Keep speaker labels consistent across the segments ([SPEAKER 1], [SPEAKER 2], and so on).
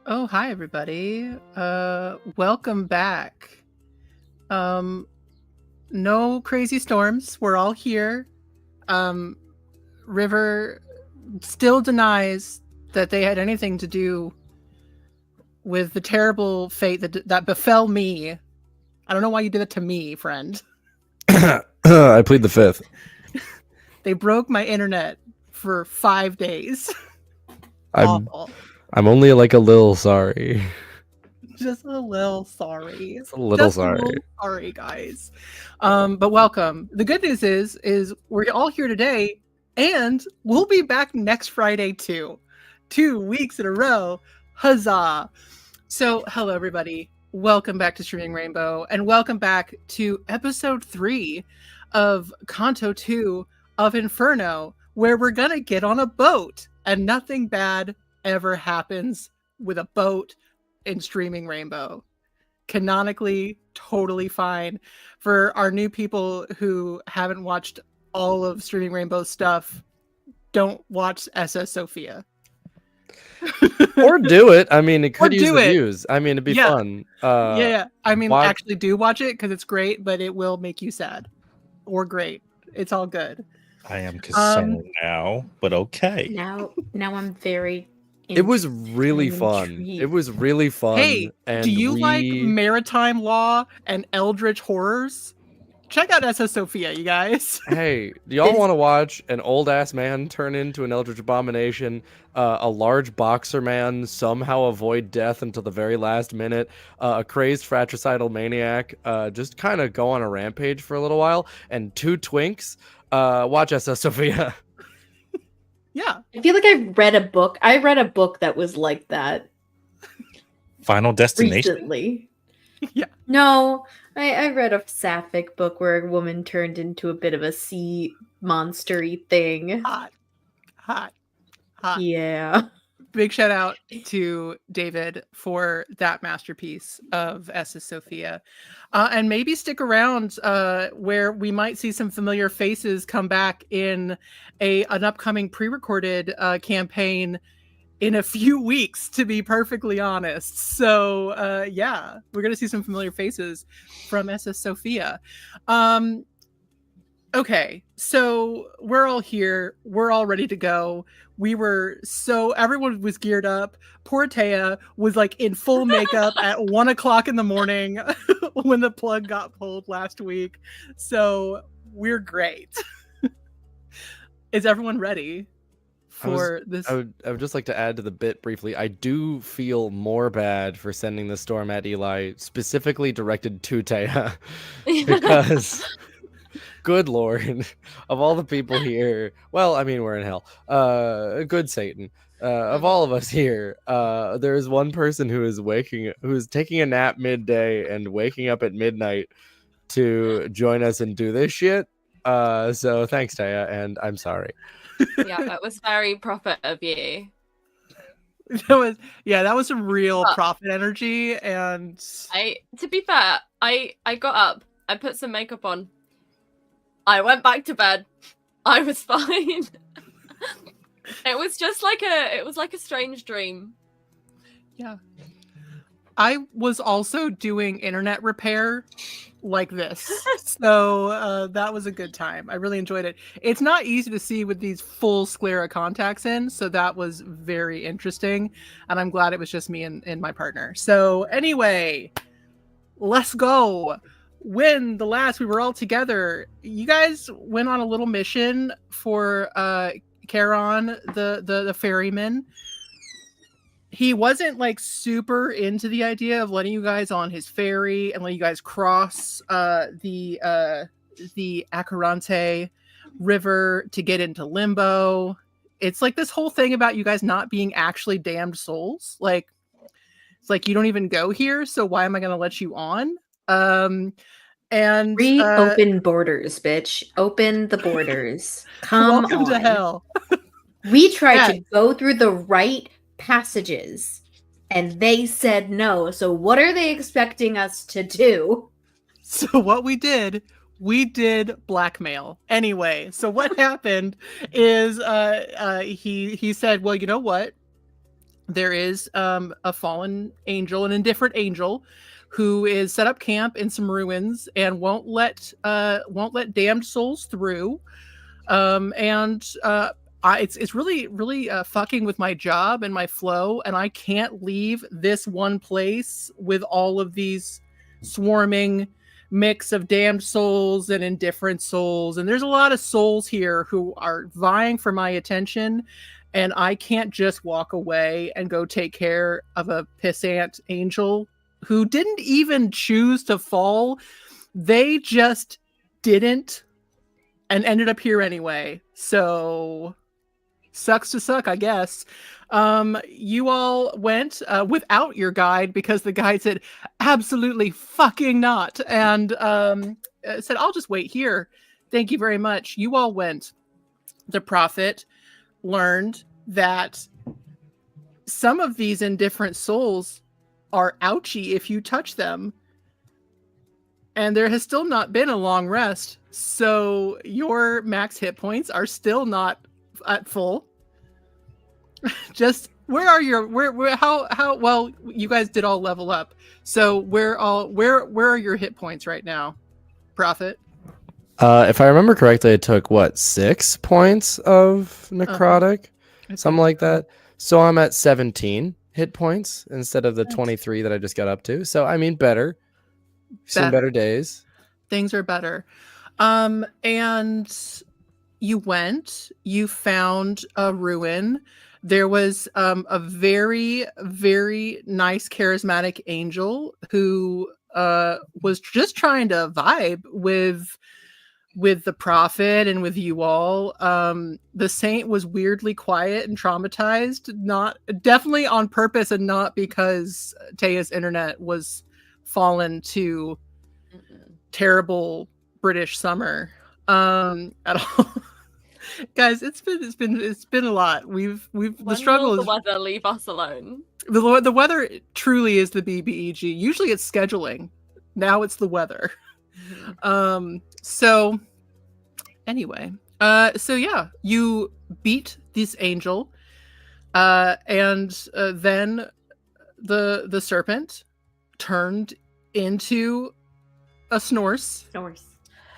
[SPEAKER 1] Oh, hi everybody. Welcome back. No crazy storms. We're all here. River still denies that they had anything to do with the terrible fate that befell me. I don't know why you did it to me, friend.
[SPEAKER 2] I plead the fifth.
[SPEAKER 1] They broke my internet for 5 days.
[SPEAKER 2] I'm
[SPEAKER 1] Awful.
[SPEAKER 2] I'm only like a little sorry.
[SPEAKER 1] Just a little sorry.
[SPEAKER 2] Just a little sorry.
[SPEAKER 1] A little sorry, guys. But welcome. The good news is we're all here today, and we'll be back next Friday too. 2 weeks in a row. Huzzah! So, hello everybody. Welcome back to Streaming Rainbow, and welcome back to episode 3 of Canto 2 of Inferno, where we're gonna get on a boat. and nothing bad ever happens with a boat in Streaming Rainbow. Canonically, totally fine. For our new people who haven't watched all of Streaming Rainbow stuff, don't watch SS Sophia.
[SPEAKER 2] Or do it. I mean, it could
[SPEAKER 1] Or
[SPEAKER 2] use
[SPEAKER 1] do
[SPEAKER 2] the
[SPEAKER 1] it.
[SPEAKER 2] views. I mean, it'd be
[SPEAKER 1] Yeah.
[SPEAKER 2] fun.
[SPEAKER 1] Yeah. I mean,
[SPEAKER 2] watch-
[SPEAKER 1] actually do watch it because it's great, but it will make you sad. Or great. It's all good.
[SPEAKER 3] I am concerned now, but okay.
[SPEAKER 4] Now I'm very.
[SPEAKER 2] It was really
[SPEAKER 4] I'm
[SPEAKER 2] fun.
[SPEAKER 4] intrigued.
[SPEAKER 2] It was really fun.
[SPEAKER 1] Hey,
[SPEAKER 2] and
[SPEAKER 1] do you like maritime law and eldritch horrors? Check out SS Sophia, you guys.
[SPEAKER 2] Hey, do y'all want to watch an old ass man turn into an eldritch abomination, a large boxer man somehow avoid death until the very last minute, a crazed fratricidal maniac just kind of go on a rampage for a little while, and two twinks? Watch SS Sophia.
[SPEAKER 1] Yeah.
[SPEAKER 4] I feel like I read a book. I read a book that was like that
[SPEAKER 3] Final Destination.
[SPEAKER 4] recently.
[SPEAKER 1] Yeah.
[SPEAKER 4] No, I read a sapphic book where a woman turned into a bit of a sea monster-y thing.
[SPEAKER 1] Hot.
[SPEAKER 4] Yeah.
[SPEAKER 1] Big shout out to David for that masterpiece of SS Sophia. And maybe stick around where we might see some familiar faces come back in an upcoming pre-recorded campaign in a few weeks, to be perfectly honest. So yeah, we're going to see some familiar faces from SS Sophia. Okay, so we're all here. We're all ready to go. Everyone was geared up. Poor Taya was like in full makeup at 1 o'clock in the morning when the plug got pulled last week. So we're great. Is everyone ready for this?
[SPEAKER 2] I would just like to add to the bit briefly. I do feel more bad for sending the storm at Eli, specifically directed to Taya, because good Lord, of all the people here, well, I mean, we're in hell. Good Satan. Of all of us here, there is one person who is taking a nap midday and waking up at midnight to join us and do this shit. So thanks, Taya, and I'm sorry.
[SPEAKER 5] Yeah, that was very prophet of you.
[SPEAKER 1] That was some real prophet energy. And
[SPEAKER 5] to be fair, I got up, I put some makeup on, I went back to bed, I was fine. It was just like a strange dream.
[SPEAKER 1] Yeah. I was also doing internet repair like this. So that was a good time. I really enjoyed it. It's not easy to see with these full sclera contacts in, so that was very interesting. And I'm glad it was just me and my partner. So anyway, let's go. When we were all together, you guys went on a little mission for Charon, the ferryman. He wasn't like super into the idea of letting you guys on his ferry and letting you guys cross the Acheronte river to get into Limbo. It's like this whole thing about you guys not being actually damned souls. Like, it's like you don't even go here, so why am I going to let you on? And
[SPEAKER 4] Reopen borders, bitch. Open the borders. Come
[SPEAKER 1] welcome
[SPEAKER 4] on.
[SPEAKER 1] to hell.
[SPEAKER 4] We tried to go through the right passages and they said no. So what are they expecting us to do?
[SPEAKER 1] So what we did blackmail. Anyway, so what happened is he said, well, you know what? There is a fallen angel, an indifferent angel, who is set up camp in some ruins and won't let damned souls through. It's really fucking with my job and my flow, and I can't leave this one place with all of these swarming mix of damned souls and indifferent souls. And there's a lot of souls here who are vying for my attention, and I can't just walk away and go take care of a pissant angel who didn't even choose to fall. They just didn't and ended up here anyway. So sucks to suck, I guess. You all went without your guide because the guide said, absolutely fucking not. And said, I'll just wait here. Thank you very much. You all went. The prophet learned that some of these indifferent souls are ouchy if you touch them. And there has still not been a long rest, so your max hit points are still not at full. Just where how well you guys did all level up. So where are your hit points right now, Prophet?
[SPEAKER 2] If I remember correctly, I took 6 points of necrotic, something like that. So I'm at 17 hit points instead of the 23 that I just got up to. So I mean, better. Seen better days.
[SPEAKER 1] Things are better. And you found a ruin. There was a very, very nice charismatic angel who was just trying to vibe with the prophet and with you all. The saint was weirdly quiet and traumatized, not definitely on purpose and not because Taya's internet was fallen to terrible British summer at all. Guys, it's been a lot. We've the struggle
[SPEAKER 5] will
[SPEAKER 1] is
[SPEAKER 5] the weather leave us alone.
[SPEAKER 1] the weather truly is the BBEG. Usually it's scheduling. Now it's the weather. So anyway, so yeah, you beat this angel, and then the serpent turned into a Snorse.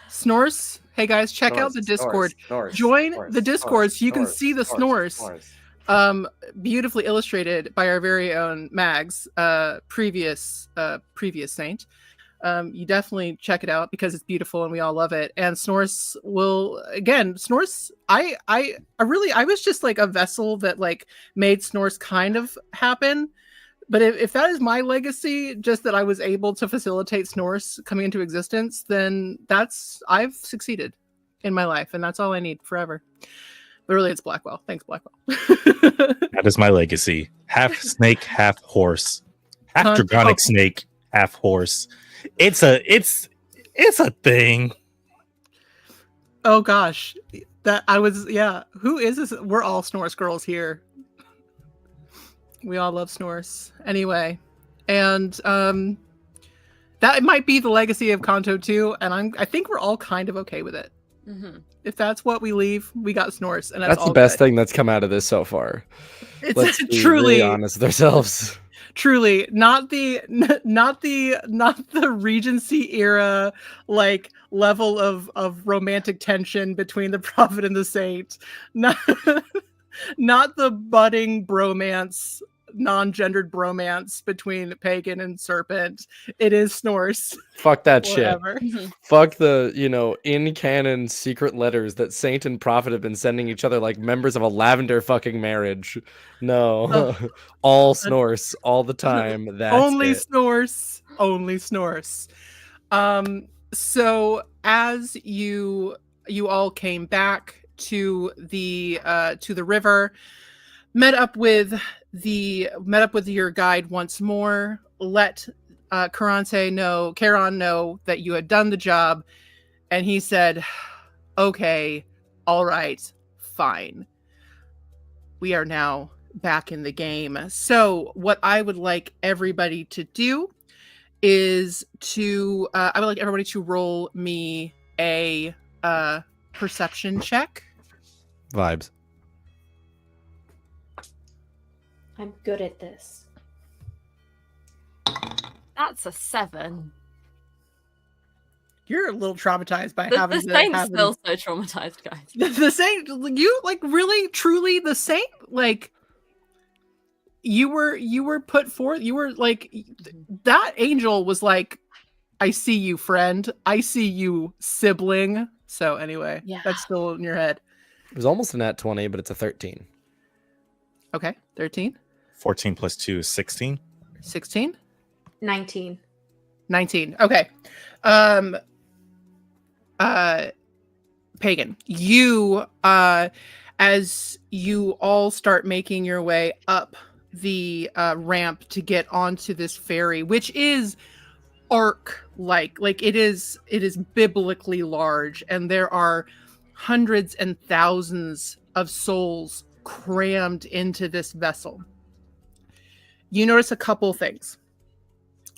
[SPEAKER 1] Snorse. Hey guys, check out the Discord. Join the Discord so you can see the Snorse. Beautifully illustrated by our very own Mags, previous saint. You definitely check it out because it's beautiful and we all love it. And Snorse I was just like a vessel that like made Snorse kind of happen. But if that is my legacy, just that I was able to facilitate Snorse coming into existence, then I've succeeded in my life, and that's all I need forever. But really, it's Blackwell. Thanks, Blackwell.
[SPEAKER 3] That is my legacy. Half snake, half horse. Half draconic snake, half horse. It's a thing.
[SPEAKER 1] Oh gosh, Who is this? We're all Snorse girls here. We all love Snorse. Anyway, and that might be the legacy of Kanto too, and I think we're all kind of okay with it.
[SPEAKER 5] Mm-hmm.
[SPEAKER 1] If that's what we leave, we got Snorse, and that's all
[SPEAKER 2] the best
[SPEAKER 1] good.
[SPEAKER 2] thing that's come out of this so far.
[SPEAKER 1] It's
[SPEAKER 2] Let's
[SPEAKER 1] truly
[SPEAKER 2] be really honest with ourselves.
[SPEAKER 1] Truly, not the Regency era like level of romantic tension between the prophet and the saint. Not the budding bromance, non-gendered bromance between pagan and serpent. It is Snorse.
[SPEAKER 2] Fuck that
[SPEAKER 1] forever.
[SPEAKER 2] shit. Fuck the, in canon secret letters that saint and prophet have been sending each other like members of a lavender fucking marriage. No. All Snorse all the time. That's
[SPEAKER 1] only
[SPEAKER 2] it.
[SPEAKER 1] Snorse. Only Snorse. So as you all came back to the river, met up with your guide once more, let Caron know that you had done the job, and he said, okay, all right, fine. We are now back in the game. So what I would like everybody to do is I would like everybody to roll me a perception check.
[SPEAKER 2] Vibes.
[SPEAKER 4] I'm good at this.
[SPEAKER 5] That's a 7.
[SPEAKER 1] You're a little traumatized by
[SPEAKER 5] The
[SPEAKER 1] having
[SPEAKER 5] saint's still so traumatized, guys.
[SPEAKER 1] the saint. You like really, truly the saint. Like you were put forth. You were like that angel was like, I see you, friend. I see you, sibling. So anyway, that's still in your head.
[SPEAKER 2] It was almost a nat 20, but it's a 13.
[SPEAKER 1] Okay, 13.
[SPEAKER 3] 14 plus 2 is 16.
[SPEAKER 1] 16.
[SPEAKER 4] 19.
[SPEAKER 1] 19. Okay. Pagan, you as you all start making your way up the ramp to get onto this ferry, which is arc-like, like it is biblically large, and there are hundreds and thousands of souls crammed into this vessel. You notice a couple things.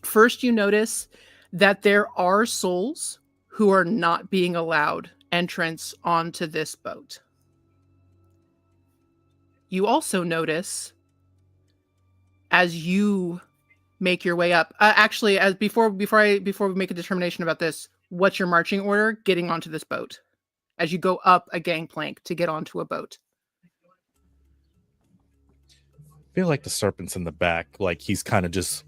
[SPEAKER 1] First, you notice that there are souls who are not being allowed entrance onto this boat. You also notice, as you make your way up, actually, as before we make a determination about this, what's your marching order getting onto this boat as you go up a gangplank to get onto a boat?
[SPEAKER 3] I feel like the serpent's in the back, like he's kind of just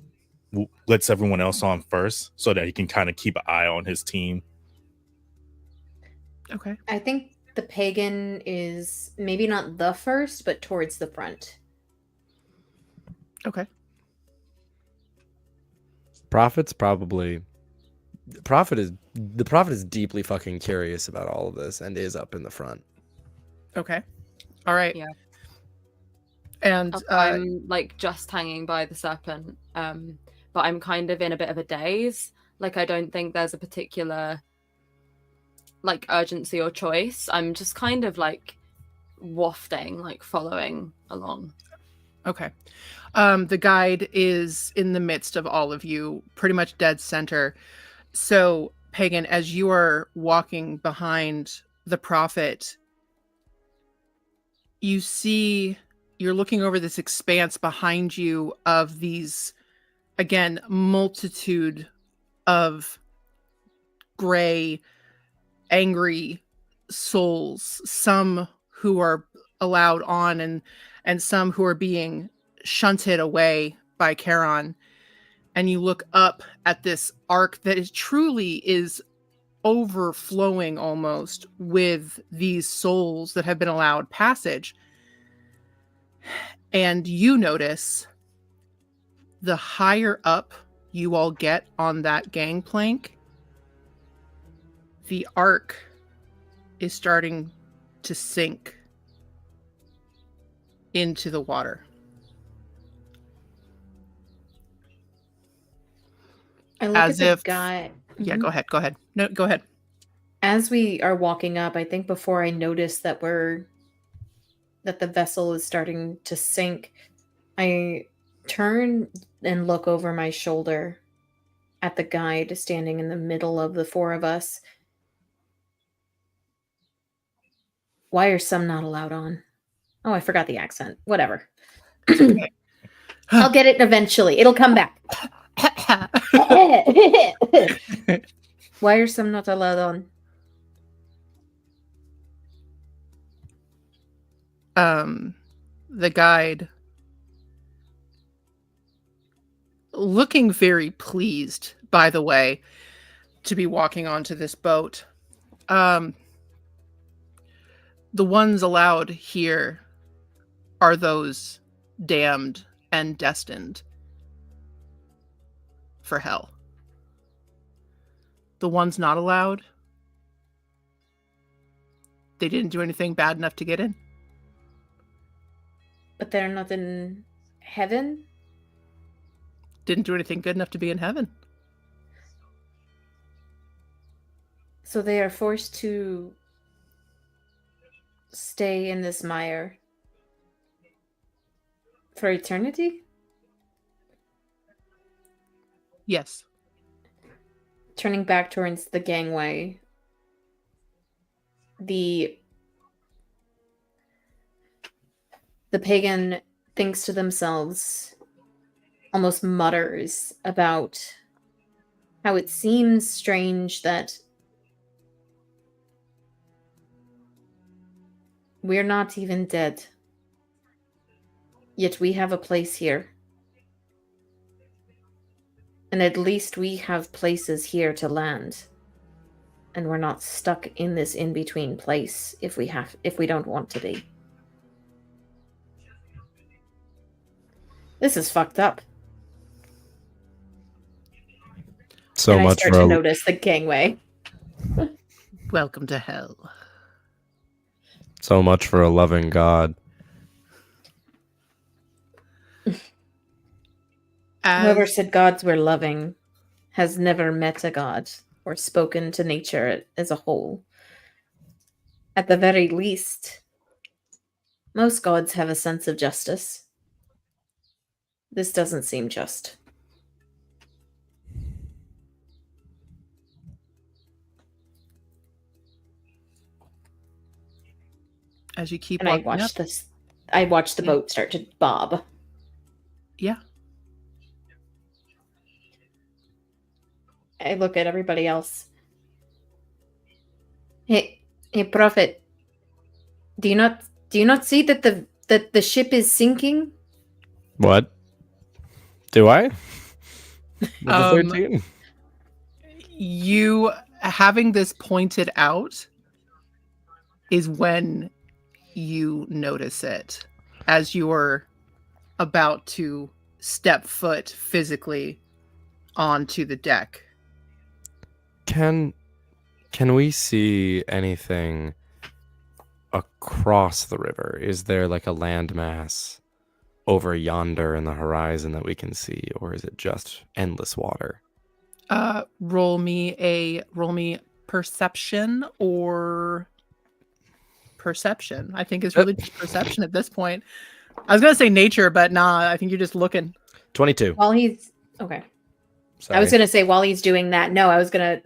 [SPEAKER 3] lets everyone else on first so that he can kind of keep an eye on his team.
[SPEAKER 1] Okay.
[SPEAKER 4] I think the pagan is maybe not the first, but towards the front.
[SPEAKER 1] Okay.
[SPEAKER 2] The prophet is deeply fucking curious about all of this and is up in the front.
[SPEAKER 1] Okay. All right.
[SPEAKER 5] Yeah.
[SPEAKER 1] And
[SPEAKER 5] I'm like just hanging by the serpent, but I'm kind of in a bit of a daze. Like, I don't think there's a particular like urgency or choice. I'm just kind of like wafting, like following along.
[SPEAKER 1] okay. The guide is in the midst of all of you, pretty much dead center. So, Pagan, as you are walking behind the prophet, you're looking over this expanse behind you of these, again, multitude of gray, angry souls, some who are allowed on and some who are being shunted away by Charon. And you look up at this arc that is truly overflowing almost with these souls that have been allowed passage. And you notice the higher up you all get on that gangplank, the arc is starting to sink into the water.
[SPEAKER 4] I look
[SPEAKER 1] As
[SPEAKER 4] at the
[SPEAKER 1] if-
[SPEAKER 4] guy.
[SPEAKER 1] Yeah, go ahead. No, go ahead.
[SPEAKER 4] As we are walking up, I think before I notice that the vessel is starting to sink, I turn and look over my shoulder at the guide standing in the middle of the four of us. Why are some not allowed on? Oh, I forgot the accent. Whatever. I'll get it eventually. It'll come back. Why are some not allowed on?
[SPEAKER 1] The guide, looking very pleased, by the way, to be walking onto this boat. The ones allowed here are those damned and destined for hell. The ones not allowed, they didn't do anything bad enough to get in.
[SPEAKER 4] But they're not in heaven?
[SPEAKER 1] Didn't do anything good enough to be in heaven.
[SPEAKER 4] So they are forced to stay in this mire for eternity?
[SPEAKER 1] Yes.
[SPEAKER 4] Turning back towards the gangway, the pagan thinks to themselves, almost mutters about how it seems strange that we're not even dead, yet we have a place here. And at least we have places here to land. And we're not stuck in this in-between place if we don't want to be. This is fucked up.
[SPEAKER 2] So
[SPEAKER 4] and
[SPEAKER 2] much
[SPEAKER 4] I start
[SPEAKER 2] for
[SPEAKER 4] to
[SPEAKER 2] a,
[SPEAKER 4] notice the gangway.
[SPEAKER 1] Welcome to hell.
[SPEAKER 2] so much for a loving God.
[SPEAKER 4] Whoever said gods were loving has never met a god or spoken to nature as a whole. At the very least, Most gods have a sense of justice. This doesn't seem just.
[SPEAKER 1] As you keep
[SPEAKER 4] And I
[SPEAKER 1] walking up,
[SPEAKER 4] watched this. I watched the
[SPEAKER 1] Yeah.
[SPEAKER 4] boat start to bob.
[SPEAKER 1] yeah.
[SPEAKER 4] I look at everybody else. Hey, Prophet. Do you not see that the ship is sinking?
[SPEAKER 2] What? Do I? With the
[SPEAKER 1] Um,
[SPEAKER 2] 13?
[SPEAKER 1] You having this pointed out is when you notice it as you're about to step foot physically onto the deck.
[SPEAKER 2] Can we see anything across the river? Is there like a landmass over yonder in the horizon that we can see, or is it just endless water?
[SPEAKER 1] Roll me perception or perception. I think it's really just perception at this point. I was gonna say nature, but nah, I think you're just looking.
[SPEAKER 2] 22.
[SPEAKER 4] While he's okay.
[SPEAKER 2] Sorry.
[SPEAKER 4] I was gonna say while he's doing that. No, I was gonna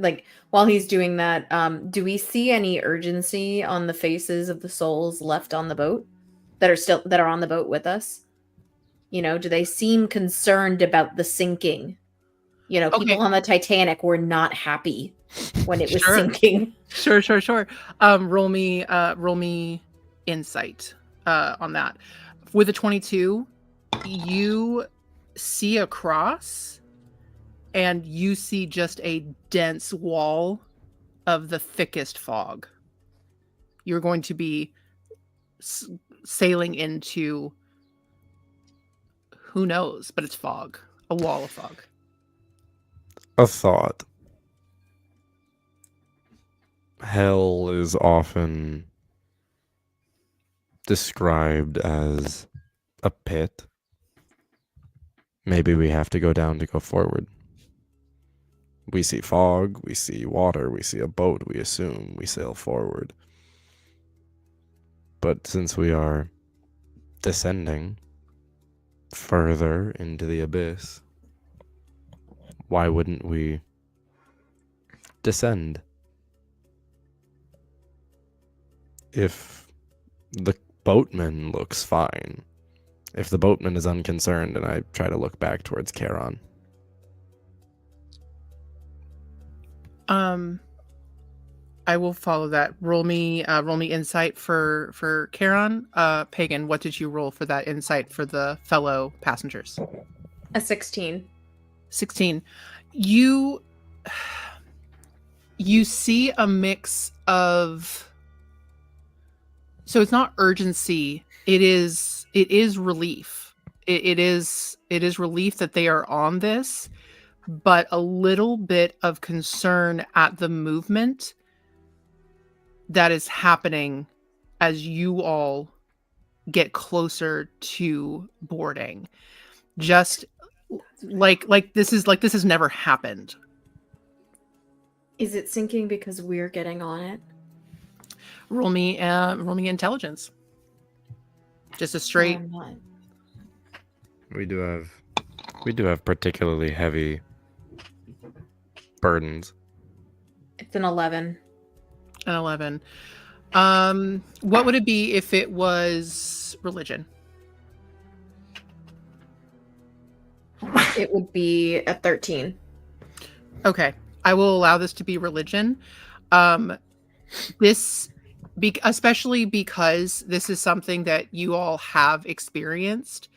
[SPEAKER 4] while he's doing that. Do we see any urgency on the faces of the souls left on the boat that are on the boat with us? You know, do they seem concerned about the sinking? You know, people
[SPEAKER 1] Okay.
[SPEAKER 4] on the Titanic were not happy when it was
[SPEAKER 1] Sure.
[SPEAKER 4] sinking.
[SPEAKER 1] Sure. Roll me insight on that. With a 22, you see across and you see just a dense wall of the thickest fog. You're going to be sailing into who knows, but it's fog, a wall of fog.
[SPEAKER 2] A thought. Hell is often described as a pit. Maybe we have to go down to go forward. We see fog, we see water, we see a boat, we assume we sail forward. But since we are descending further into the abyss, why wouldn't we descend? If the boatman looks fine, if the boatman is unconcerned, and I try to look back towards Charon.
[SPEAKER 1] I will follow that. Roll me insight for Charon. Pagan, what did you roll for that insight for the fellow passengers?
[SPEAKER 4] A 16.
[SPEAKER 1] 16. You see a mix of, so it's not urgency, it is relief. It is relief that they are on this, but a little bit of concern at the movement that is happening as you all get closer to boarding. Just like this has never happened.
[SPEAKER 4] Is it sinking because we're getting on it?
[SPEAKER 1] Roll me intelligence. Just a straight.
[SPEAKER 4] I'm not.
[SPEAKER 2] We do have particularly heavy burdens.
[SPEAKER 4] It's an 11.
[SPEAKER 1] An 11. What would it be if it was religion?
[SPEAKER 4] It would be a 13.
[SPEAKER 1] Okay, I will allow this to be religion. Especially because this is something that you all have experienced.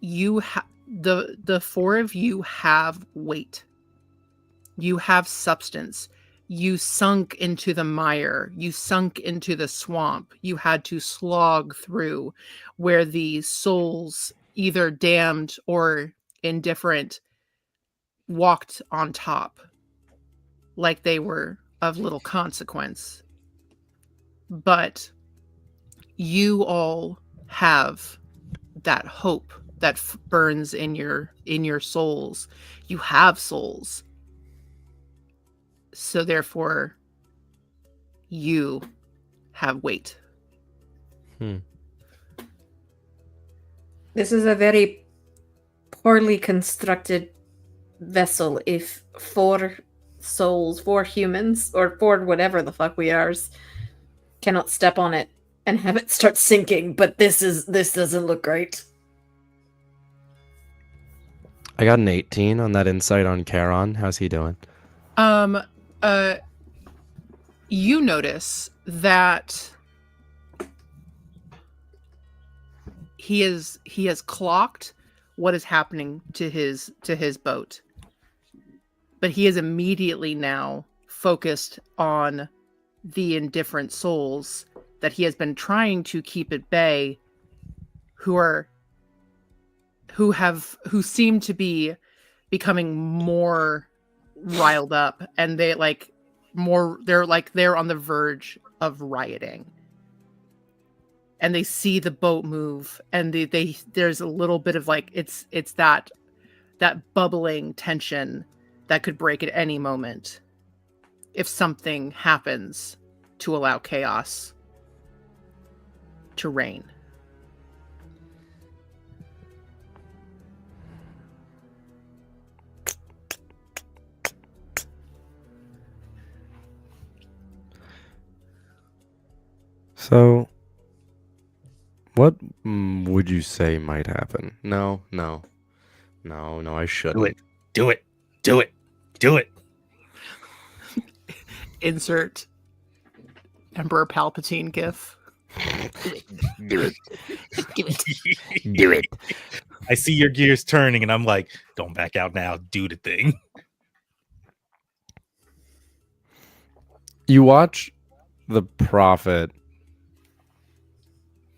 [SPEAKER 1] The four of you have weight. You have substance. You sunk into the mire. You sunk into the swamp. You had to slog through where the souls, either damned or indifferent, walked on top like they were of little consequence. But you all have that hope that burns in your souls. You have souls. So therefore, you have weight.
[SPEAKER 4] This is a very poorly constructed vessel if 4 souls, 4 humans, or 4 whatever the fuck we are, cannot step on it and have it start sinking, but this doesn't look great.
[SPEAKER 2] I got an 18 on that insight on Charon. How's he doing?
[SPEAKER 1] You notice that he has clocked what is happening to his boat, but he is immediately now focused on the indifferent souls that he has been trying to keep at bay, who seem to be becoming more riled up, and they're on the verge of rioting. And they see the boat move, and there's a little bit of like it's that bubbling tension that could break at any moment if something happens to allow chaos to reign.
[SPEAKER 2] So, what would you say might happen? No, I shouldn't.
[SPEAKER 3] Do it.
[SPEAKER 1] Insert Emperor Palpatine gif.
[SPEAKER 3] Do it. I see your gears turning, and I'm like, don't back out now. Do the thing.
[SPEAKER 2] You watch the prophet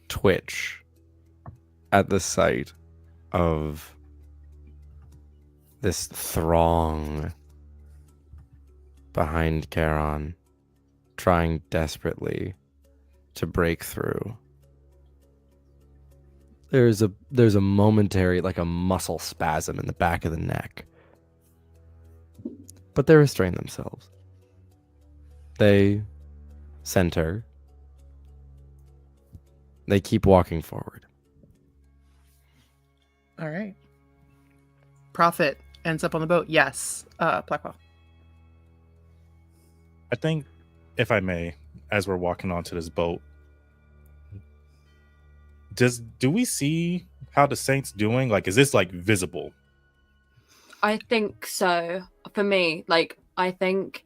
[SPEAKER 2] twitch at the sight of this throng behind Charon, trying desperately to break through. There's a momentary, like a muscle spasm in the back of the neck, but they restrain themselves. They center. They keep walking forward.
[SPEAKER 1] All right. Prophet ends up on the boat. Yes. Blackwell.
[SPEAKER 3] I think, if I may, as we're walking onto this boat, do we see how the Saint's doing? Like, is this like visible?
[SPEAKER 5] I think so. For me, like, I think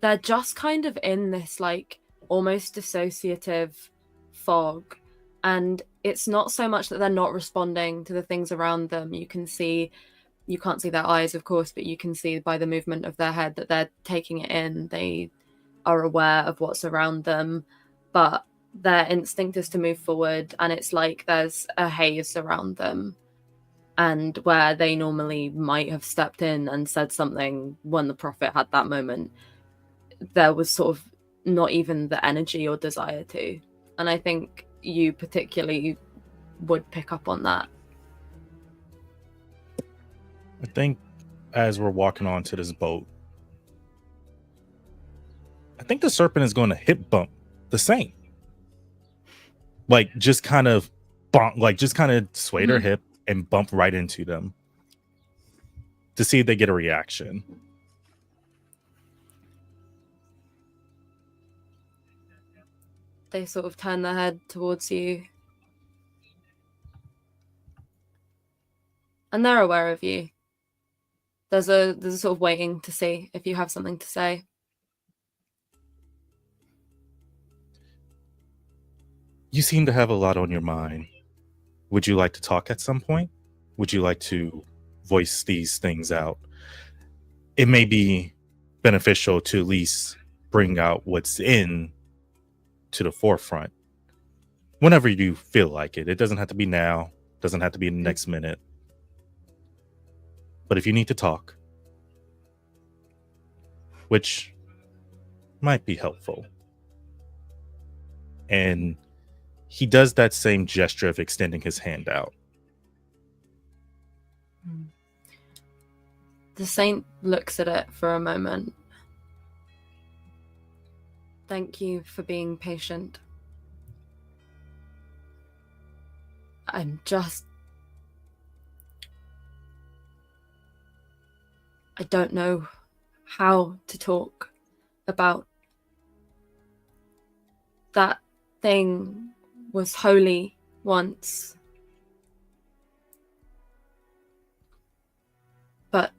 [SPEAKER 5] they're just kind of in this like almost dissociative fog, and it's not so much that they're not responding to the things around them. You can't see their eyes, of course, but you can see by the movement of their head that they're taking it in. They are aware of what's around them, but their instinct is to move forward, and it's like there's a haze around them, and where they normally might have stepped in and said something when the prophet had that moment, there was sort of not even the energy or desire to. And I think you particularly would pick up on that.
[SPEAKER 3] I think as we're walking onto this boat, I think the serpent is going to hip bump the Saint. Like, just kind of bump, like just kind of sway their hip and bump right into them to see if they get a reaction.
[SPEAKER 5] They sort of turn their head towards you. And they're aware of you. There's a sort of waiting to see if you have something to say.
[SPEAKER 3] You seem to have a lot on your mind. Would you like to talk at some point? Would you like to voice these things out? It may be beneficial to at least bring out what's in to the forefront whenever you feel like it. It doesn't have to be now, doesn't have to be in the next minute. But if you need to talk, which might be helpful. And he does that same gesture of extending his hand out.
[SPEAKER 5] The Saint looks at it for a moment. Thank you for being patient. I'm just I don't know how to talk about that thing was holy once. But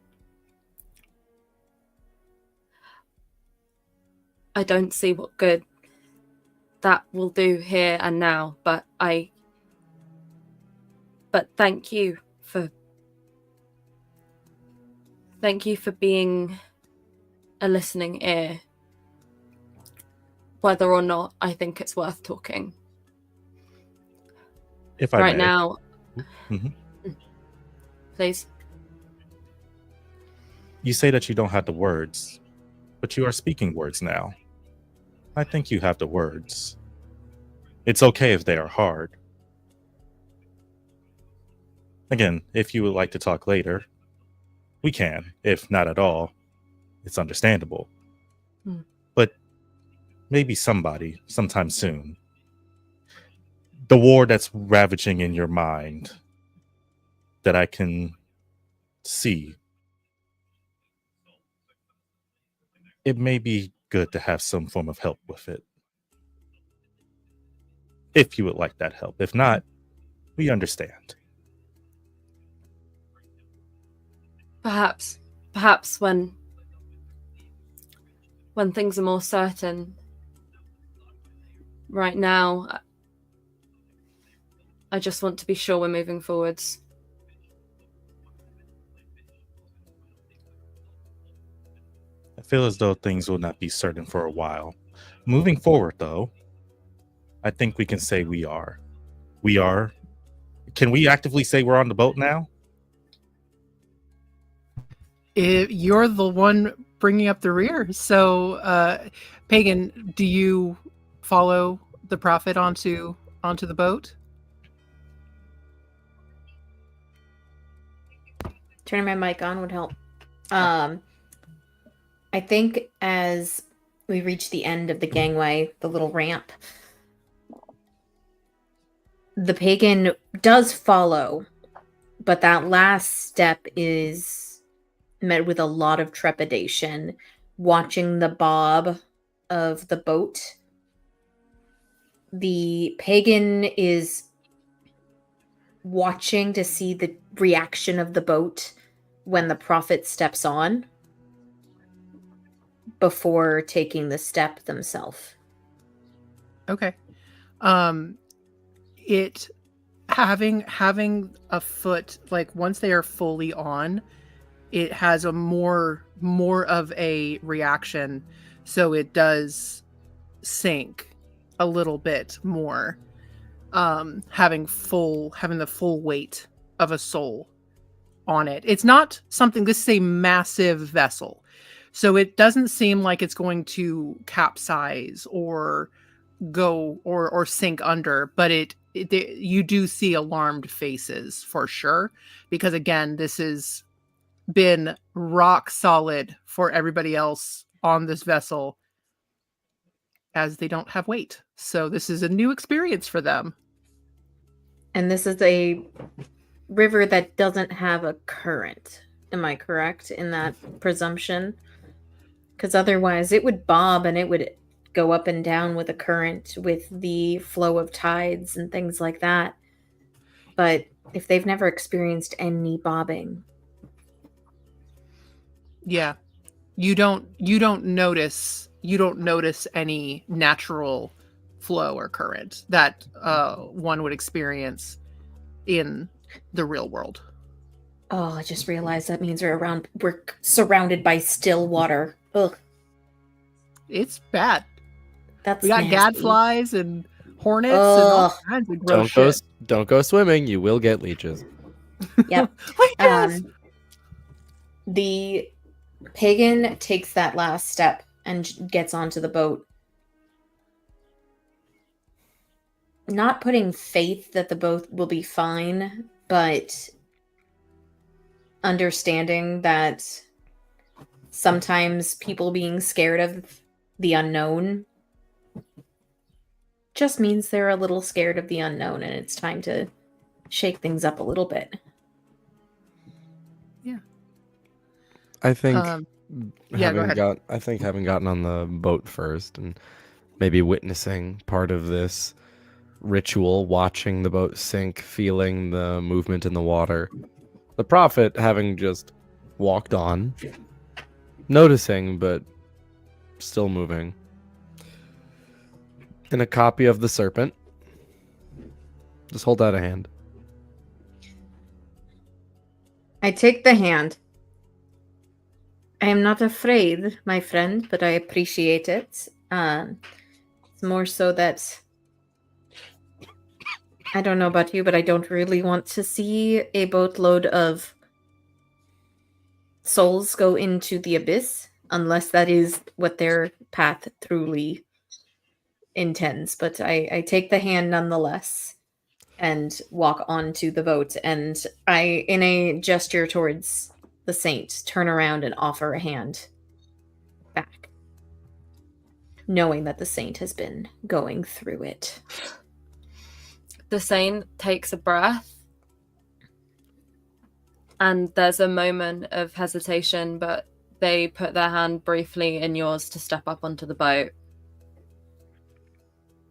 [SPEAKER 5] I don't see what good that will do here and now, but thank you for being a listening ear. Whether or not I think it's worth talking.
[SPEAKER 3] If I
[SPEAKER 5] Right
[SPEAKER 3] may.
[SPEAKER 5] now,
[SPEAKER 3] Mhm.
[SPEAKER 5] please.
[SPEAKER 3] You say that you don't have the words, but you are speaking words now. I think you have the words. It's okay if they are hard. Again, if you would like to talk later, we can. If not at all, it's understandable. But maybe somebody, sometime soon. The war that's ravaging in your mind that I can see, it may be good to have some form of help with it. If you would like that help. If not, we understand.
[SPEAKER 5] Perhaps when things are more certain. Right now, I just want to be sure we're moving forwards.
[SPEAKER 3] I feel as though things will not be certain for a while. Moving forward, though, I think we can say we are. We are. Can we actively say we're on the boat now?
[SPEAKER 1] You're the one bringing up the rear. So, Pagan, do you follow the prophet onto the boat?
[SPEAKER 4] Turning my mic on would help. I think as we reach the end of the gangway, the little ramp, the pagan does follow, but that last step is met with a lot of trepidation, watching the bob of the boat. The pagan is watching to see the reaction of the boat when the prophet steps on before taking the step themselves.
[SPEAKER 1] Okay. It having a foot, like once they are fully on, it has a more of a reaction, so it does sink a little bit more, having the full weight of a soul on it. It's not something, this is a massive vessel, so it doesn't seem like it's going to capsize or go or sink under, but you do see alarmed faces for sure, because again, this has been rock solid for everybody else on this vessel, as they don't have weight. So this is a new experience for them.
[SPEAKER 4] And this is a river that doesn't have a current. Am I correct in that presumption? Because otherwise it would bob and it would go up and down with a current, with the flow of tides and things like that. But if they've never experienced any bobbing,
[SPEAKER 1] yeah, you don't notice any natural flow or current that one would experience in the real world.
[SPEAKER 4] oh, I just realized that means we're surrounded by still water. Ugh,
[SPEAKER 1] It's bad.
[SPEAKER 4] that's
[SPEAKER 1] We got
[SPEAKER 4] nasty.
[SPEAKER 1] gadflies and hornets and all
[SPEAKER 4] Ugh.
[SPEAKER 1] kinds of gross shit.
[SPEAKER 2] Don't go swimming. You will get leeches.
[SPEAKER 4] Yep.
[SPEAKER 1] Yes.
[SPEAKER 4] The pagan takes that last step and gets onto the boat, not putting faith that the boat will be fine, but understanding that sometimes people being scared of the unknown just means they're a little scared of the unknown, and it's time to shake things up a little bit.
[SPEAKER 1] Yeah.
[SPEAKER 2] I think
[SPEAKER 1] Yeah, go ahead.
[SPEAKER 2] having gotten on the boat first and maybe witnessing part of this ritual, watching the boat sink, feeling the movement in the water. The prophet having just walked on, noticing but still moving. And a copy of the serpent. Just hold out a hand.
[SPEAKER 4] I take the hand. I am not afraid, my friend, but I appreciate it. It's more so that I don't know about you, but I don't really want to see a boatload of souls go into the abyss, unless that is what their path truly intends. But I take the hand nonetheless and walk onto the boat, and I, in a gesture towards the saint, turn around and offer a hand back, knowing that the saint has been going through it.
[SPEAKER 5] The saint takes a breath, and there's a moment of hesitation, but they put their hand briefly in yours to step up onto the boat.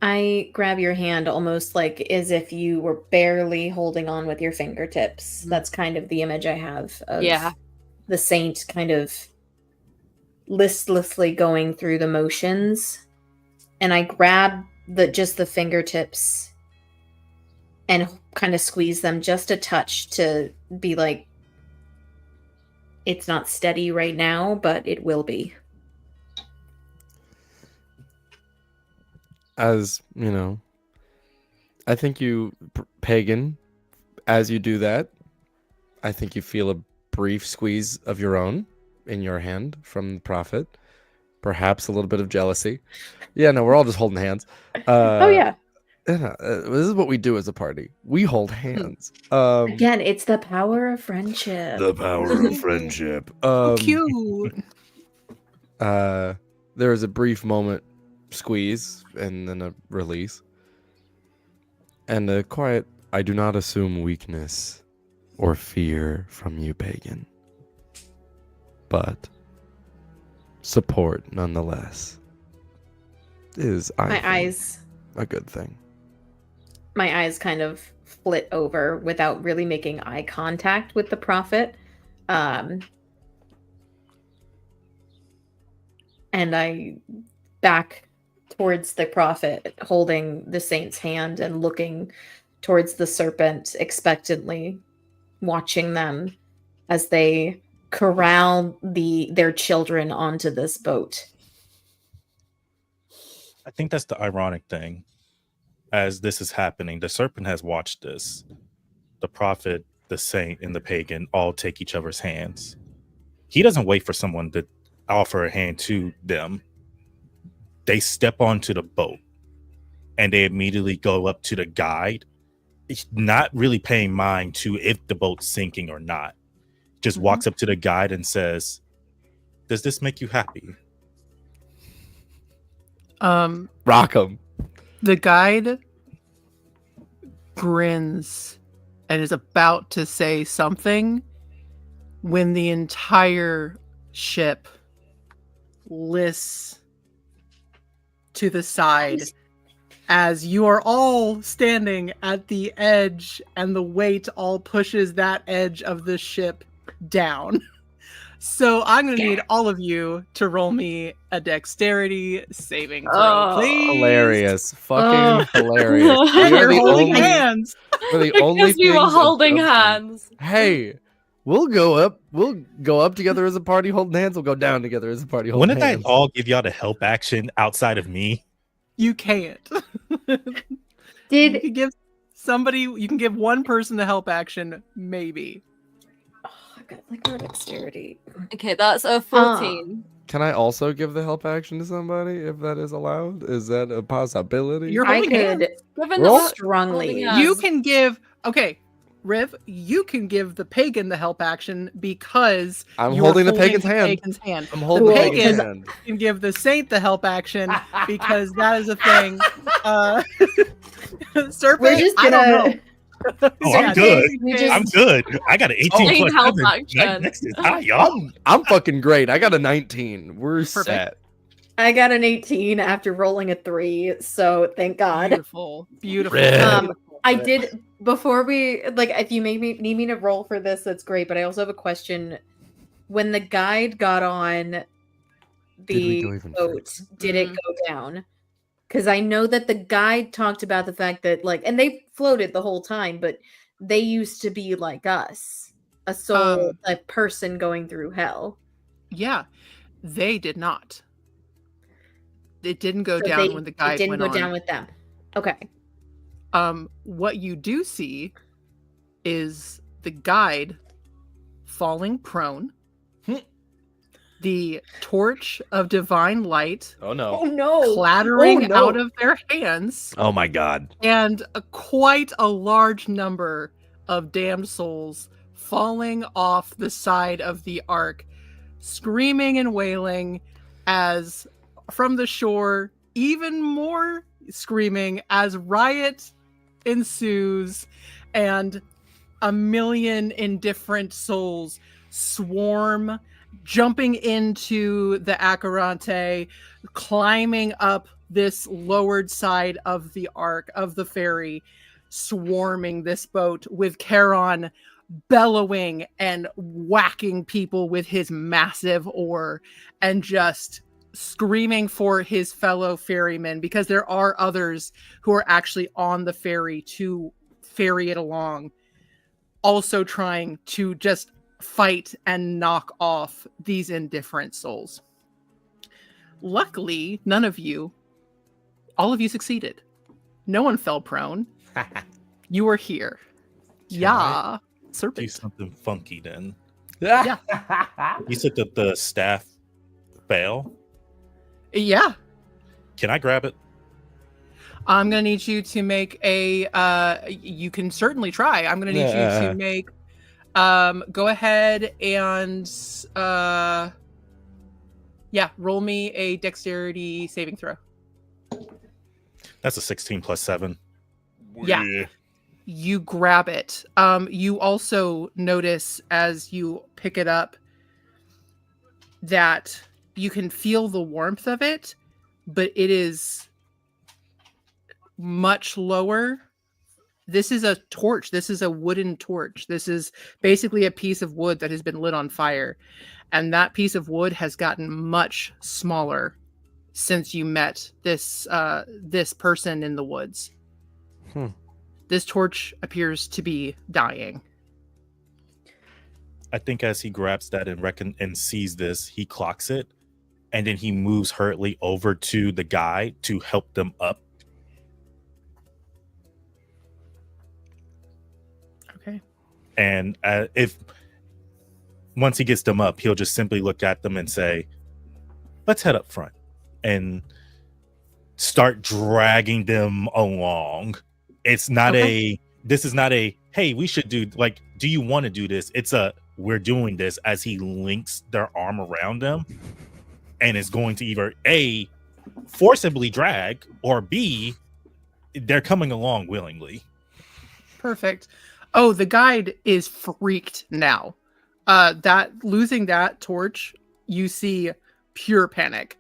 [SPEAKER 4] I grab your hand almost like as if you were barely holding on with your fingertips. That's kind of the image I have of the saint kind of listlessly going through the motions. And I grab just the fingertips and kind of squeeze them just a touch to be like, it's not steady right now, but it will be.
[SPEAKER 2] As you know, I think you, pagan, as you do that, I think you feel a brief squeeze of your own in your hand from the prophet. Perhaps a little bit of jealousy. Yeah, no, we're all just holding hands.
[SPEAKER 4] Oh, yeah.
[SPEAKER 2] This is what we do as a party. We hold hands.
[SPEAKER 4] Again, it's the power of friendship.
[SPEAKER 2] The power of friendship.
[SPEAKER 1] Cute.
[SPEAKER 2] There is a brief moment squeeze and then a release. And a quiet, I do not assume weakness or fear from you, pagan. But support nonetheless is, I think,
[SPEAKER 4] eyes,
[SPEAKER 2] a good thing.
[SPEAKER 4] My eyes kind of flit over without really making eye contact with the prophet. And I back towards the prophet, holding the saint's hand and looking towards the serpent expectantly, watching them as they corral their children onto this boat.
[SPEAKER 3] I think that's the ironic thing. As this is happening, the serpent has watched this. The prophet, the saint, and the pagan all take each other's hands. He doesn't wait for someone to offer a hand to them. They step onto the boat and they immediately go up to the guide, not really paying mind to if the boat's sinking or not. Just walks up to the guide and says, "Does this make you happy?"
[SPEAKER 2] Rock 'em.
[SPEAKER 1] The guide grins and is about to say something when the entire ship lifts to the side as you are all standing at the edge and the weight all pushes that edge of the ship down. So I'm going to need all of you to roll me a dexterity saving throw, please.
[SPEAKER 2] Hilarious. Fucking hilarious.
[SPEAKER 1] And
[SPEAKER 2] We are
[SPEAKER 1] you're
[SPEAKER 2] the
[SPEAKER 1] holding
[SPEAKER 2] only,
[SPEAKER 1] hands.
[SPEAKER 2] we're the only
[SPEAKER 5] Because we were
[SPEAKER 2] things
[SPEAKER 5] holding
[SPEAKER 2] above them.
[SPEAKER 5] hands.
[SPEAKER 2] Hey, we'll go up together as a party holding hands. We'll go down together as a party holding
[SPEAKER 3] Wouldn't
[SPEAKER 2] hands.
[SPEAKER 3] that all give y'all the help action outside of me?
[SPEAKER 1] You can't. You can give one person the help action, maybe.
[SPEAKER 4] I got like no dexterity.
[SPEAKER 5] Okay, that's a 14.
[SPEAKER 2] Can I also give the help action to somebody if that is allowed? Is that a possibility?
[SPEAKER 1] You're
[SPEAKER 4] I
[SPEAKER 1] holding hands.
[SPEAKER 4] could
[SPEAKER 5] Given
[SPEAKER 2] Roll.
[SPEAKER 5] that
[SPEAKER 4] strongly.
[SPEAKER 5] holding hands.
[SPEAKER 1] You can give. Okay, Riv, you can give the pagan the help action because
[SPEAKER 2] I'm
[SPEAKER 1] you're
[SPEAKER 2] holding the pagan's hand.
[SPEAKER 1] pagan's hand.
[SPEAKER 2] I'm holding the
[SPEAKER 1] The
[SPEAKER 2] pagan's
[SPEAKER 1] pagan
[SPEAKER 2] hand.
[SPEAKER 1] can give the saint the help action because that is a thing. Serpent,
[SPEAKER 4] We're just
[SPEAKER 1] I don't
[SPEAKER 4] gonna.
[SPEAKER 1] know.
[SPEAKER 3] Oh,
[SPEAKER 1] Yeah,
[SPEAKER 3] I'm good.
[SPEAKER 4] We just-
[SPEAKER 3] I'm good. I got an 18
[SPEAKER 5] Need
[SPEAKER 3] plus
[SPEAKER 5] help
[SPEAKER 3] 7.
[SPEAKER 5] action.
[SPEAKER 3] Next is high, y'all.
[SPEAKER 2] I'm fucking great. I got a 19. We're
[SPEAKER 1] Perfect.
[SPEAKER 2] set.
[SPEAKER 4] I got an 18 after rolling a 3, so thank God.
[SPEAKER 1] Beautiful. Beautiful.
[SPEAKER 2] Red.
[SPEAKER 1] Beautiful.
[SPEAKER 4] I did before we like if you need me to roll for this, that's great. But I also have a question. When the guide got on
[SPEAKER 2] we
[SPEAKER 4] the
[SPEAKER 2] go even
[SPEAKER 4] boat,
[SPEAKER 2] further?
[SPEAKER 4] did it go down? Because I know that the guide talked about the fact that and they floated the whole time, but they used to be like us, a soul, a person going through hell.
[SPEAKER 1] Yeah, they did not. It didn't go
[SPEAKER 4] So
[SPEAKER 1] down when the guide
[SPEAKER 4] it didn't
[SPEAKER 1] went
[SPEAKER 4] go
[SPEAKER 1] on.
[SPEAKER 4] down with them. Okay.
[SPEAKER 1] What you do see is the guide falling prone. The torch of divine light
[SPEAKER 2] Oh no.
[SPEAKER 4] no!
[SPEAKER 1] clattering
[SPEAKER 4] Oh, no.
[SPEAKER 1] out of their hands,
[SPEAKER 2] Oh my god.
[SPEAKER 1] and quite a large number of damned souls falling off the side of the ark, screaming and wailing as from the shore, even more screaming as riot ensues, and a million indifferent souls swarm, jumping into the Acheronte, climbing up this lowered side of the ark of the ferry, swarming this boat with Charon bellowing and whacking people with his massive oar, and just screaming for his fellow ferrymen, because there are others who are actually on the ferry to ferry it along, also trying to just fight and knock off these indifferent souls. Luckily, none of you, all of you succeeded. No one fell prone. You were here. Yeah.
[SPEAKER 3] Do
[SPEAKER 1] Serpent.
[SPEAKER 3] something funky then.
[SPEAKER 1] Yeah.
[SPEAKER 3] You said that the staff fell.
[SPEAKER 1] Yeah.
[SPEAKER 3] Can I grab it?
[SPEAKER 1] I'm going to need you to make a, you can certainly try. I'm going to need you to make, go ahead and, roll me a dexterity saving throw.
[SPEAKER 3] That's a 16 plus 7.
[SPEAKER 1] Yeah. You grab it. You also notice as you pick it up that you can feel the warmth of it, but it is much lower. This is a torch. This is a wooden torch. This is basically a piece of wood that has been lit on fire. And that piece of wood has gotten much smaller since you met this person in the woods. This torch appears to be dying.
[SPEAKER 3] I think as he grabs that and sees this, he clocks it, and then he moves hurriedly over to the guy to help them up.
[SPEAKER 1] Okay.
[SPEAKER 3] And if once he gets them up, he'll just simply look at them and say, "Let's head up front," and start dragging them along. It's not this is not a, hey, we should do, do you want to do this? It's a, we're doing this, as he links their arm around them and is going to either A, forcibly drag, or B, they're coming along willingly.
[SPEAKER 1] Perfect. Oh, the guide is freaked now. Losing that torch, you see pure panic.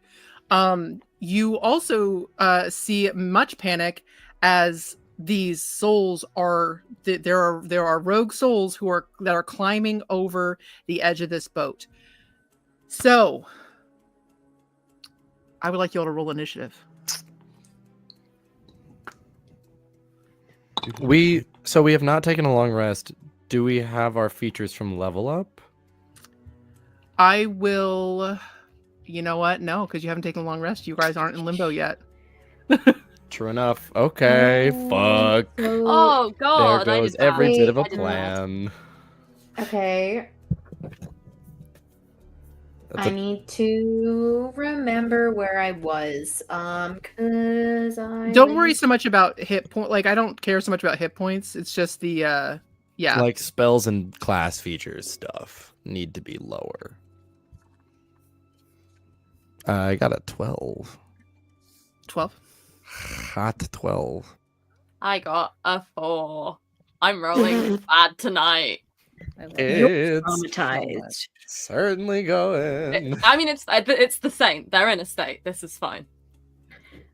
[SPEAKER 1] You also see much panic as these souls are there are rogue souls that are climbing over the edge of this boat. So I would like you all to roll initiative.
[SPEAKER 2] We have not taken a long rest. Do we have our features from level up?
[SPEAKER 1] I will. You know what? No, because you haven't taken a long rest. You guys aren't in limbo yet.
[SPEAKER 2] True enough. Okay, fuck.
[SPEAKER 5] Oh god,
[SPEAKER 2] There
[SPEAKER 5] I
[SPEAKER 2] goes
[SPEAKER 5] did
[SPEAKER 2] every
[SPEAKER 5] that.
[SPEAKER 2] bit of a
[SPEAKER 5] I did that.
[SPEAKER 2] plan.
[SPEAKER 4] Okay.
[SPEAKER 2] That's
[SPEAKER 4] I need to remember where I was. Cause I
[SPEAKER 1] Don't worry so much about hit point. I don't care so much about hit points. It's just the
[SPEAKER 2] Like spells and class features stuff need to be lower. I got a 12.
[SPEAKER 1] 12.
[SPEAKER 2] Hot 12.
[SPEAKER 5] I got a 4. I'm rolling bad tonight.
[SPEAKER 4] You're
[SPEAKER 2] It's
[SPEAKER 4] traumatized.
[SPEAKER 2] certainly going.
[SPEAKER 5] I mean, it's the same. They're in a state. This is fine.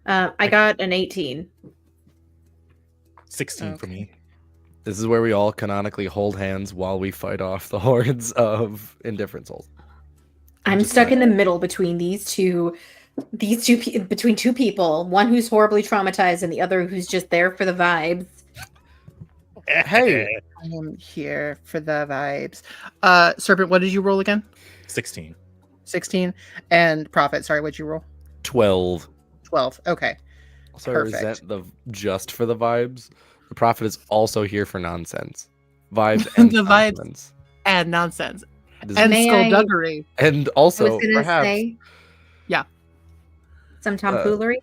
[SPEAKER 4] I got an 18.
[SPEAKER 3] 16 for me.
[SPEAKER 2] This is where we all canonically hold hands while we fight off the hordes of indifferent souls.
[SPEAKER 4] I'm
[SPEAKER 2] Just
[SPEAKER 4] stuck
[SPEAKER 2] like-
[SPEAKER 4] in the middle between between two people, one who's horribly traumatized and the other who's just there for the vibes.
[SPEAKER 2] Hey,
[SPEAKER 1] I am here for the vibes. Serpent, what did you roll again?
[SPEAKER 3] 16.
[SPEAKER 1] 16. And Prophet, sorry, what'd you roll?
[SPEAKER 2] 12.
[SPEAKER 1] 12. Okay.
[SPEAKER 2] So I
[SPEAKER 1] Perfect.
[SPEAKER 2] resent the just for the vibes. The prophet is also here for nonsense. Vibes and
[SPEAKER 1] The vibes.
[SPEAKER 2] nonsense.
[SPEAKER 1] And nonsense.
[SPEAKER 2] This
[SPEAKER 1] And
[SPEAKER 2] is-
[SPEAKER 4] May I-
[SPEAKER 1] skullduggery.
[SPEAKER 2] and
[SPEAKER 4] I
[SPEAKER 2] also
[SPEAKER 4] was gonna
[SPEAKER 2] perhaps
[SPEAKER 4] say,
[SPEAKER 1] Yeah.
[SPEAKER 4] some tomfoolery.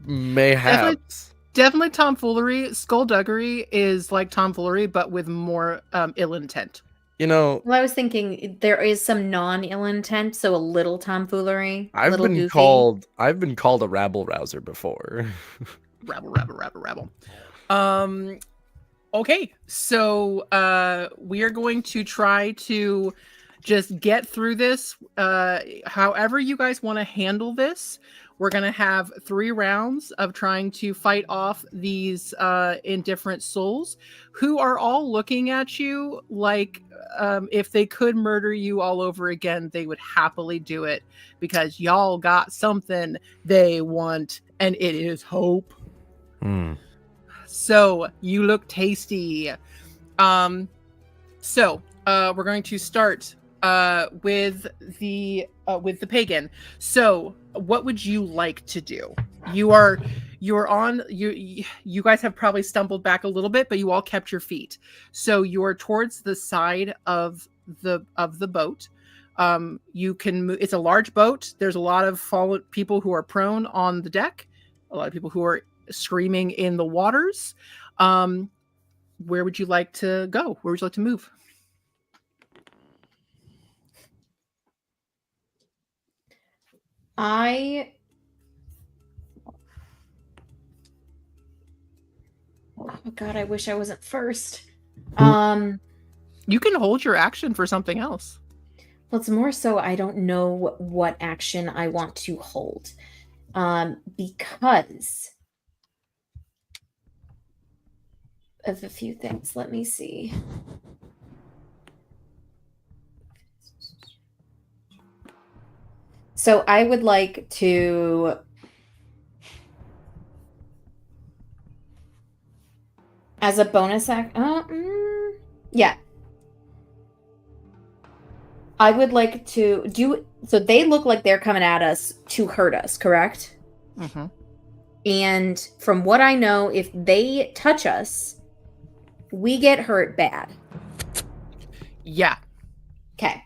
[SPEAKER 2] mayhaps.
[SPEAKER 1] Definitely tomfoolery. Skullduggery is like tomfoolery, but with more ill intent.
[SPEAKER 2] You know,
[SPEAKER 4] Well, I was thinking there is some non-ill intent, so a little tomfoolery.
[SPEAKER 2] I've
[SPEAKER 4] little
[SPEAKER 2] been
[SPEAKER 4] goofy.
[SPEAKER 2] called a rabble rouser before.
[SPEAKER 1] Rabble. Okay, so we are going to try to just get through this. However you guys want to handle this, we're going to have 3 rounds of trying to fight off these indifferent souls who are all looking at you like if they could murder you all over again, they would happily do it because y'all got something they want, and it is hope. So you look tasty. So we're going to start with the pagan. So what would you like to do? You guys have probably stumbled back a little bit, but you all kept your feet. So you're towards the side of the boat. You can move. It's a large boat. There's a lot of fallen people who are prone on the deck. A lot of people who are screaming in the waters. Where would you like to go? Where would you like to move?
[SPEAKER 4] Oh god, I wish I wasn't first.
[SPEAKER 1] You can hold your action for something else.
[SPEAKER 4] Well, it's more so I don't know what action I want to hold. Because of a few things. Let me see. So I would like to as a bonus act. Yeah. I would like to do. So they look like they're coming at us to hurt us, correct?
[SPEAKER 1] Mm-hmm.
[SPEAKER 4] And from what I know, if they touch us, we get hurt bad.
[SPEAKER 1] Yeah.
[SPEAKER 4] Okay.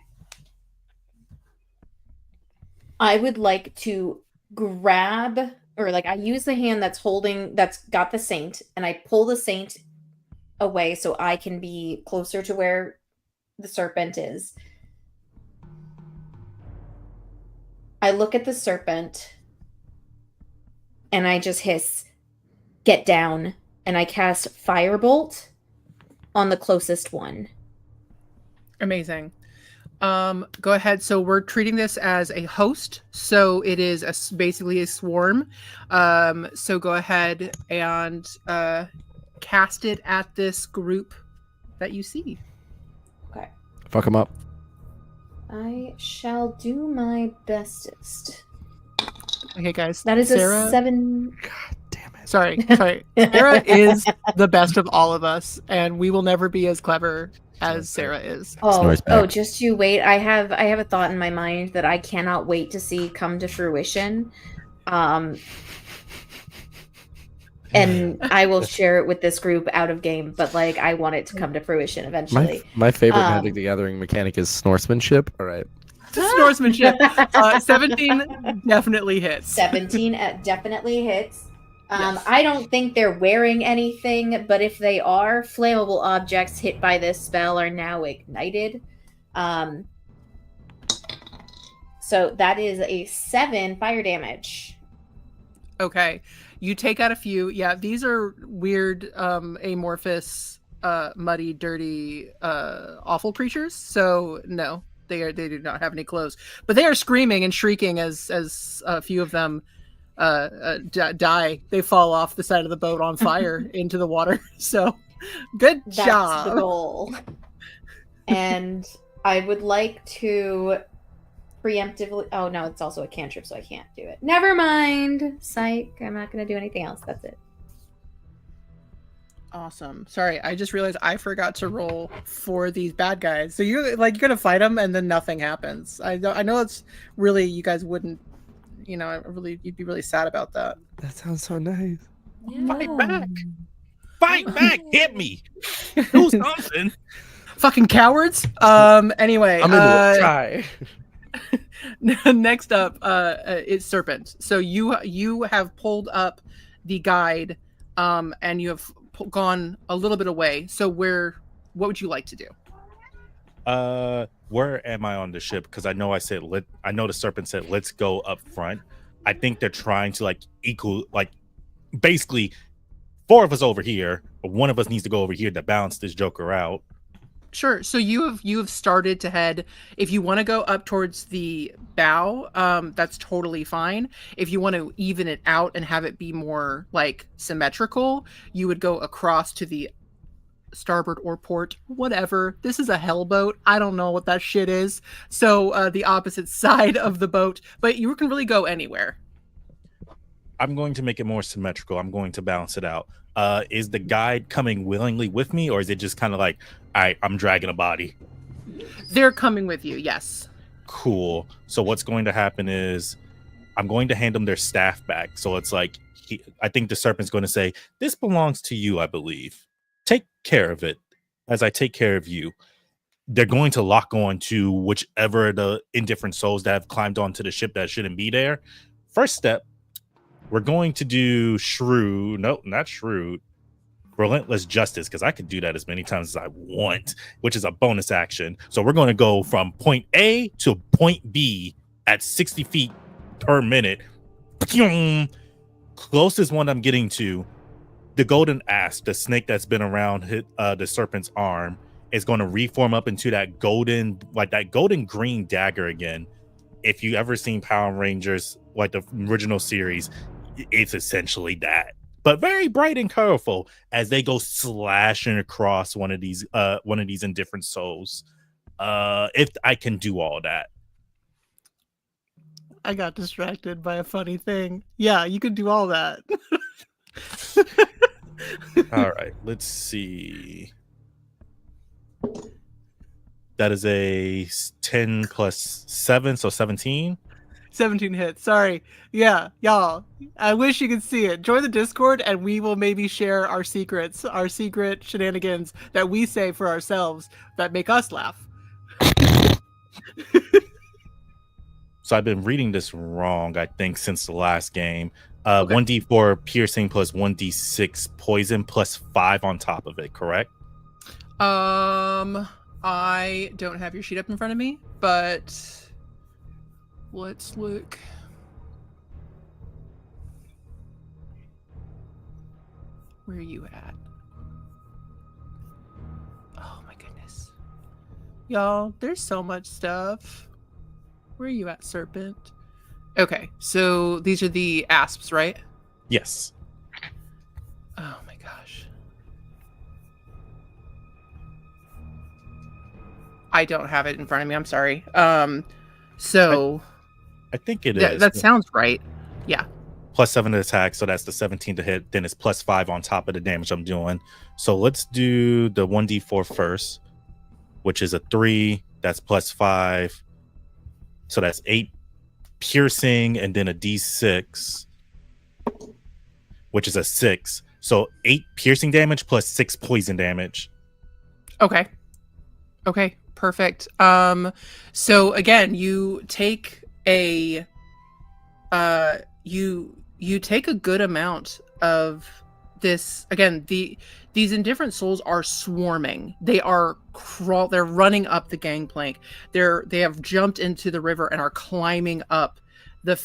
[SPEAKER 4] I would like to grab, or like I use the hand that's got the saint, and I pull the saint away so I can be closer to where the serpent is. I look at the serpent and I just hiss, "Get down," and I cast Firebolt on the closest one.
[SPEAKER 1] Amazing. Go ahead. So we're treating this as a host. So it is basically a swarm. So go ahead and cast it at this group that you see.
[SPEAKER 4] Okay.
[SPEAKER 2] Fuck him up.
[SPEAKER 4] I shall do my bestest.
[SPEAKER 1] Okay, guys.
[SPEAKER 4] That is
[SPEAKER 1] Sarah,
[SPEAKER 4] a 7.
[SPEAKER 2] God damn it.
[SPEAKER 1] Sorry. Sarah is the best of all of us, and we will never be as clever as Sarah is.
[SPEAKER 2] Snores back.
[SPEAKER 4] Just you wait. I have a thought in my mind that I cannot wait to see come to fruition. And I will share it with this group out of game, but like I want it to come to fruition eventually.
[SPEAKER 2] My favorite Magic the Gathering mechanic is snoresmanship. All right.
[SPEAKER 1] Snoresmanship. 17 definitely hits.
[SPEAKER 4] 17 definitely hits.
[SPEAKER 1] Yes.
[SPEAKER 4] I don't think they're wearing anything, but if they are, flammable objects hit by this spell are now ignited. So that is a 7 fire damage.
[SPEAKER 1] Okay. You take out a few. Yeah, these are weird amorphous muddy, dirty, awful creatures. So no, they do not have any clothes, but they are screaming and shrieking as a few of them die. They fall off the side of the boat on fire into the water. So good
[SPEAKER 4] That's
[SPEAKER 1] job.
[SPEAKER 4] the goal. And I would like to preemptively. Oh no, it's also a cantrip, so I can't do it. Never mind. Psych. I'm not going to do anything else. That's it.
[SPEAKER 1] Awesome. Sorry, I just realized I forgot to roll for these bad guys. So you're gonna fight them and then nothing happens. I know it's really, you guys wouldn't, you'd be really sad about that.
[SPEAKER 2] That sounds so nice.
[SPEAKER 3] Fight back! Fight back! Hit me! Do something!
[SPEAKER 1] Fucking cowards. Anyway,
[SPEAKER 2] I'm gonna try.
[SPEAKER 1] next up is Serpent. So you have pulled up the guide, and you have gone a little bit away. So what would you like to do?
[SPEAKER 3] Where am I on the ship? Because I know I know the Serpent said let's go up front. I think they're trying to basically 4 of us over here, but 1 of us needs to go over here to balance this joker out.
[SPEAKER 1] Sure. So you have started to head. If you want to go up towards the bow, that's totally fine. If you want to even it out and have it be more like symmetrical, you would go across to the starboard or port, whatever. This is a hell boat. I don't know what that shit is. So the opposite side of the boat, but you can really go anywhere.
[SPEAKER 3] I'm going to make it more symmetrical. I'm going to balance it out. Is the guide coming willingly with me, or is it just kind of like, all right, I'm dragging a body?
[SPEAKER 1] They're coming with you, yes.
[SPEAKER 3] Cool. So what's going to happen is I'm going to hand them their staff back. So it's like, I think the Serpent's going to say, this belongs to you, I believe. Take care of it as I take care of you. They're going to lock on to whichever the indifferent souls that have climbed onto the ship that shouldn't be there. First step, we're going to do shrewd. No, not shrewd. Relentless justice, because I could do that as many times as I want, which is a bonus action. So we're going to go from point A to point B at 60 feet per minute. Closest one I'm getting to, the golden asp, the snake that's been around the Serpent's arm, is going to reform up into that golden green dagger again. If you ever seen Power Rangers, like the original series, it's essentially that, but very bright and colorful as they go slashing across one of these indifferent souls. If I can do all that.
[SPEAKER 1] I got distracted by a funny thing. Yeah, you could do all that.
[SPEAKER 3] All right, let's see. That is a 10 plus 7, so 17.
[SPEAKER 1] 17 hits. Sorry. Yeah, y'all. I wish you could see it. Join the Discord and we will maybe share our secrets, our secret shenanigans that we say for ourselves that make us laugh.
[SPEAKER 3] So I've been reading this wrong, I think, since the last game. 1d4 piercing plus 1d6 poison plus 5 on top of it, correct?
[SPEAKER 1] I don't have your sheet up in front of me, but let's look. Where are you at? Oh my goodness. Y'all, there's so much stuff. Where are you at, Serpent? Okay, so these are the asps, right?
[SPEAKER 3] Yes.
[SPEAKER 1] Oh my gosh. I don't have it in front of me. I'm sorry. So
[SPEAKER 3] I think it is.
[SPEAKER 1] That sounds right. Yeah.
[SPEAKER 3] Plus 7 to attack, so that's the 17 to hit. Then it's plus 5 on top of the damage I'm doing. So let's do the 1d4 first, which is a 3. That's plus 5. So that's 8 piercing, and then a d6, which is a 6. So 8 piercing damage plus 6 poison damage.
[SPEAKER 1] Okay. Okay. Perfect. So again, you take a you take a good amount of this. Again, these indifferent souls are swarming. They are they're running up the gangplank. They have jumped into the river and are climbing up the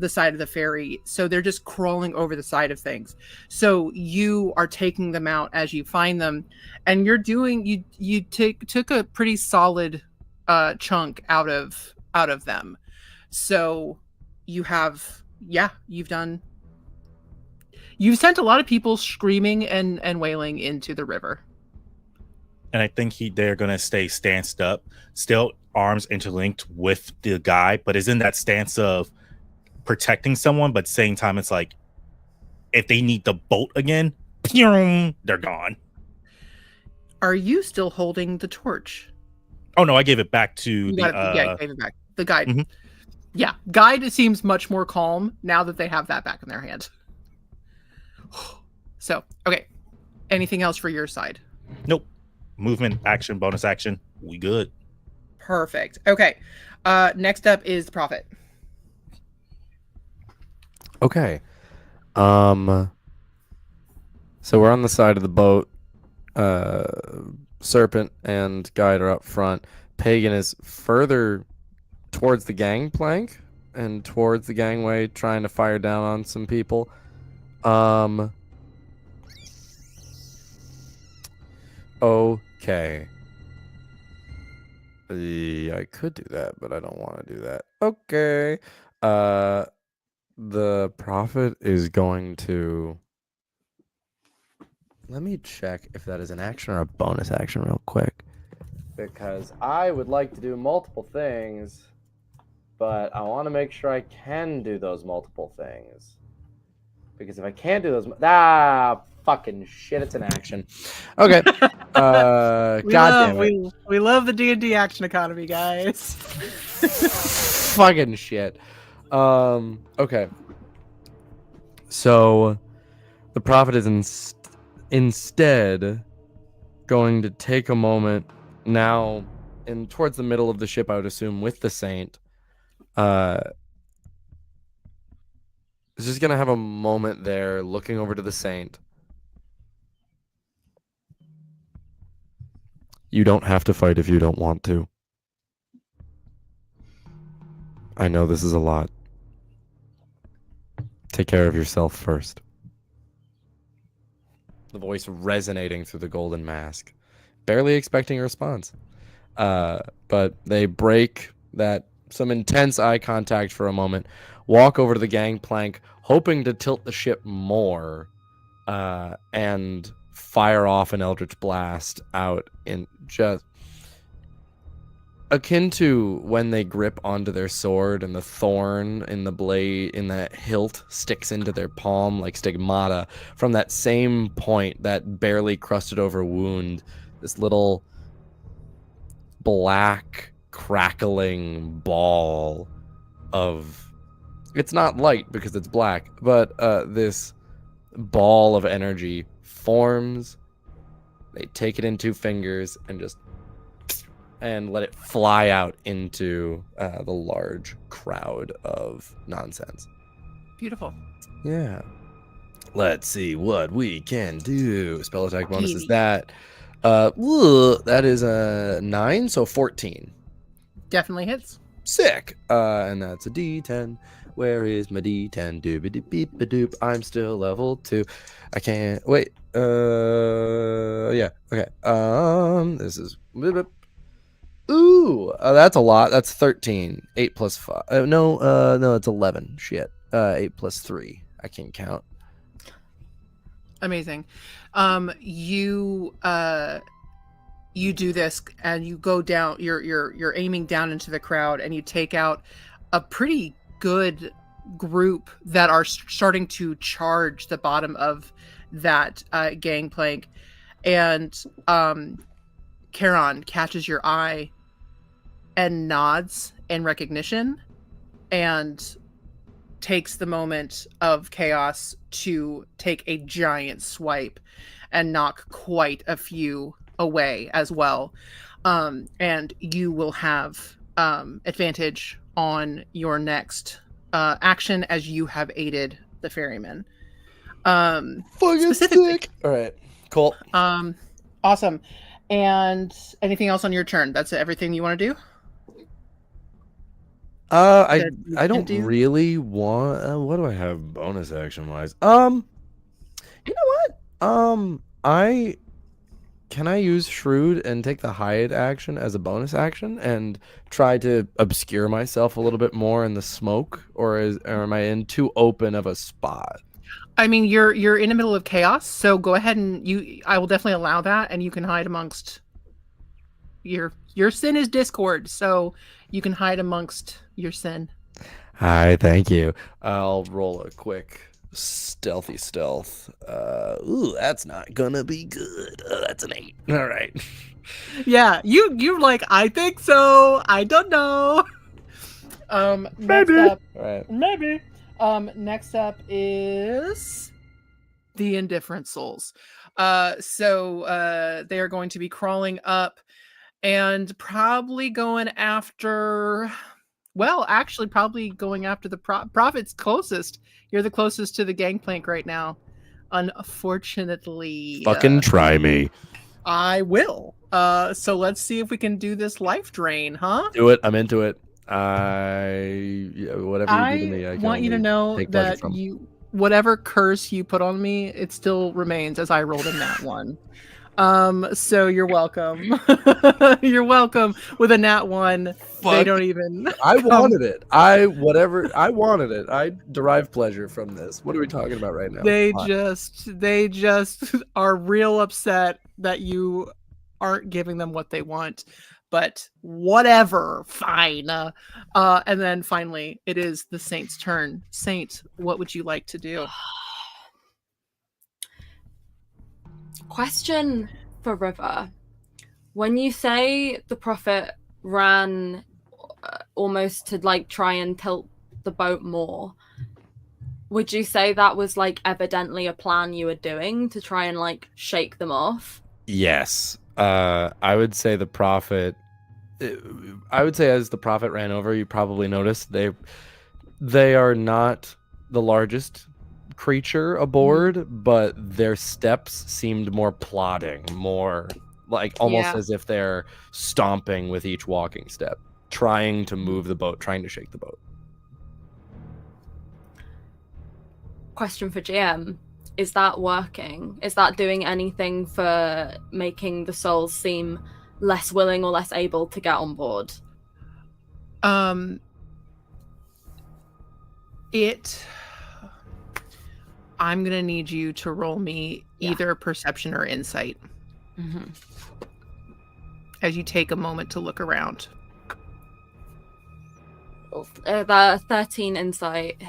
[SPEAKER 1] side of the ferry. So they're just crawling over the side of things. So you are taking them out as you find them, and you took a pretty solid chunk out of them. So you've sent a lot of people screaming and wailing into the river.
[SPEAKER 3] And I think they're gonna stay stanced up, still arms interlinked with the guy, but is in that stance of protecting someone, but same time it's like if they need the boat again, they're gone.
[SPEAKER 1] Are you still holding the torch?
[SPEAKER 3] Oh no, I gave it back to
[SPEAKER 1] You gave it back. The guide.
[SPEAKER 3] Mhm.
[SPEAKER 1] Yeah, guide seems much more calm now that they have that back in their hand. So, okay. Anything else for your side?
[SPEAKER 3] Nope. Movement, action, bonus action. We good.
[SPEAKER 1] Perfect. Okay. Next up is the Prophet.
[SPEAKER 2] Okay. So we're on the side of the boat. Serpent and Guide are up front. Pagan is further towards the gangplank and towards the gangway, trying to fire down on some people. Okay. Yeah, I could do that, but I don't want to do that. Okay. The Prophet is going to... Let me check if that is an action or a bonus action real quick. Because I would like to do multiple things, but I want to make sure I can do those multiple things. Because if I can't do those... fucking shit, it's an action. Okay. Goddamn it.
[SPEAKER 1] We love the D&D action economy, guys.
[SPEAKER 2] Fucking shit. Okay. So, the Prophet is instead going to take a moment now towards the middle of the ship, I would assume, with the Saint. Is just going to have a moment there looking over to the Saint. You don't have to fight if you don't want to. I know this is a lot. Take care of yourself first. The voice resonating through the golden mask. Barely expecting a response. But they break some intense eye contact for a moment, walk over to the gangplank, hoping to tilt the ship more, and fire off an eldritch blast out in just akin to when they grip onto their sword and the thorn in the blade in that hilt sticks into their palm like stigmata. From that same point, that barely crusted over wound, this little black crackling ball of, it's not light because it's black, but this ball of energy forms. They take it in 2 fingers and let it fly out into the large crowd of nonsense.
[SPEAKER 1] Beautiful.
[SPEAKER 2] Yeah. Let's see what we can do. Spell attack bonus is that. That is a 9, so 14.
[SPEAKER 1] Definitely hits.
[SPEAKER 2] Sick. And that's a D10. Where is my D10? Doobity-beep-a-doop. I'm still level 2. I can't wait. Yeah. Okay. This is. Ooh, that's a lot. That's 13. 8 plus 5. No, it's 11. Shit. 8 plus 3. I can count.
[SPEAKER 1] Amazing. You do this and you go down. You're aiming down into the crowd, and you take out a pretty good group that are starting to charge the bottom of that gangplank. And Charon catches your eye and nods in recognition and takes the moment of chaos to take a giant swipe and knock quite a few away as well. And you will have advantage on your next action as you have aided the ferryman.
[SPEAKER 2] Fucking sick. All right, cool.
[SPEAKER 1] Awesome. And anything else on your turn? That's everything you want to do?
[SPEAKER 2] I
[SPEAKER 1] that you
[SPEAKER 2] I
[SPEAKER 1] can
[SPEAKER 2] don't
[SPEAKER 1] do?
[SPEAKER 2] really want. What do I have bonus action wise? You know what? Can I use Shrewd and take the hide action as a bonus action and try to obscure myself a little bit more in the smoke, or am I in too open of a spot?
[SPEAKER 1] I mean, you're in the middle of chaos, so go ahead and I will definitely allow that, and you can hide amongst your sin is discord, so you can hide amongst your sin.
[SPEAKER 2] Hi, thank you. I'll roll a quick stealthy stealth. Ooh, that's not gonna be good. That's an 8. All right.
[SPEAKER 1] Yeah, you're like, I think so. I don't know. Next
[SPEAKER 2] Maybe.
[SPEAKER 1] up,
[SPEAKER 2] All right.
[SPEAKER 1] maybe. Next up is the indifferent souls. So they are going to be crawling up and probably going after. Well, actually, probably going after the prophet's closest. You're the closest to the gangplank right now. Unfortunately,
[SPEAKER 2] Fucking try me.
[SPEAKER 1] I will. So let's see if we can do this life drain, huh?
[SPEAKER 2] Do it. I'm into it. Whatever you do to me, I can
[SPEAKER 1] want you to
[SPEAKER 2] only
[SPEAKER 1] know
[SPEAKER 2] take pleasure
[SPEAKER 1] that
[SPEAKER 2] from.
[SPEAKER 1] whatever curse you put on me, it still remains as I rolled in that one. So you're welcome. You're welcome with a nat 1. They
[SPEAKER 2] Fuck.
[SPEAKER 1] don't even.
[SPEAKER 2] I wanted it. I wanted it. I derive pleasure from this. What are we talking about right now?
[SPEAKER 1] They
[SPEAKER 2] Fine.
[SPEAKER 1] just are real upset that you aren't giving them what they want. But whatever, fine. And then finally, it is the Saint's turn. Saint, what would you like to do?
[SPEAKER 5] Question for River. When you say the prophet ran almost to like try and tilt the boat more, would you say that was like evidently a plan you were doing to try and like shake them off?
[SPEAKER 2] Yes. I would say the prophet. I would say as the prophet ran over, you probably noticed they are not the largest creature aboard, but their steps seemed more plodding, more like almost
[SPEAKER 1] Yeah.
[SPEAKER 2] as if they're stomping with each walking step, trying to move the boat, trying to shake the boat.
[SPEAKER 5] Question for GM. Is that working? Is that doing anything for making the souls seem less willing or less able to get on board?
[SPEAKER 1] I'm gonna need you to roll me either perception or insight as you take a moment to look around.
[SPEAKER 5] The 13 insight.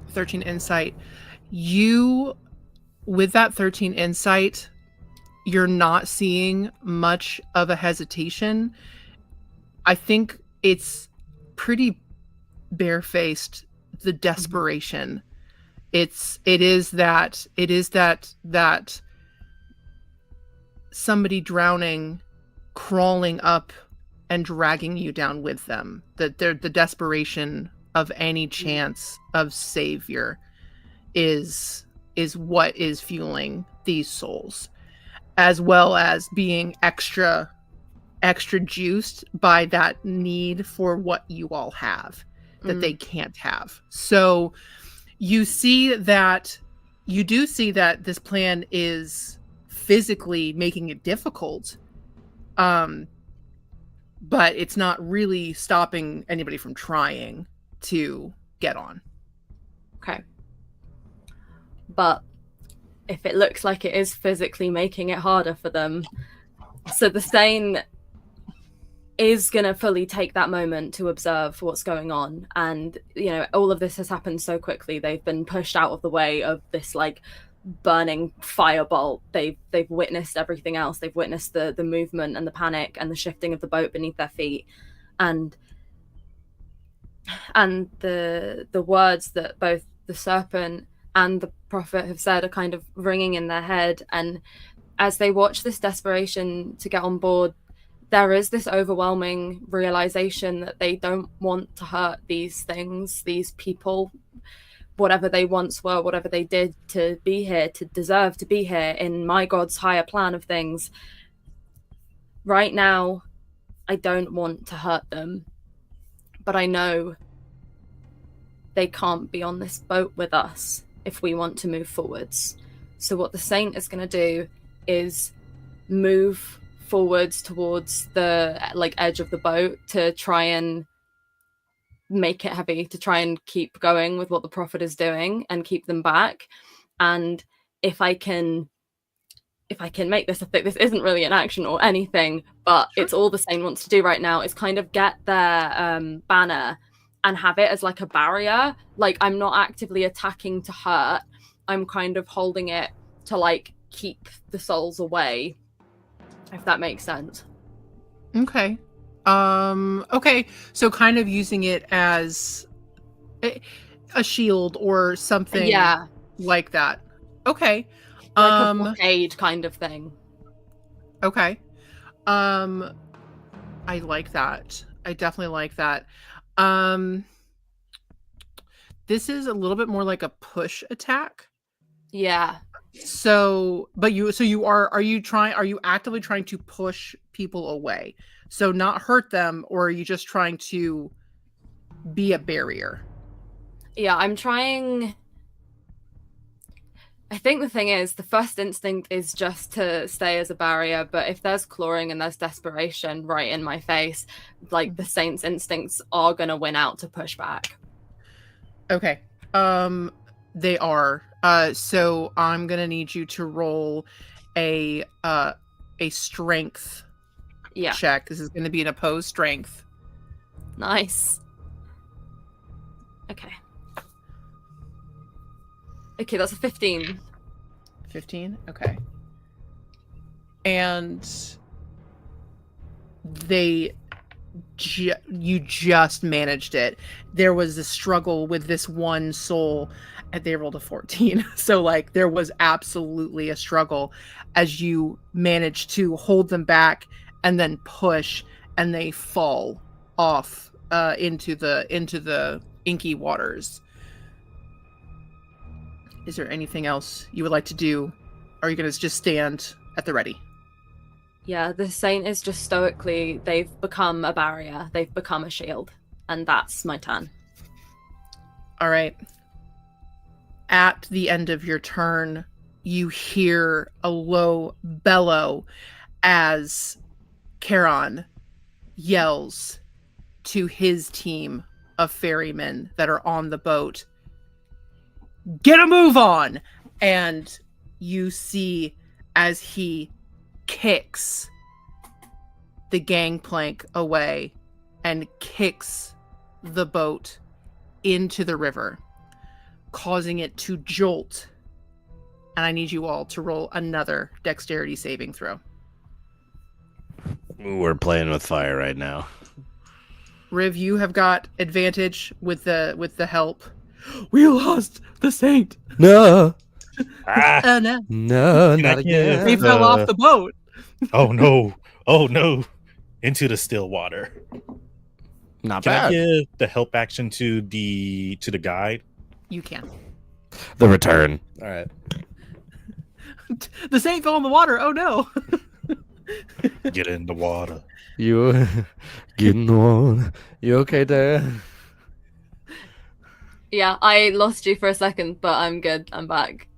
[SPEAKER 1] 13 insight. You, with that 13 insight, you're not seeing much of a hesitation. I think it's pretty barefaced, the desperation. It is that somebody drowning, crawling up and dragging you down with them. That the desperation of any chance of savior is what is fueling these souls, as well as being extra juiced by that need for what you all have that they can't have. So you do see that this plan is physically making it difficult, but it's not really stopping anybody from trying to get on.
[SPEAKER 5] Okay. But if it looks like it is physically making it harder for them, so the Sane is going to fully take that moment to observe what's going on. And, you know, all of this has happened so quickly. They've been pushed out of the way of this, like, burning firebolt. They've witnessed everything else. They've witnessed the movement and the panic and the shifting of the boat beneath their feet. And the words that both the serpent and the prophet have said are kind of ringing in their head. And as they watch this desperation to get on board, there is this overwhelming realization that they don't want to hurt these things, these people, whatever they once were, whatever they did to be here, to deserve to be here in my God's higher plan of things. Right now, I don't want to hurt them. But I know they can't be on this boat with us if we want to move forwards. So what the Saint is going to do is move forwards towards the edge of the boat to try and make it heavy, to try and keep going with what the Prophet is doing and keep them back. And if I can make this, I think this isn't really an action or anything, but it's all the Saint wants to do right now is kind of get their banner and have it as like a barrier. Like, I'm not actively attacking to hurt. I'm kind of holding it to like keep the souls away, if that makes sense.
[SPEAKER 1] Okay. Okay. So kind of using it as a shield or something like that. Okay.
[SPEAKER 5] Like a blockade kind of thing.
[SPEAKER 1] Okay. I like that. I definitely like that. This is a little bit more like a push attack.
[SPEAKER 5] Yeah.
[SPEAKER 1] So, but you are you actively trying to push people away? So not hurt them, or are you just trying to be a barrier?
[SPEAKER 5] Yeah, I'm trying. I think the thing is, the first instinct is just to stay as a barrier, but if there's clawing and there's desperation right in my face, like the Saint's instincts are gonna win out to push back.
[SPEAKER 1] Okay. They are. So I'm gonna need you to roll a strength check. This is gonna be an opposed strength.
[SPEAKER 5] Nice. Okay, that's a 15.
[SPEAKER 1] 15? Okay. And you just managed it. There was a struggle with this one soul, and they rolled a 14. So, like, there was absolutely a struggle as you managed to hold them back and then push, and they fall off into the inky waters. Is there anything else you would like to do? Or are you going to just stand at the ready?
[SPEAKER 5] Yeah, the Saint is just stoically, they've become a barrier. They've become a shield. And that's my turn.
[SPEAKER 1] All right. At the end of your turn, you hear a low bellow as Caron yells to his team of ferrymen that are on the boat, "Get a move on!" And you see as he kicks the gangplank away and kicks the boat into the river, causing it to jolt. And I need you all to roll another dexterity saving throw.
[SPEAKER 2] We're playing with fire right now.
[SPEAKER 1] Riv, you have got advantage with the help. We lost the Saint.
[SPEAKER 2] No.
[SPEAKER 1] No.
[SPEAKER 2] No, not again.
[SPEAKER 1] They fell off the boat.
[SPEAKER 3] Oh no. Oh no. Into the still water.
[SPEAKER 2] Not
[SPEAKER 3] Can
[SPEAKER 2] bad.
[SPEAKER 3] I give the help action to the guide?
[SPEAKER 1] You can.
[SPEAKER 2] The return. All right.
[SPEAKER 1] The Saint fell in the water. Oh no.
[SPEAKER 3] Get in the water.
[SPEAKER 2] You get in the water. You okay there?
[SPEAKER 5] Yeah, I lost you for a second, but I'm good. I'm back.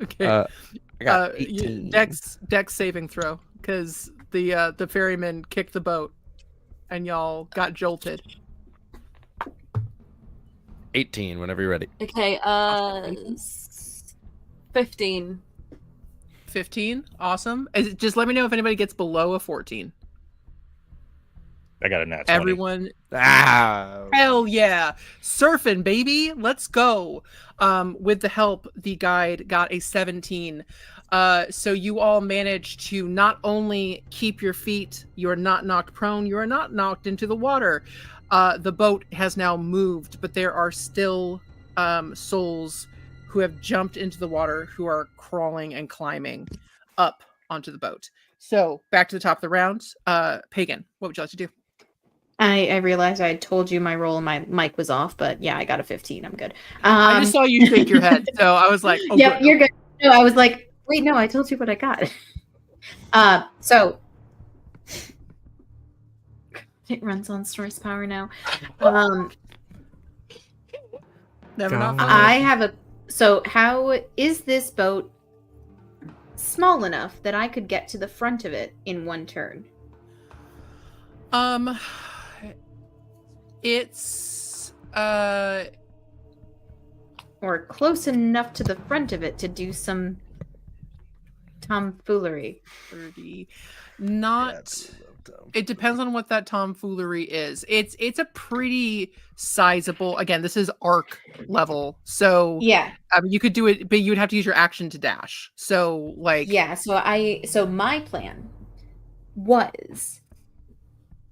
[SPEAKER 1] Okay.
[SPEAKER 2] I got 18.
[SPEAKER 1] Dex saving throw, because the ferryman kicked the boat and y'all got jolted.
[SPEAKER 2] 18 whenever you're ready.
[SPEAKER 5] Okay, 15.
[SPEAKER 1] 15. Awesome. Just let me know if anybody gets below a 14.
[SPEAKER 3] I got a nat 20.
[SPEAKER 1] Everyone.
[SPEAKER 2] Ah.
[SPEAKER 1] Hell yeah. Surfing, baby. Let's go. With the help, the guide got a 17. So you all managed to not only keep your feet, you are not knocked prone, you are not knocked into the water. The boat has now moved, but there are still souls who have jumped into the water, who are crawling and climbing up onto the boat. So back to the top of the round. Pagan, what would you like to do?
[SPEAKER 4] I realized I had told you my roll and my mic was off, but yeah, I got a 15. I'm good.
[SPEAKER 1] I just saw you shake your head, so I was like, oh,
[SPEAKER 4] yep,
[SPEAKER 1] good.
[SPEAKER 4] You're good. No, I was like, wait, no, I told you what I got. So It runs on source power now.
[SPEAKER 1] Never not
[SPEAKER 2] God.
[SPEAKER 4] I have a. So, how is this boat small enough that I could get to the front of it in one turn?
[SPEAKER 1] It's
[SPEAKER 4] Or close enough to the front of it to do some tomfoolery?
[SPEAKER 1] 30. Not. It depends on what that tomfoolery is. It's a pretty sizable. Again, this is arc level, so
[SPEAKER 4] Yeah.
[SPEAKER 1] you could do it, but you would have to use your action to dash. So like,
[SPEAKER 4] Yeah, so my plan was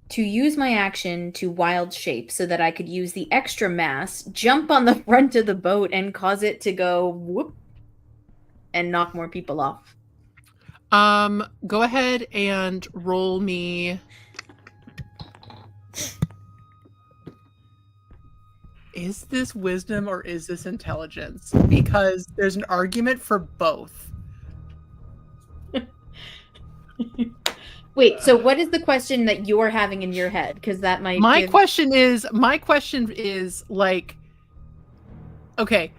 [SPEAKER 4] to use my action to wild shape so that I could use the extra mass, jump on the front of the boat and cause it to go whoop and knock more people off.
[SPEAKER 1] Go ahead and roll me. Is this wisdom or is this intelligence? Because there's an argument for both.
[SPEAKER 4] Wait, so what is the question that you're having in your head? Because that might
[SPEAKER 1] My question is like, okay,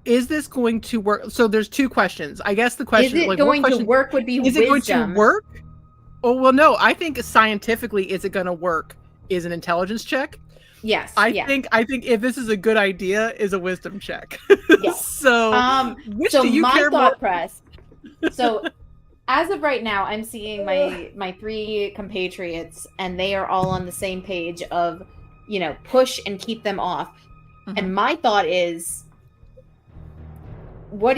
[SPEAKER 1] is this going to work? So there's two questions. I guess the question
[SPEAKER 4] is it
[SPEAKER 1] like
[SPEAKER 4] going
[SPEAKER 1] what
[SPEAKER 4] to
[SPEAKER 1] question,
[SPEAKER 4] work would be
[SPEAKER 1] is
[SPEAKER 4] wisdom.
[SPEAKER 1] it going to work? Oh well, no. I think scientifically, is it going to work? Is an intelligence check.
[SPEAKER 4] Yes.
[SPEAKER 1] I think if this is a good idea, is a wisdom check.
[SPEAKER 4] Yes.
[SPEAKER 1] So which
[SPEAKER 4] so
[SPEAKER 1] do you
[SPEAKER 4] my
[SPEAKER 1] care
[SPEAKER 4] thought
[SPEAKER 1] more?
[SPEAKER 4] press. So as of right now, I'm seeing my three compatriots, and they are all on the same page of, push and keep them off.
[SPEAKER 1] Mhm.
[SPEAKER 4] And my thought is, what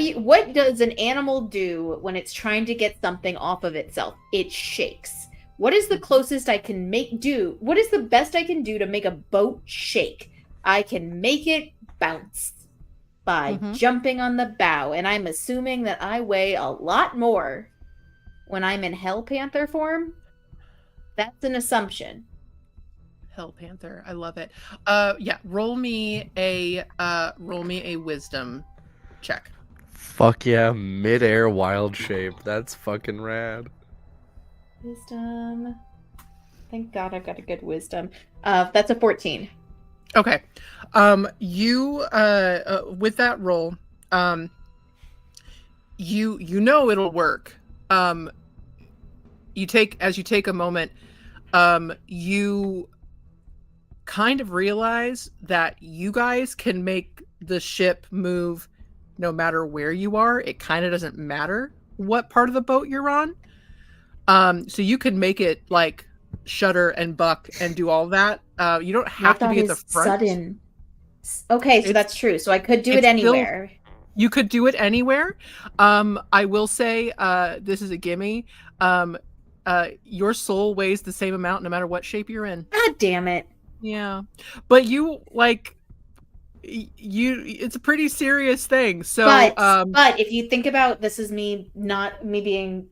[SPEAKER 4] does an animal do when it's trying to get something off of itself? It shakes. What is the closest I can do? What is the best I can do to make a boat shake? I can make it bounce by jumping on the bow, and I'm assuming that I weigh a lot more when I'm in Hell Panther form. That's an assumption.
[SPEAKER 1] Hell Panther, I love it. Yeah, roll me a wisdom check.
[SPEAKER 2] Fuck yeah, mid-air wild shape. That's fucking rad.
[SPEAKER 4] Wisdom. Thank God I've got a good wisdom. That's a 14.
[SPEAKER 1] Okay. You with that roll, you know it'll work. You take a moment, you kind of realize that you guys can make the ship move no matter where you are. It kind of doesn't matter what part of the boat you're on. So you can make it like shudder and buck and do all that. You don't have to be at the front.
[SPEAKER 4] Sudden. Okay, so that's true. So I could do it anywhere.
[SPEAKER 1] You could do it anywhere. I will say, this is a gimme. Your soul weighs the same amount no matter what shape you're in.
[SPEAKER 4] God damn it.
[SPEAKER 1] Yeah. But you it's a pretty serious thing. So
[SPEAKER 4] but if you think about, this is me being,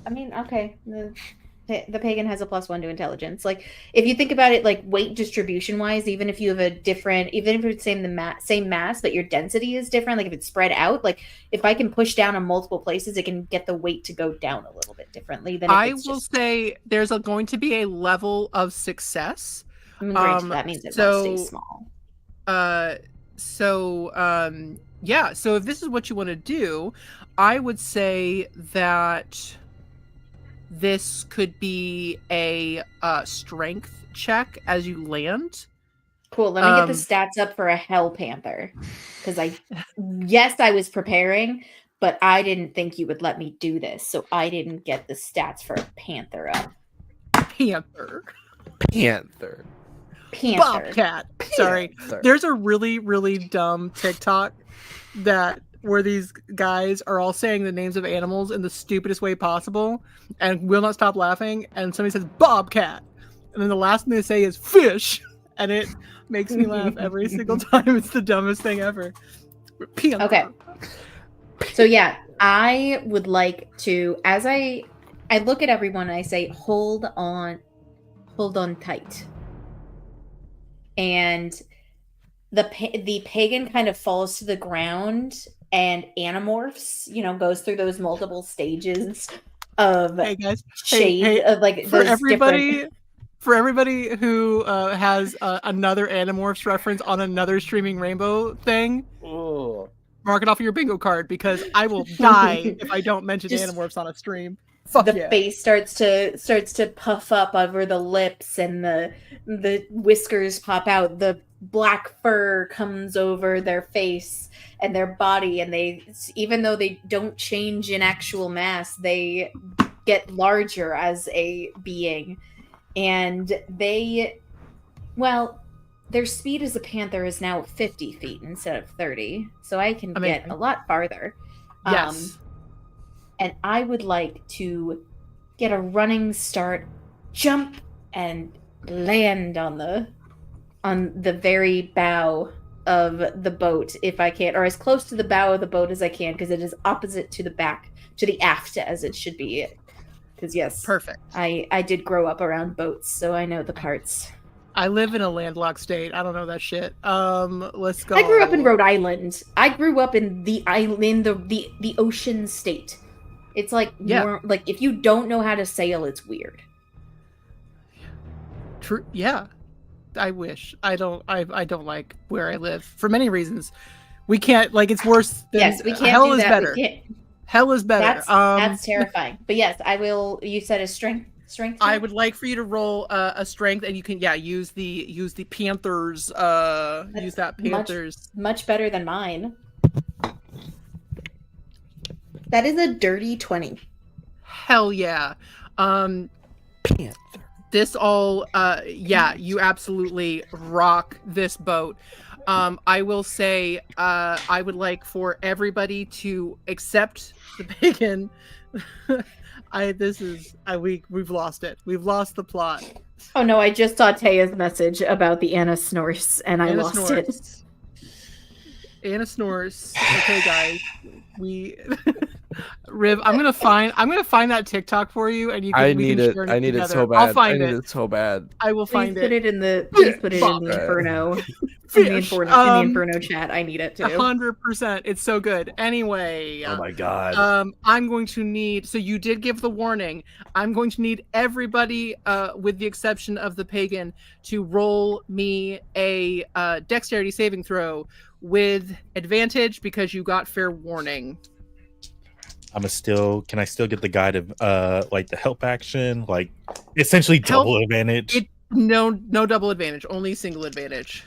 [SPEAKER 4] I mean, okay, the pagan has a +1 to intelligence. Like, if you think about it, like weight distribution wise, even if you have even if it's same mass, but your density is different, like if it's spread out, like if I can push down on multiple places, it can get the weight to go down a little bit differently than
[SPEAKER 1] I will say there's going to be a level of success.
[SPEAKER 4] That means it must stay small.
[SPEAKER 1] Yeah, so if this is what you want to do, I would say that this could be a strength check as you land.
[SPEAKER 4] Cool. Let me get the stats up for a Hell Panther, because I was preparing, but I didn't think you would let me do this, so I didn't get the stats for a Panther up.
[SPEAKER 1] Panther. Bobcat. Sorry. There's a really, really dumb TikTok where these guys are all saying the names of animals in the stupidest way possible and will not stop laughing. And somebody says bobcat. And then the last thing they say is fish. And it makes me laugh every single time. It's the dumbest thing ever. Panther.
[SPEAKER 4] Okay. So yeah, I would like to, as I look at everyone and I say, hold on tight. And the pagan kind of falls to the ground and animorphs, goes through those multiple stages of
[SPEAKER 1] hey guys,
[SPEAKER 4] shade of like
[SPEAKER 1] for
[SPEAKER 4] those
[SPEAKER 1] everybody.
[SPEAKER 4] different...
[SPEAKER 1] For everybody who has another Animorphs reference on another streaming Rainbow thing, mark it off of your bingo card because I will die if I don't mention
[SPEAKER 4] Just-
[SPEAKER 1] Animorphs on a stream. Fuck
[SPEAKER 4] the
[SPEAKER 1] yeah.
[SPEAKER 4] face starts to puff up over the lips, and the whiskers pop out. The black fur comes over their face and their body, and they, even though they don't change in actual mass, they get larger as a being. And they, well, their speed as a panther is now 50 feet instead of 30, so I can
[SPEAKER 1] Amazing.
[SPEAKER 4] get a lot farther.
[SPEAKER 1] Yes.
[SPEAKER 4] And I would like to get a running start, jump, and land on the very bow of the boat if I can, or as close to the bow of the boat as I can, because it is opposite to the aft as it should be. Because yes,
[SPEAKER 1] Perfect.
[SPEAKER 4] I did grow up around boats, so I know the parts.
[SPEAKER 1] I live in a landlocked state. I don't know that shit. Let's go.
[SPEAKER 4] I grew up in Rhode Island. I grew up in the island, the ocean state. It's like like if you don't know how to sail, it's weird.
[SPEAKER 1] True. Yeah. I wish. I don't like where I live for many reasons. We can't, like, it's worse than
[SPEAKER 4] Yes, we can't
[SPEAKER 1] hell
[SPEAKER 4] do
[SPEAKER 1] is
[SPEAKER 4] that.
[SPEAKER 1] better.
[SPEAKER 4] We can't.
[SPEAKER 1] Hell is better.
[SPEAKER 4] That's terrifying. But yes, I will. You said a strength.
[SPEAKER 1] I would like for you to roll a strength, and you can use the Panthers. Use that Panthers.
[SPEAKER 4] Much better than mine. That is a dirty 20.
[SPEAKER 1] Hell yeah.
[SPEAKER 2] Panther.
[SPEAKER 1] This all you absolutely rock this boat. I will say I would like for everybody to accept the pagan. We've lost it. We've lost the plot.
[SPEAKER 4] Oh no, I just saw Taya's message about the Anna Snores and I lost it.
[SPEAKER 1] Anna snores. Okay, guys. Riv, I'm gonna find that TikTok for you, and you can.
[SPEAKER 2] I need it. I need it so bad.
[SPEAKER 1] I'll find
[SPEAKER 2] I need it so bad.
[SPEAKER 1] I will
[SPEAKER 4] Please
[SPEAKER 1] find
[SPEAKER 4] put
[SPEAKER 1] it.
[SPEAKER 4] it in the Inferno. In the Inferno chat. I need it too.
[SPEAKER 1] 100%. It's so good. Anyway.
[SPEAKER 2] Oh my god.
[SPEAKER 1] I'm going to need. So you did give the warning. I'm going to need everybody, with the exception of the pagan, to roll me a dexterity saving throw with advantage because you got fair warning.
[SPEAKER 3] Can I still get the guide of like the help action, like essentially double advantage?
[SPEAKER 1] No double advantage, only single advantage.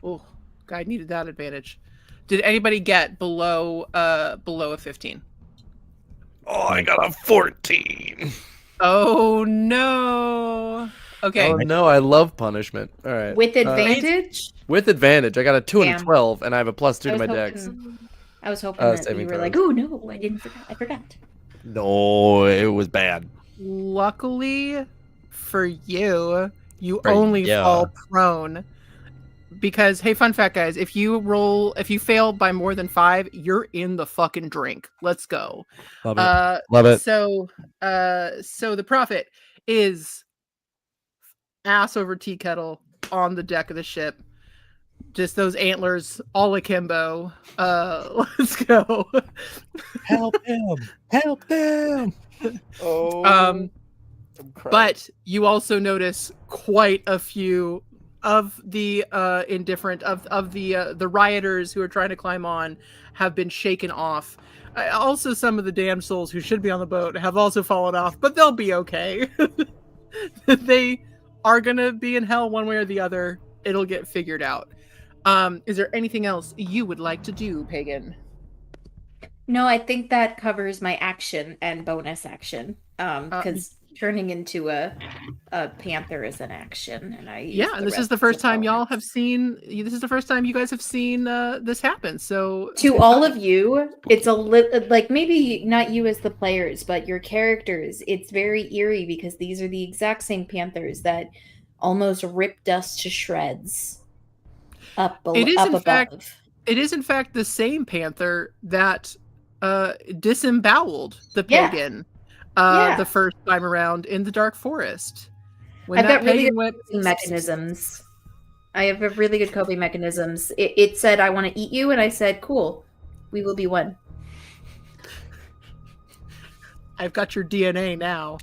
[SPEAKER 1] Oh, guy needed that advantage. Did anybody get below a 15?
[SPEAKER 2] Oh, I got a 14.
[SPEAKER 1] Oh no. Okay.
[SPEAKER 2] Oh no, I love punishment. All right.
[SPEAKER 4] With advantage?
[SPEAKER 2] With advantage. I got a 2 and a
[SPEAKER 4] Damn.
[SPEAKER 2] 12, and I have a +2 to my dex.
[SPEAKER 4] I was hoping that you
[SPEAKER 2] saving
[SPEAKER 4] were like,
[SPEAKER 2] throws.
[SPEAKER 4] oh no, I forgot.
[SPEAKER 2] No, it was bad.
[SPEAKER 1] Luckily for you, you
[SPEAKER 2] For
[SPEAKER 1] only
[SPEAKER 2] ya.
[SPEAKER 1] fall prone. Because, hey, fun fact, guys, if you fail by more than 5, you're in the fucking drink. Let's go.
[SPEAKER 2] Love it. Love it.
[SPEAKER 1] So the prophet is ass over tea kettle on the deck of the ship. Just those antlers all akimbo. Let's go.
[SPEAKER 3] Help him! Help them!
[SPEAKER 2] Oh.
[SPEAKER 1] But you also notice quite a few of the the rioters who are trying to climb on have been shaken off. Also, some of the damned souls who should be on the boat have also fallen off, but they'll be okay. They are gonna be in hell one way or the other. It'll get figured out. Is there anything else you would like to do, Pagan?
[SPEAKER 4] No, I think that covers my action and bonus action. Because turning into a panther is an action, and
[SPEAKER 1] and this is the first time y'all have seen. This is the first time you guys have seen this happen. So
[SPEAKER 4] to all of you, it's a like maybe not you as the players, but your characters. It's very eerie because these are the exact same panthers that almost ripped us to shreds.
[SPEAKER 1] It is in fact the same panther that disemboweled the pagan the first time around in the dark forest. When
[SPEAKER 4] I've
[SPEAKER 1] that
[SPEAKER 4] got really
[SPEAKER 1] pagan
[SPEAKER 4] good
[SPEAKER 1] went
[SPEAKER 4] coping mechanisms. I have a really good coping mechanisms. It said, I want to eat you, and I said, cool, we will be one.
[SPEAKER 1] I've got your DNA now.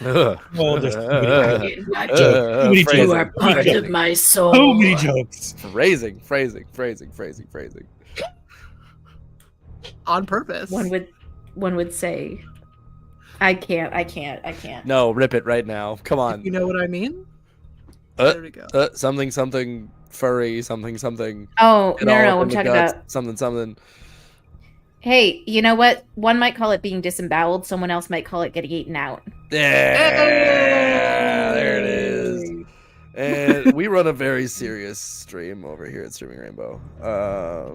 [SPEAKER 2] Ugh.
[SPEAKER 3] Oh, there's too many jokes.
[SPEAKER 2] Phrasing,
[SPEAKER 3] You are
[SPEAKER 4] part
[SPEAKER 2] phrasing,
[SPEAKER 4] of my soul.
[SPEAKER 3] So many jokes.
[SPEAKER 2] phrasing.
[SPEAKER 1] On purpose.
[SPEAKER 4] One would say, I can't.
[SPEAKER 2] No, rip it right now. Come on.
[SPEAKER 1] You know what I mean?
[SPEAKER 2] Uh,
[SPEAKER 1] There we go.
[SPEAKER 2] Something furry, something.
[SPEAKER 4] Oh,
[SPEAKER 2] Get
[SPEAKER 4] no,
[SPEAKER 2] all
[SPEAKER 4] no,
[SPEAKER 2] up
[SPEAKER 4] I'm
[SPEAKER 2] in the
[SPEAKER 4] talking
[SPEAKER 2] guts,
[SPEAKER 4] about.
[SPEAKER 2] something.
[SPEAKER 4] Hey, you know what? One might call it being disemboweled. Someone else might call it getting eaten out.
[SPEAKER 2] Yeah, there it is. And we run a very serious stream over here at Streaming Rainbow.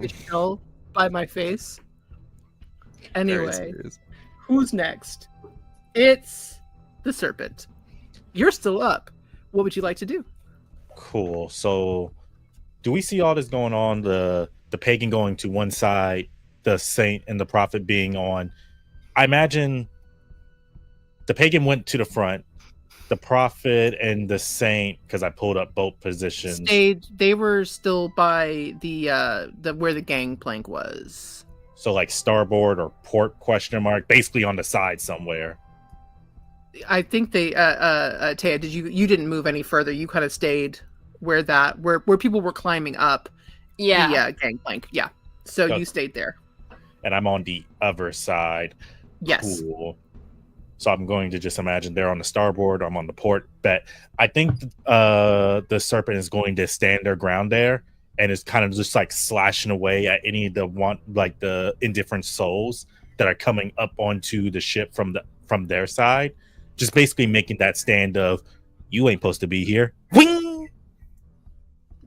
[SPEAKER 1] You can tell by my face.
[SPEAKER 2] Very
[SPEAKER 1] Anyway,
[SPEAKER 2] serious.
[SPEAKER 1] who's next? It's the serpent. You're still up. What would you like to do?
[SPEAKER 3] Cool. So, do we see all this going on? The pagan going to one side, the saint and the prophet being on. I imagine the pagan went to the front, the prophet and the saint, because I pulled up both positions.
[SPEAKER 1] They were still by the where the gangplank was.
[SPEAKER 3] So like starboard or port question mark, basically on the side somewhere.
[SPEAKER 1] I think they Taya, you didn't move any further. You kind of stayed where people were climbing up
[SPEAKER 5] Yeah.
[SPEAKER 1] the gangplank. Yeah. So
[SPEAKER 3] Okay.
[SPEAKER 1] you stayed there.
[SPEAKER 3] And I'm on the other side.
[SPEAKER 1] Yes.
[SPEAKER 3] Cool. So I'm going to just imagine they're on the starboard, I'm on the port. Bet I think the serpent is going to stand their ground there and is kind of just like slashing away at any of the indifferent souls that are coming up onto the ship from their side. Just basically making that stand of, you ain't supposed to be here. Wing!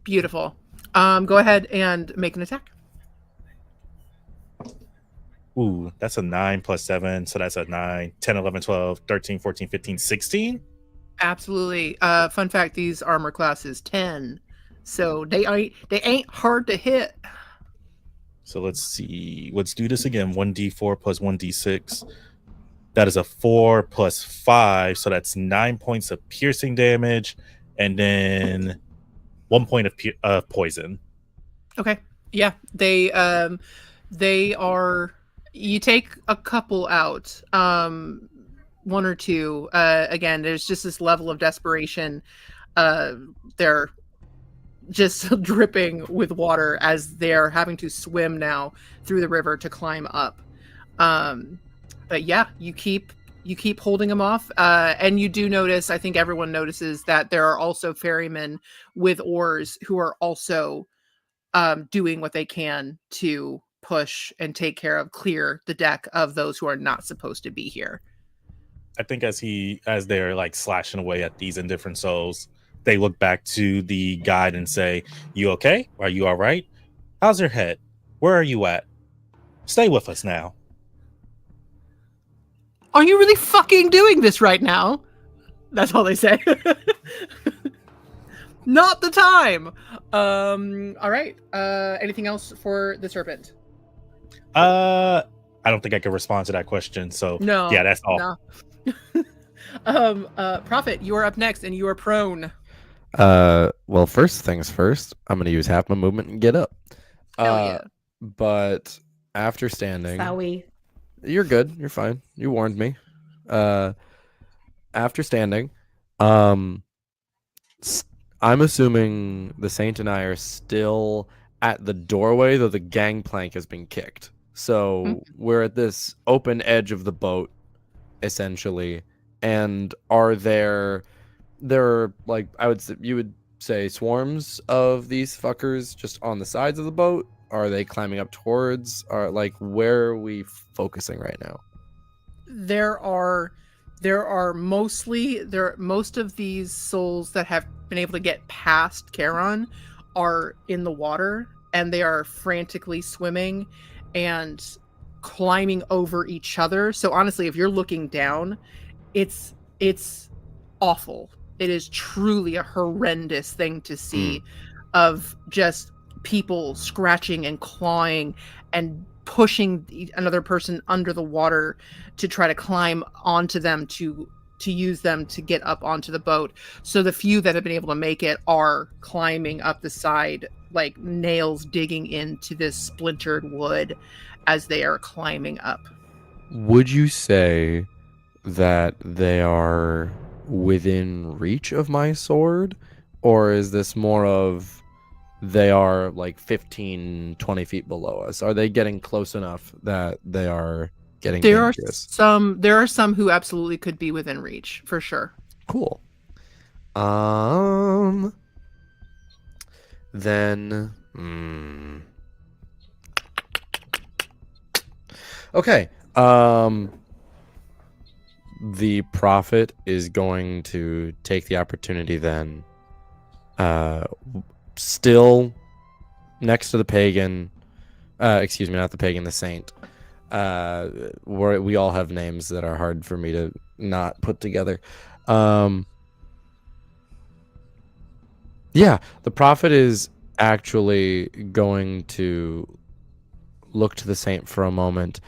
[SPEAKER 1] Beautiful. Go ahead and make an attack.
[SPEAKER 3] Ooh, that's a 9 plus 7. So that's a 9, 10, 11, 12, 13, 14, 15, 16.
[SPEAKER 1] Absolutely. Fun fact: these armor classes 10, so they ain't hard to hit.
[SPEAKER 3] So let's see. Let's do this again. 1d4 plus 1d6. That is a 4 plus 5. So that's 9 points of piercing damage. And then 1 point of poison.
[SPEAKER 1] Okay. Yeah. They are. You take a couple out. One or two. Again, there's just this level of desperation. They're just dripping with water as they're having to swim now through the river to climb up. But yeah, you keep holding them off, and you do notice. I think everyone notices that there are also ferrymen with oars who are also doing what they can to push and take care of clear the deck of those who are not supposed to be here.
[SPEAKER 3] I think as they're like slashing away at these indifferent souls, they look back to the guide and say, "You okay? Are you all right? How's your head? Where are you at? Stay with us now."
[SPEAKER 1] Are you really fucking doing this right now? That's all they say. Not the time. All right. Anything else for the serpent?
[SPEAKER 3] I don't think I can respond to that question. So
[SPEAKER 1] No.
[SPEAKER 3] yeah, that's all.
[SPEAKER 1] No. Prophet, you are up next, and you are prone.
[SPEAKER 2] Well, first things first, I'm gonna use half my movement and get up.
[SPEAKER 1] Hell yeah.
[SPEAKER 2] But after standing,
[SPEAKER 4] Sorry.
[SPEAKER 2] you're good. You're fine. You warned me. After standing, I'm assuming the Saint and I are still at the doorway, though the gangplank has been kicked. So we're at this open edge of the boat, essentially. And are there are like you would say swarms of these fuckers just on the sides of the boat? Are they climbing up towards? Are like where are we focusing right now?
[SPEAKER 1] There are most of these souls that have been able to get past Charon are in the water, and they are frantically swimming and climbing over each other. So honestly, if you're looking down, it's awful. It is truly a horrendous thing to see of just people scratching and clawing and pushing another person under the water to try to climb onto them to use them to get up onto the boat. So the few that have been able to make it are climbing up the side like nails digging into this splintered wood as they are climbing up.
[SPEAKER 2] Would you say that they are within reach of my sword, or is this more of they are like 15, 20 feet below us? Are they getting close enough that they are getting dangerous?
[SPEAKER 1] There are some who absolutely could be within reach, for sure.
[SPEAKER 2] Cool. Then okay. The prophet is going to take the opportunity then, still next to the pagan, excuse me, not the pagan, the saint. We all have names that are hard for me to not put together. Yeah, the prophet is actually going to look to the saint for a moment,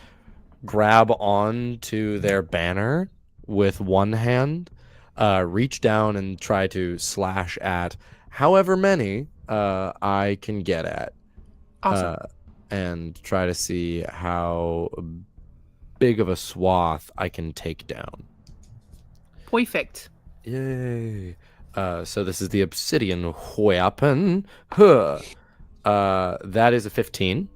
[SPEAKER 2] grab on to their banner with one hand, reach down and try to slash at however many I can get at.
[SPEAKER 1] Awesome.
[SPEAKER 2] And try to see how big of a swath I can take down.
[SPEAKER 1] Perfect.
[SPEAKER 2] Yay. So this is the obsidian weapon. Huh. That is a 15.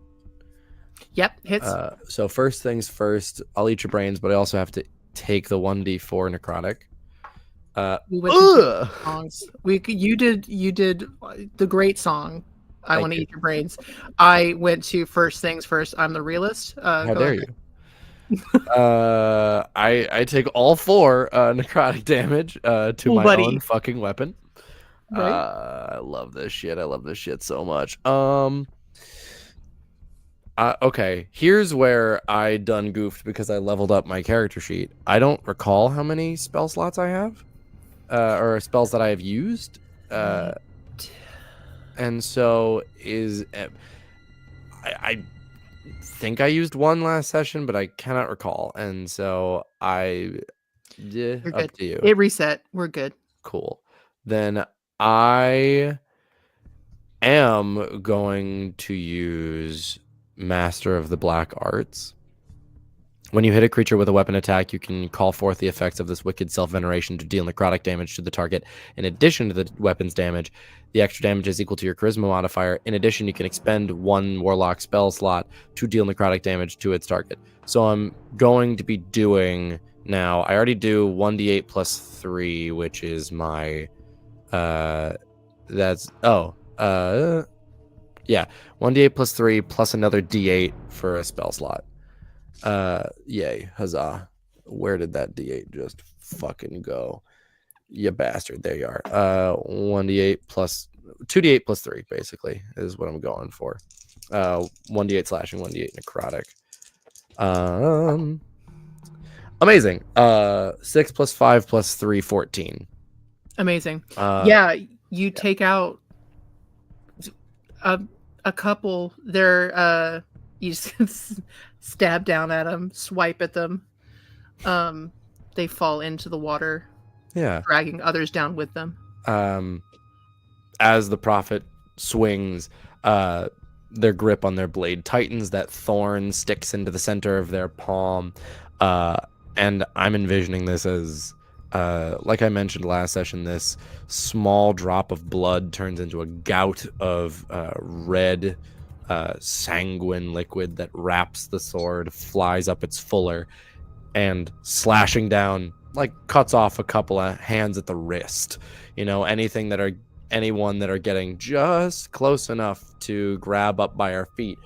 [SPEAKER 1] Yep, hits.
[SPEAKER 2] So first things first, I'll eat your brains, but I also have to take the 1d4 necrotic.
[SPEAKER 1] We went to songs. You did the great song. I want to eat your brains. I went to first things first. I'm the realist.
[SPEAKER 2] How dare you? I take all 4 necrotic damage to my own fucking weapon.
[SPEAKER 1] Right?
[SPEAKER 2] I love this shit. I love this shit so much. Okay, here's where I done goofed because I leveled up my character sheet. I don't recall how many spell slots I have, or spells that I have used. And so I think I used 1 last session, but I cannot recall. And so up to you.
[SPEAKER 1] It reset. We're good.
[SPEAKER 2] Cool. Then I am going to use Master of the Black Arts. When you hit a creature with a weapon attack, you can call forth the effects of this wicked self-veneration to deal necrotic damage to the target. In addition to the weapon's damage, the extra damage is equal to your charisma modifier. In addition, you can expend 1 warlock spell slot to deal necrotic damage to its target. So I'm going to be doing now, I already do 1d8 plus 3, which is my, yeah, 1d8 plus 3 plus another d8 for a spell slot. Yay, huzzah. Where did that d8 just fucking go? You bastard. There you are. 1d8 plus 2d8 plus 3 basically is what I'm going for. 1d8 slashing, 1d8 necrotic. Amazing. 6 plus 5 plus 3, 14.
[SPEAKER 1] Amazing. Yeah, you take out a couple. They're you just stab down at them, swipe at them. They fall into the water.
[SPEAKER 2] Yeah.
[SPEAKER 1] Dragging others down with them.
[SPEAKER 2] As the prophet swings, their grip on their blade tightens, that thorn sticks into the center of their palm. And I'm envisioning this as, like I mentioned last session, this small drop of blood turns into a gout of red sanguine liquid that wraps the sword, flies up its fuller, and slashing down, like cuts off a couple of hands at the wrist. You know, anyone that are getting just close enough to grab up by our feet,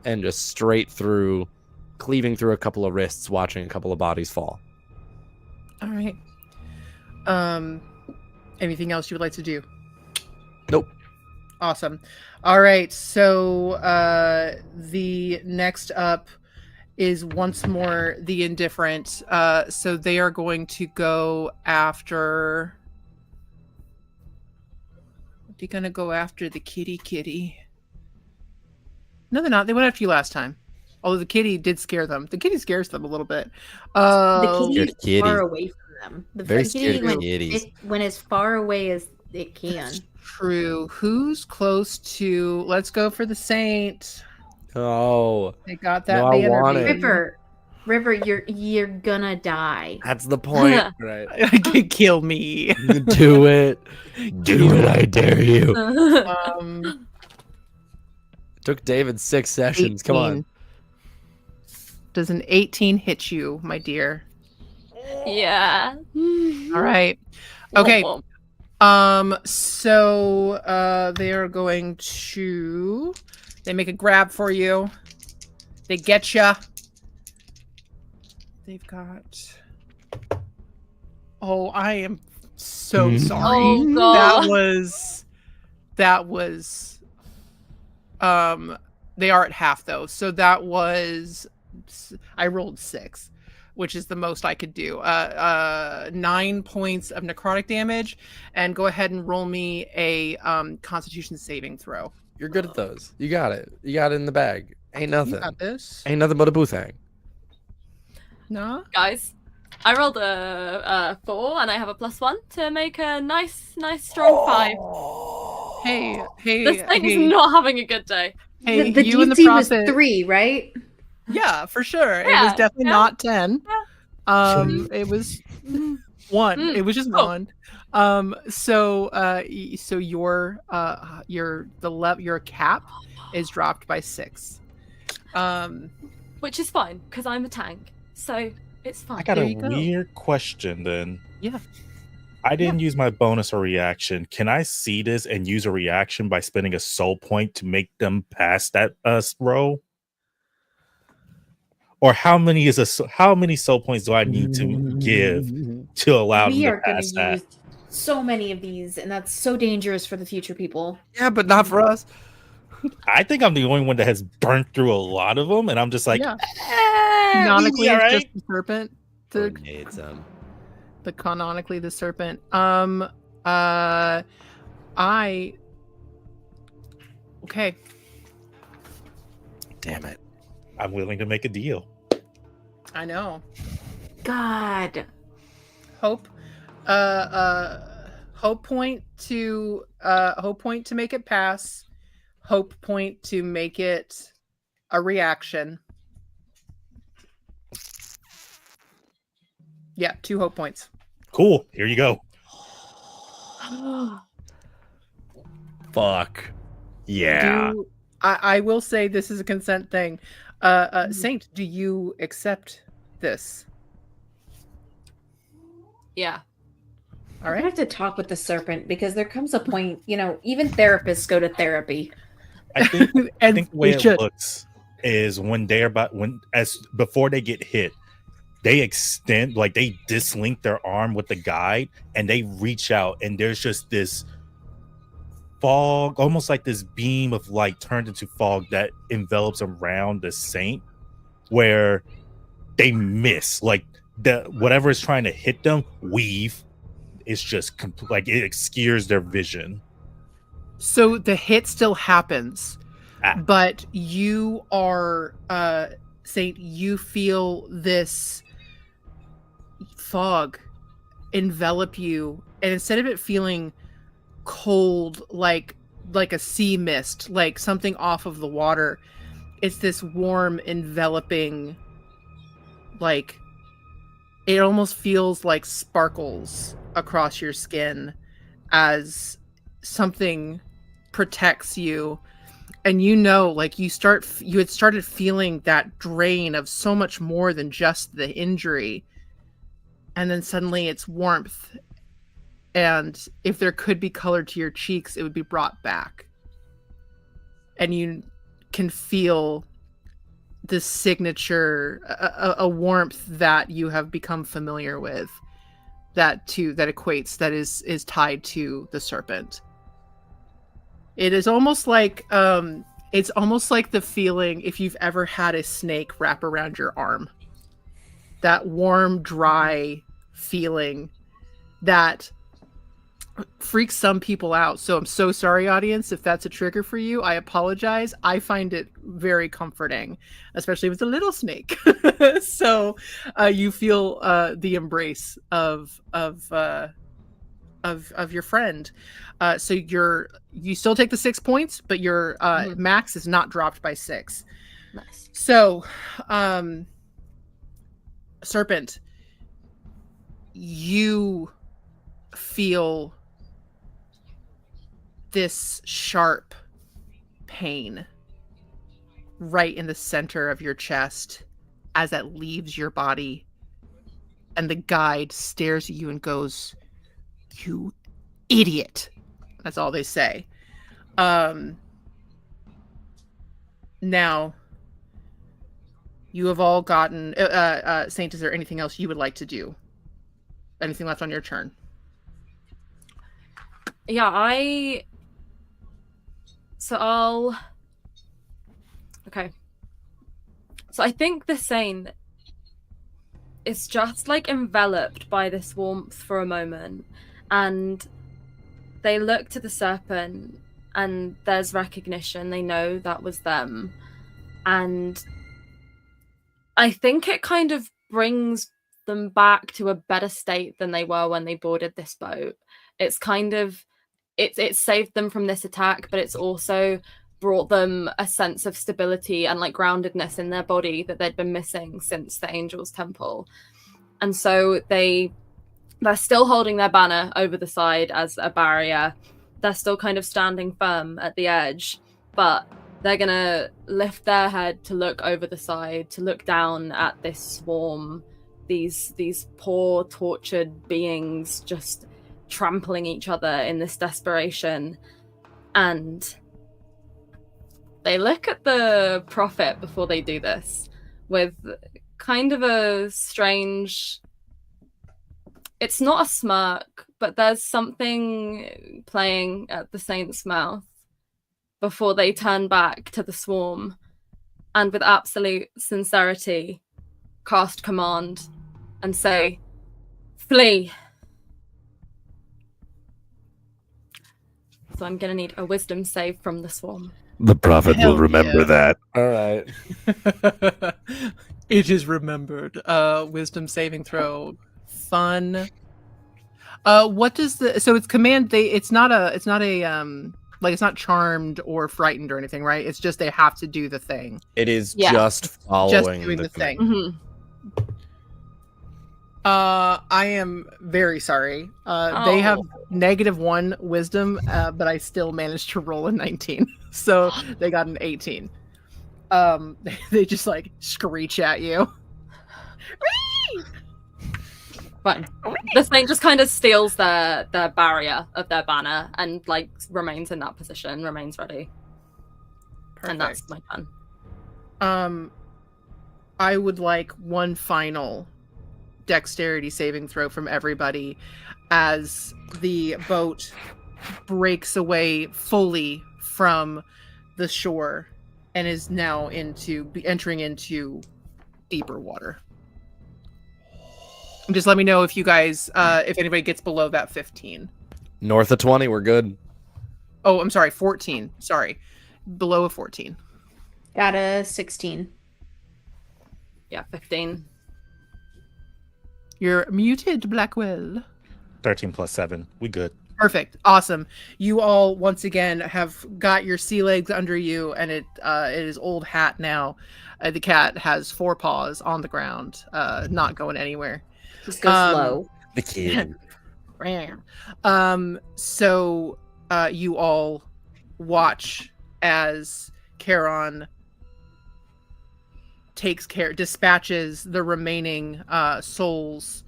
[SPEAKER 2] and just straight through, cleaving through a couple of wrists, watching a couple of bodies fall.
[SPEAKER 1] All right. Anything else you would like to do?
[SPEAKER 2] Nope.
[SPEAKER 1] Awesome. All right. So the next up is once more the indifferent. So they are going to go after. They're going to go after the kitty. No, they're not. They went after you last time. Although the kitty did scare them. The kitty scares them a little bit.
[SPEAKER 4] The kitty
[SPEAKER 2] Scared
[SPEAKER 4] is
[SPEAKER 2] kitty.
[SPEAKER 4] far away from them. The
[SPEAKER 2] Very
[SPEAKER 4] kitty
[SPEAKER 2] scared kitties.
[SPEAKER 4] went as far away as it can.
[SPEAKER 1] True. Who's close to? Let's go for the saint.
[SPEAKER 2] Oh,
[SPEAKER 1] They got that
[SPEAKER 2] No, I
[SPEAKER 1] banner.
[SPEAKER 2] want it.
[SPEAKER 1] baby.
[SPEAKER 4] Ripper. River, you're gonna die.
[SPEAKER 2] That's the point, right?
[SPEAKER 1] Kill me.
[SPEAKER 2] Do it. Do it, I dare you. Took David 6 sessions. Come on.
[SPEAKER 1] 18. Does an 18 hit you, my dear?
[SPEAKER 5] Yeah.
[SPEAKER 1] All right. Okay. So they are going to. They make a grab for you. They get ya. They've got. Oh, I am so sorry.
[SPEAKER 5] Oh, God.
[SPEAKER 1] That was. They are at half though, so that was. I rolled 6, which is the most I could do. 9 points of necrotic damage, and go ahead and roll me a Constitution saving throw.
[SPEAKER 2] You're good at those. You got it. You got it in the bag. Ain't nothing.
[SPEAKER 1] You got this.
[SPEAKER 2] Ain't nothing but a boo thing.
[SPEAKER 1] No.
[SPEAKER 5] Guys, I rolled a 4 and I have a +1 to make a nice strong 5.
[SPEAKER 1] Hey,
[SPEAKER 5] This thing is not having a good day.
[SPEAKER 1] Hey,
[SPEAKER 4] the
[SPEAKER 1] you and the
[SPEAKER 4] DC was
[SPEAKER 1] prophet.
[SPEAKER 4] 3, right?
[SPEAKER 1] Yeah, for sure. It
[SPEAKER 5] Yeah,
[SPEAKER 1] was definitely
[SPEAKER 5] yeah.
[SPEAKER 1] not 10. It was 1. It was just 1. So your cap is dropped by 6.
[SPEAKER 5] Which is fine, because I'm a tank. So it's fine.
[SPEAKER 3] I got
[SPEAKER 1] There
[SPEAKER 3] a
[SPEAKER 1] you go.
[SPEAKER 3] weird question then.
[SPEAKER 1] Yeah.
[SPEAKER 3] I didn't use my bonus or reaction. Can I see this and use a reaction by spending a soul point to make them pass that row? Or how many soul points do I need to give to allow
[SPEAKER 4] We
[SPEAKER 3] them
[SPEAKER 4] are
[SPEAKER 3] to
[SPEAKER 4] going
[SPEAKER 3] pass
[SPEAKER 4] to
[SPEAKER 3] that?
[SPEAKER 4] use so many of these, and that's so dangerous for the future people.
[SPEAKER 2] Yeah, but not for us.
[SPEAKER 3] I think I'm the only one that has burnt through a lot of them, and I'm just like,
[SPEAKER 1] Yeah.
[SPEAKER 3] we'll
[SPEAKER 1] Canonically,
[SPEAKER 3] be all
[SPEAKER 1] it's
[SPEAKER 3] right.
[SPEAKER 1] just the serpent. The canonically the serpent. Okay.
[SPEAKER 2] Damn it.
[SPEAKER 3] I'm willing to make a deal.
[SPEAKER 1] I know.
[SPEAKER 4] God.
[SPEAKER 1] Hope. Hope point to make it pass. Hope point to make it a reaction. Yeah, 2 hope points.
[SPEAKER 3] Cool. Here you go.
[SPEAKER 2] Fuck. Yeah.
[SPEAKER 1] I will say this is a consent thing. Saint, do you accept this?
[SPEAKER 5] Yeah.
[SPEAKER 1] All
[SPEAKER 4] I
[SPEAKER 1] right.
[SPEAKER 4] have to talk with the serpent because there comes a point, even therapists go to therapy.
[SPEAKER 3] I think
[SPEAKER 1] And
[SPEAKER 3] the way
[SPEAKER 1] we
[SPEAKER 3] it
[SPEAKER 1] should.
[SPEAKER 3] looks is when they're before they get hit, they extend, like they dislink their arm with the guide and they reach out, and there's just this fog, almost like this beam of light turned into fog that envelops around the saint, where they miss, like whatever is trying to hit them weave. It's just like it obscures their vision.
[SPEAKER 1] So the hit still happens, but you are Saint, you feel this fog envelop you, and instead of it feeling cold like a sea mist, like something off of the water, it's this warm enveloping, like it almost feels like sparkles across your skin as something protects you. And like you had started feeling that drain of so much more than just the injury, and then suddenly it's warmth, and if there could be color to your cheeks, it would be brought back, and you can feel this signature, a warmth that you have become familiar with, that is tied to the serpent. It is almost like it's almost like the feeling if you've ever had a snake wrap around your arm. That warm, dry feeling that freaks some people out. So I'm so sorry, audience, if that's a trigger for you. I apologize. I find it very comforting, especially if it's a little snake. So you feel the embrace of your friend. So you still take the 6 points, but your max is not dropped by 6.
[SPEAKER 5] Nice.
[SPEAKER 1] So Serpent, you feel this sharp pain right in the center of your chest as it leaves your body, and the guide stares at you and goes, "You idiot." That's all they say. Now, you have all gotten... Saint, is there anything else you would like to do? Anything left on your turn?
[SPEAKER 5] Yeah, Okay. So I think the Saint is just like enveloped by this warmth for a moment, and they look to the serpent and there's recognition. They know that was them. And I think it kind of brings them back to a better state than they were when they boarded this boat. It's kind of, it saved them from this attack, but it's also brought them a sense of stability and like groundedness in their body that they'd been missing since the Angel's Temple. And so they're still holding their banner over the side as a barrier. They're still kind of standing firm at the edge, but they're gonna lift their head to look over the side, to look down at this swarm, these poor tortured beings just trampling each other in this desperation. And they look at the prophet before they do this with kind of a strange... It's not a smirk, but there's something playing at the Saint's mouth before they turn back to the swarm and with absolute sincerity cast command and say, "Flee." So I'm going to need a wisdom save from the swarm.
[SPEAKER 3] The prophet
[SPEAKER 1] Hell
[SPEAKER 3] will remember
[SPEAKER 1] yeah.
[SPEAKER 3] that.
[SPEAKER 2] All right.
[SPEAKER 1] It is remembered. Wisdom saving throw. Fun. What does the... So it's command... It's not a like, it's not charmed or frightened or anything, right? It's just they have to do the thing.
[SPEAKER 2] It is
[SPEAKER 5] Yeah.
[SPEAKER 2] just following
[SPEAKER 1] Just doing the thing.
[SPEAKER 2] command.
[SPEAKER 5] Mm-hmm.
[SPEAKER 1] I am very sorry. They have -1 wisdom, but I still managed to roll a 19. So they got an 18. They just like screech at you.
[SPEAKER 5] Fine. The Saint just kind of steals their barrier of their banner and like remains in that position, remains ready.
[SPEAKER 1] Perfect.
[SPEAKER 5] And that's my turn.
[SPEAKER 1] I would like one final dexterity saving throw from everybody as the boat breaks away fully from the shore and is now entering into deeper water. Just let me know if you guys, if anybody gets below that 15.
[SPEAKER 2] North of 20, we're good.
[SPEAKER 1] Oh, I'm sorry, 14. Sorry. Below a 14.
[SPEAKER 4] Got a 16.
[SPEAKER 5] Yeah, 15.
[SPEAKER 1] You're muted, Blackwell.
[SPEAKER 3] 13 plus 7. We good.
[SPEAKER 1] Perfect. Awesome. You all, once again, have got your sea legs under you, and it is old hat now. The cat has 4 paws on the ground, not going anywhere.
[SPEAKER 4] Just goes low.
[SPEAKER 2] The kid.
[SPEAKER 1] So you all watch as Charon dispatches the remaining souls,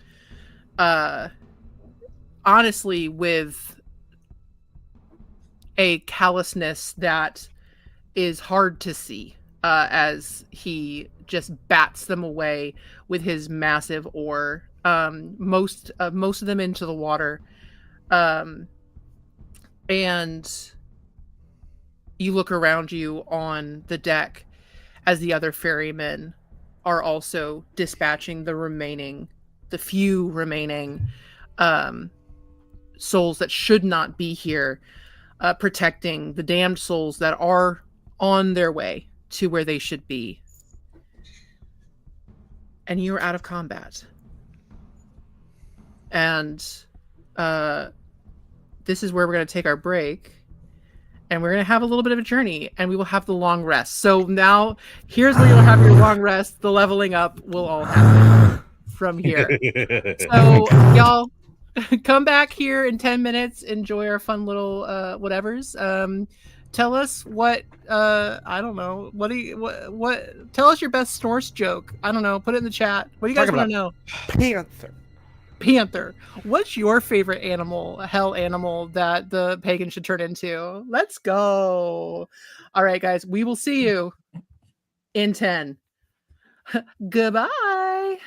[SPEAKER 1] honestly, with a callousness that is hard to see, as he just bats them away with his massive oar. Most of them into the water, and you look around you on the deck as the other ferrymen are also dispatching the few remaining souls that should not be here, protecting the damned souls that are on their way to where they should be. And you're out of combat. And this is where we're going to take our break. And we're going to have a little bit of a journey. And we will have the long rest. So now, here's where you'll have your long rest. The leveling up will all happen. from here. So y'all come back here in 10 minutes. Enjoy our fun little whatevers. Tell us what I don't know. What tell us your best Norse joke. I don't know. Put it in the chat. What do you guys
[SPEAKER 2] Talk
[SPEAKER 1] want to know?
[SPEAKER 2] Panther.
[SPEAKER 1] Panther. What's your favorite animal, hell animal that the pagan should turn into? Let's go. All right, guys. We will see you in 10. Goodbye.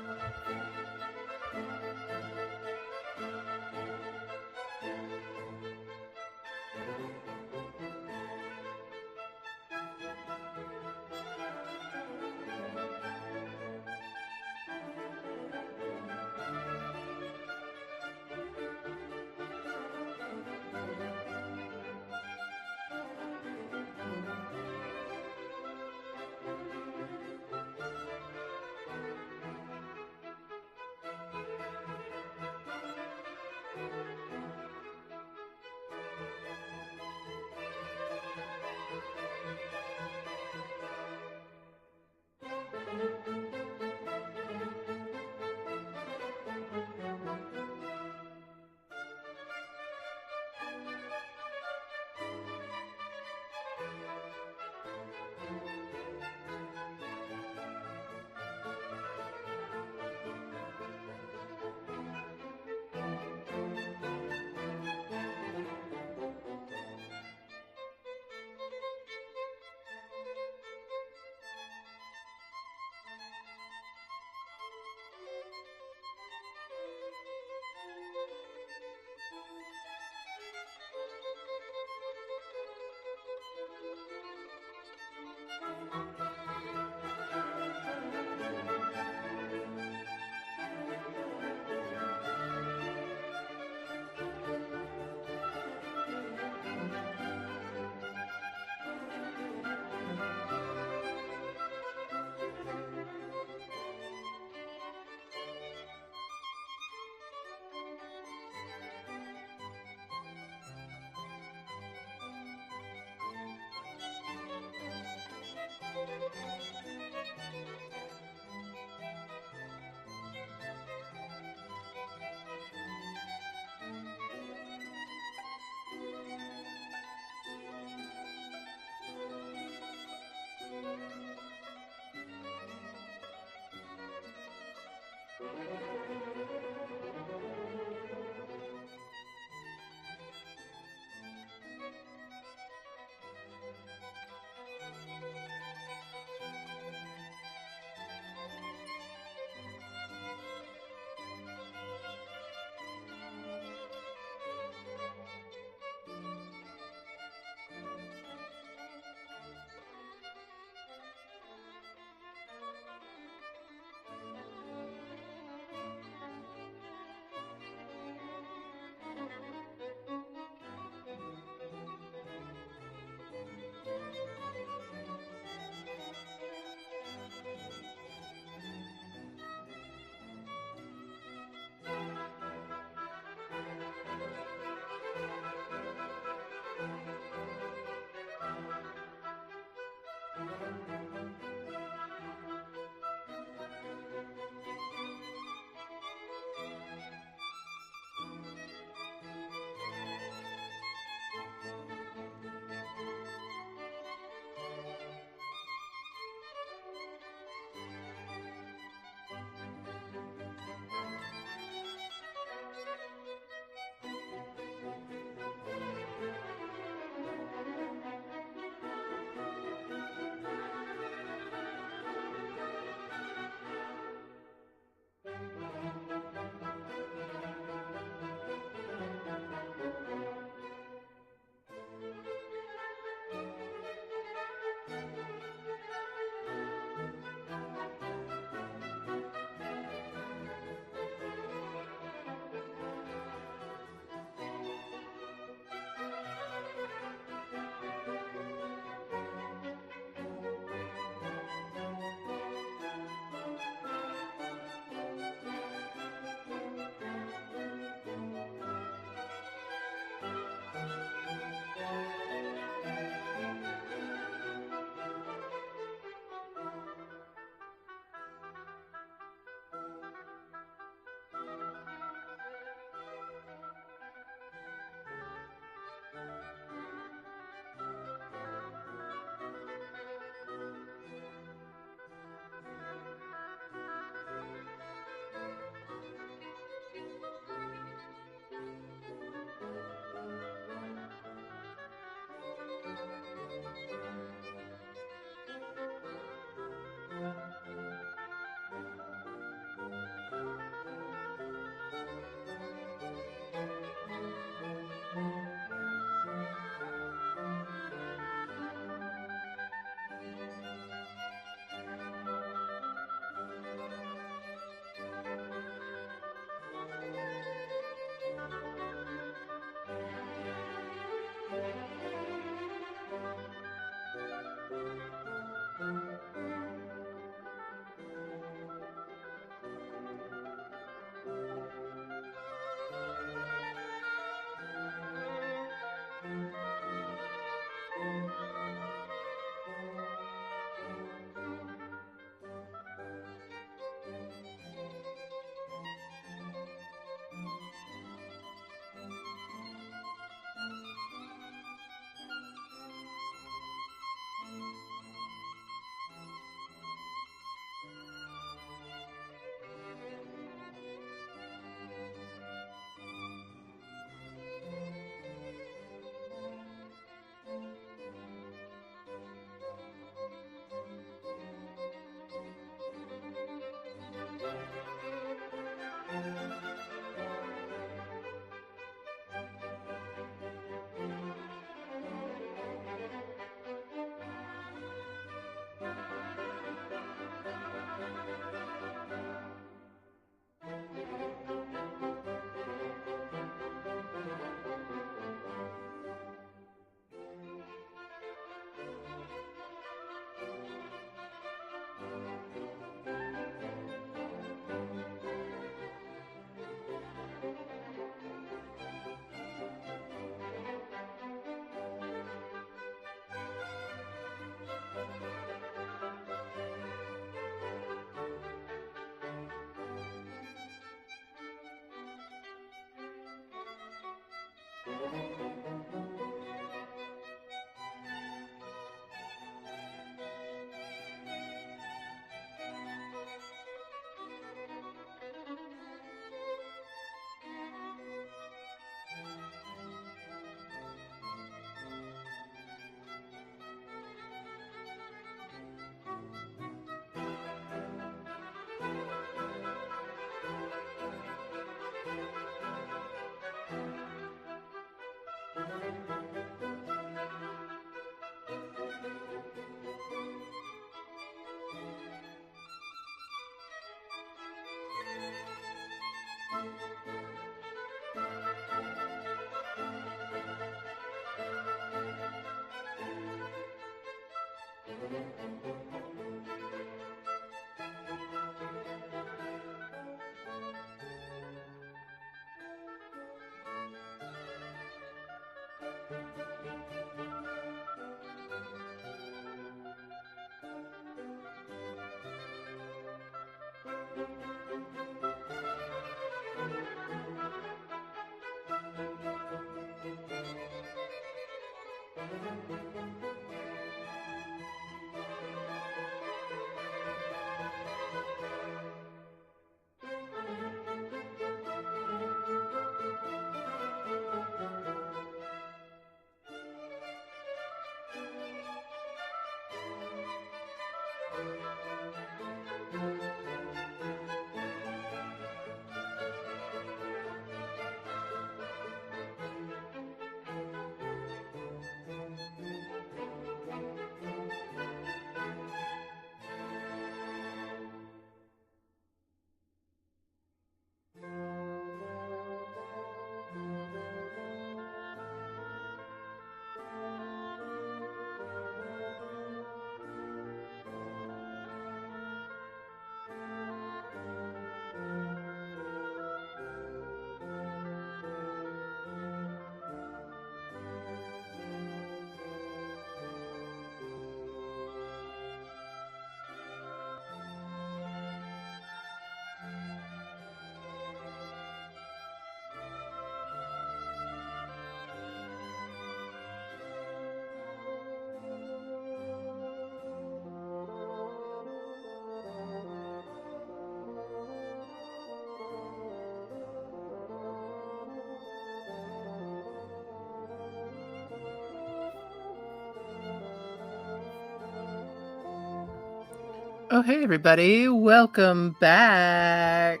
[SPEAKER 1] Oh, hey everybody, welcome back.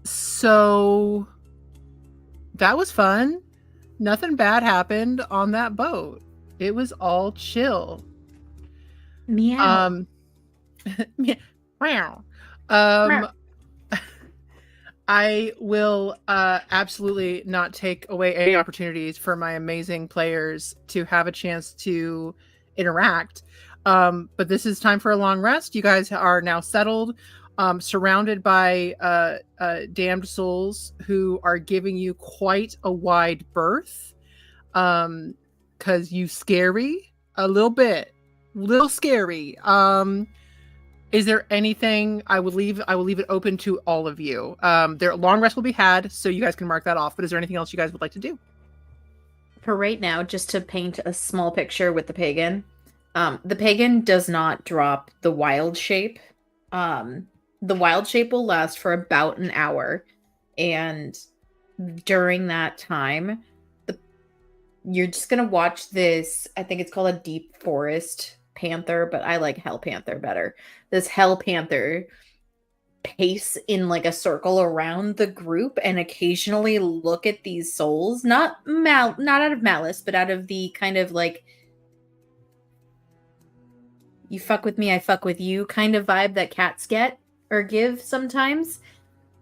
[SPEAKER 1] So that was fun. Nothing bad happened on that boat. It was all chill.
[SPEAKER 4] Meow.
[SPEAKER 1] Meow. I will absolutely not take away any opportunities for my amazing players to have a chance to interact. But this is time for a long rest. You guys are now settled, surrounded by damned souls who are giving you quite a wide berth. Because you scary a little bit, little scary. Is there anything I will leave it open to all of you? Their long rest will be had, so you guys can mark that off. But is there anything else you guys would like to do?
[SPEAKER 4] For right now, just to paint a small picture with the pagan, the pagan does not drop the wild shape. The wild shape will last for about an hour, and during that time, you're just gonna watch this. I think it's called a deep forest panther, but I like hell panther better. This hell panther pace in like a circle around the group and occasionally look at these souls, not out of malice, but out of the kind of like, you fuck with me, I fuck with you kind of vibe that cats get or give sometimes.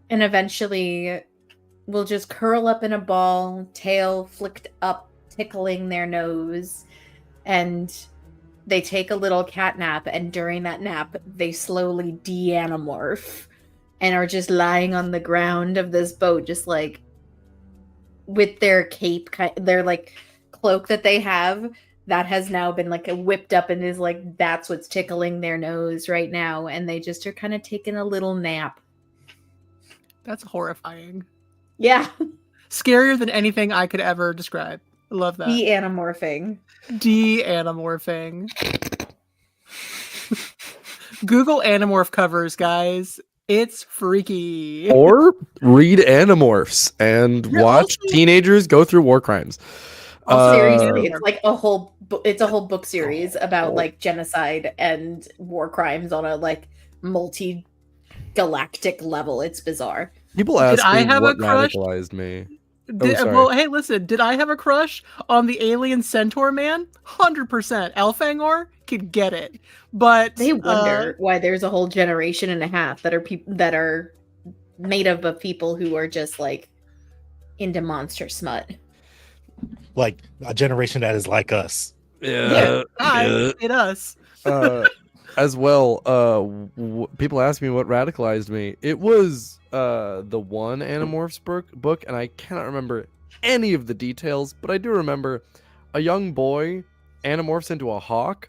[SPEAKER 4] And eventually will just curl up in a ball, tail flicked up, tickling their nose, and they take a little cat nap, and during that nap, they slowly de-anamorph and are just lying on the ground of this boat, just like with their cape, their like cloak that they have that has now been like whipped up and is like, that's what's tickling their nose right now. And they just are kind of taking a little nap.
[SPEAKER 1] That's horrifying.
[SPEAKER 4] Yeah.
[SPEAKER 1] Scarier than anything I could ever describe. I love that.
[SPEAKER 4] De-anamorphing.
[SPEAKER 1] De-anamorphing. Google Animorph covers, guys. It's freaky.
[SPEAKER 2] Or read Animorphs and
[SPEAKER 1] Yeah,
[SPEAKER 2] watch
[SPEAKER 1] also-
[SPEAKER 2] teenagers go through war crimes.
[SPEAKER 1] Also,
[SPEAKER 4] Seriously,
[SPEAKER 1] Uh,
[SPEAKER 4] it's like it's a whole book series about like genocide and war crimes on a like multi-galactic level. It's bizarre.
[SPEAKER 2] People
[SPEAKER 1] Did
[SPEAKER 2] ask
[SPEAKER 1] I
[SPEAKER 2] me
[SPEAKER 1] have a
[SPEAKER 2] what
[SPEAKER 1] crush?
[SPEAKER 2] radicalized me.
[SPEAKER 1] Well,
[SPEAKER 2] sorry.
[SPEAKER 1] hey, listen. Did I have a crush on the alien centaur man? 100%. Elfangor could get it, but
[SPEAKER 4] They wonder why there's a whole generation and a half that are people that are made up of people who are just like into monster smut.
[SPEAKER 3] Like a generation that is like us.
[SPEAKER 2] Yeah.
[SPEAKER 1] it us.
[SPEAKER 2] As well, people ask me what radicalized me. It was the one Animorphs book, and I cannot remember any of the details, but I do remember a young boy animorphs into a hawk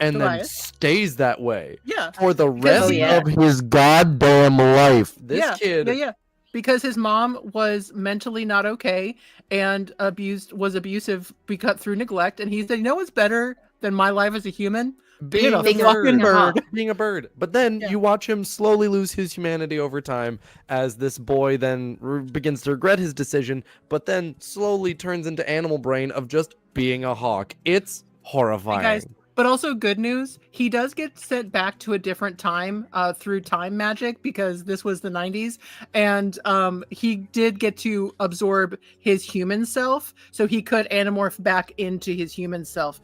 [SPEAKER 2] and then
[SPEAKER 1] Goliath.
[SPEAKER 2] stays that way
[SPEAKER 1] Yeah.
[SPEAKER 2] for the rest
[SPEAKER 4] yeah.
[SPEAKER 2] of his goddamn life. This kid
[SPEAKER 1] Yeah. Because his mom was mentally not okay and was abusive because through neglect, and he said, "You know what's better than my life as a human? Being a
[SPEAKER 4] Being a
[SPEAKER 1] fucking
[SPEAKER 4] hawk.
[SPEAKER 1] bird."
[SPEAKER 2] being a bird. But then
[SPEAKER 1] Yeah.
[SPEAKER 2] you watch him slowly lose his humanity over time as this boy then begins to regret his decision, but then slowly turns into animal brain of just being a hawk. It's horrifying.
[SPEAKER 1] Hey guys, but also good news, he does get sent back to a different time through time magic because this was the 90s, and he did get to absorb his human self, so he could animorph back into his human self.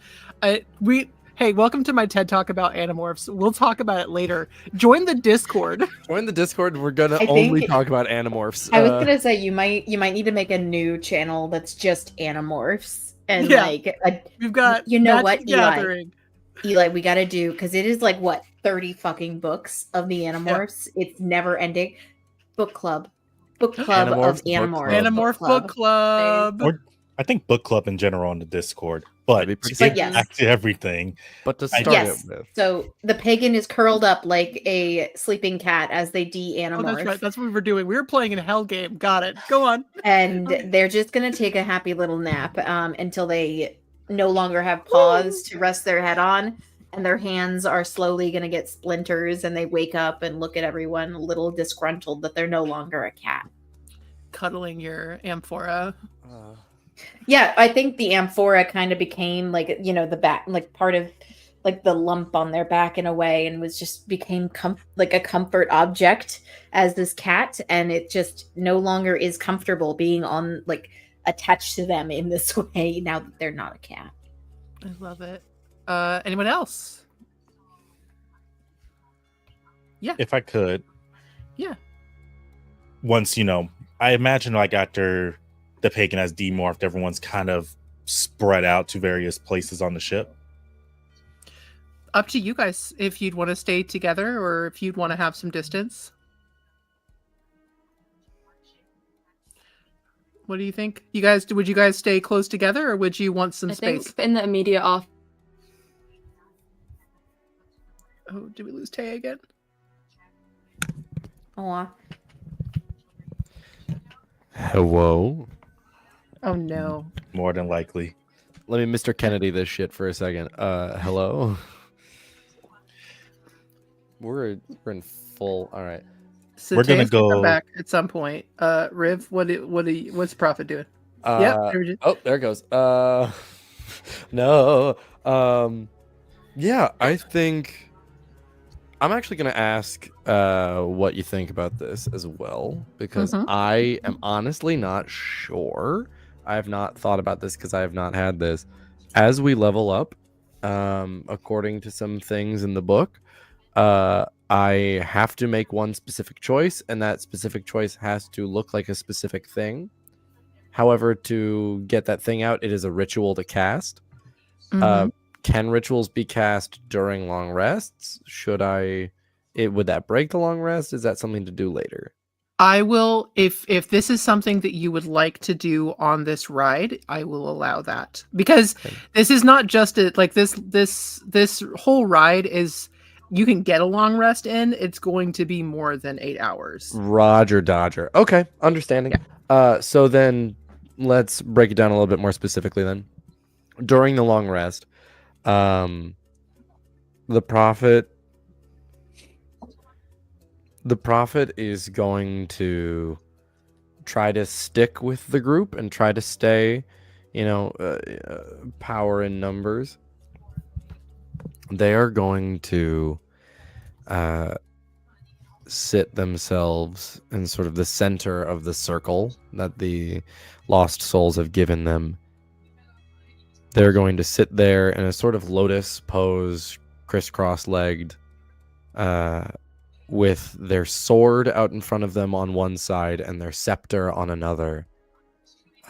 [SPEAKER 1] Hey, welcome to my TED Talk about Animorphs. We'll talk about it later. Join the Discord.
[SPEAKER 2] Join the Discord. We're gonna
[SPEAKER 4] I
[SPEAKER 2] only
[SPEAKER 4] think-
[SPEAKER 2] talk about Animorphs.
[SPEAKER 4] I was gonna say you might need to make a new channel that's just Animorphs and
[SPEAKER 1] Yeah. We've got
[SPEAKER 4] You know
[SPEAKER 1] Magic
[SPEAKER 4] what,
[SPEAKER 1] the
[SPEAKER 4] Eli?
[SPEAKER 1] Gathering.
[SPEAKER 4] Eli, we gotta do because it is like what 30 fucking books of the Animorphs. It's never ending. Book club of
[SPEAKER 2] Animorphs book
[SPEAKER 4] Animorphs.
[SPEAKER 2] club.
[SPEAKER 1] Animorph Book Club.
[SPEAKER 3] Or I think book club in general on the Discord. But
[SPEAKER 2] That'd be
[SPEAKER 3] to
[SPEAKER 2] pretty
[SPEAKER 3] get
[SPEAKER 4] cool.
[SPEAKER 3] back to everything,
[SPEAKER 2] But to
[SPEAKER 3] I-
[SPEAKER 2] start
[SPEAKER 4] Yes.
[SPEAKER 2] it with,
[SPEAKER 4] So the pagan is curled up like a sleeping cat as they
[SPEAKER 1] Oh,
[SPEAKER 4] de-animorph.
[SPEAKER 1] that's right. That's what we were doing. We were playing in Hell Game. Got it. Go on.
[SPEAKER 4] And they're just gonna take a happy little nap until they no longer have paws to rest their head on, and their hands are slowly gonna get splinters, and they wake up and look at everyone a little disgruntled that they're no longer a cat.
[SPEAKER 1] Cuddling your amphora.
[SPEAKER 4] Yeah, I think the amphora kind of became like the back, like part of like the lump on their back in a way, and was just became like a comfort object as this cat, and it just no longer is comfortable being on like attached to them in this way now that they're not a cat.
[SPEAKER 1] I love it. Anyone else?
[SPEAKER 3] if I could,
[SPEAKER 1] Yeah.
[SPEAKER 3] once I imagine like after the pagan has demorphed, everyone's kind of spread out to various places on the ship.
[SPEAKER 1] Up to you guys if you'd want to stay together or if you'd want to have some distance. What do you think? Would you guys stay close together or would you want some
[SPEAKER 5] I
[SPEAKER 1] space?
[SPEAKER 5] think in the immediate off.
[SPEAKER 1] Oh, did we lose Tay again?
[SPEAKER 4] Aw.
[SPEAKER 2] hello.
[SPEAKER 1] Oh no.
[SPEAKER 3] More than likely.
[SPEAKER 2] Let me Mr. Kennedy this shit for a second. Hello. We're in full. All right.
[SPEAKER 1] So
[SPEAKER 3] We're gonna
[SPEAKER 1] Tay's come
[SPEAKER 3] go-
[SPEAKER 1] back at some point. Riv, what's Prophet doing?
[SPEAKER 2] Uh,
[SPEAKER 1] Yep. There we go.
[SPEAKER 2] Oh, there it goes. No. Yeah, I think I'm actually gonna ask what you think about this as well, because
[SPEAKER 1] Mhm.
[SPEAKER 2] I am honestly not sure. I have not thought about this because I have not had this. As we level up, according to some things in the book, I have to make one specific choice, and that specific choice has to look like a specific thing. However, to get that thing out, it is a ritual to cast.
[SPEAKER 1] Mhm.
[SPEAKER 2] Can rituals be cast during long rests? Would that break the long rest? Is that something to do later?
[SPEAKER 1] I will, if this is something that you would like to do on this ride, I will allow that, because
[SPEAKER 2] Okay.
[SPEAKER 1] this is not just this whole ride is, you can get a long rest in. It's going to be more than 8 hours.
[SPEAKER 2] Roger Dodger. Okay, understanding.
[SPEAKER 1] Yeah.
[SPEAKER 2] So then let's break it down a little bit more specifically then. During the long rest, the prophet is going to try to stick with the group and try to stay, power in numbers. They are going to sit themselves in sort of the center of the circle that the lost souls have given them. They're going to sit there in a sort of lotus pose, crisscross-legged, with their sword out in front of them on one side and their scepter on another.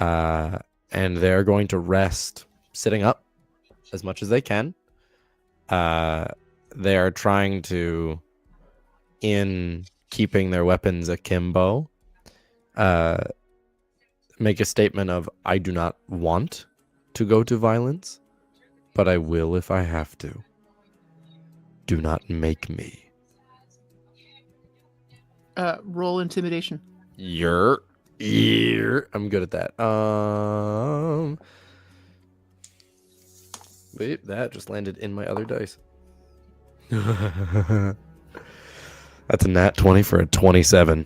[SPEAKER 2] And they're going to rest sitting up as much as they can. They are trying to, in keeping their weapons akimbo, make a statement of, I do not want to go to violence, but I will if I have to. Do not make me.
[SPEAKER 1] Roll intimidation.
[SPEAKER 2] I'm good at that. Wait, that just landed in my other dice. That's a nat 20 for a 27.